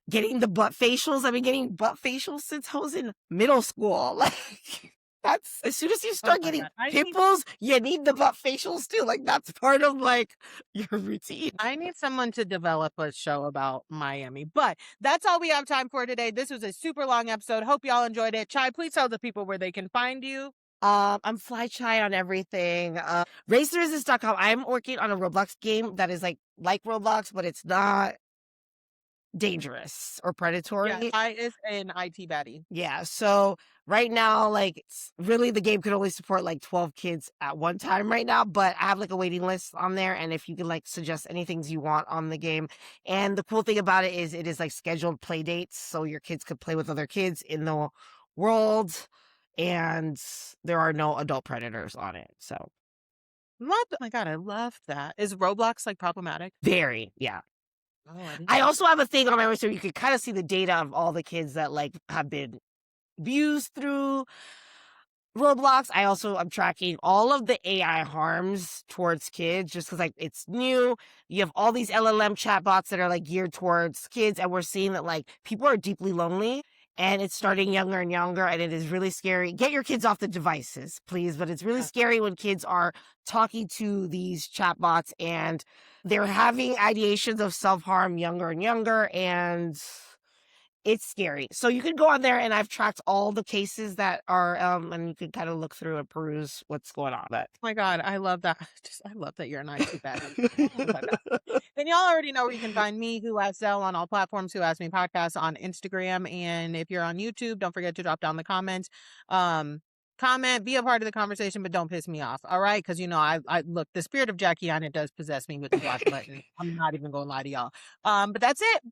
getting the butt facials. I've been getting butt facials since I was in middle school. Like that's as soon as you start getting pimples, you need the butt facials too. Like that's part of like your routine. I need someone to develop a show about Miami. But that's all we have time for today. This was a super long episode. Hope y'all enjoyed it. Chai, please tell the people where they can find you. I'm Fly Chai on everything. RaceToResist.com. I'm working on a Roblox game that is like Roblox, but it's not dangerous or Yeah, predatory. I is an IT baddie. Yeah, so right now, like, it's really the game could only support like 12 kids at one time right now, but I have like a waiting list on there. And if you can like suggest any things you want on the game. And the cool thing about it is like scheduled play dates. So your kids could play with other kids in the world. And there are no adult predators on it. So Oh my god, I love that. Is Roblox like problematic? very, yeah. Oh, I didn't I know. also have a thing on my website where you can kind of see the data of all the kids that like have been abused through Roblox. I'm tracking all of the AI harms towards kids just because like it's new. You have all these LLM chatbots that are like geared towards kids, and we're seeing that like people are deeply lonely and it's starting younger and younger, and it is really scary. Get your kids off the devices, please. But it's really Yeah. scary when kids are talking to these chatbots and they're having ideations of self-harm younger and younger, and it's scary. So you can go on there, and I've tracked all the cases that are, and you can kind of look through and peruse what's going on. But Oh my god, I love that. I love that you're an IT baddie. Oh my god. Then y'all already know where you can find me, Who Asked Zell, on all platforms, Who Asked Me Podcast on Instagram. And if you're on YouTube, don't forget to drop down the comments. Comment, be a part of the conversation, but don't piss me off. All right. Because I look, the spirit of Jackie on it does possess me with the block button. I'm not even gonna lie to y'all. But that's it.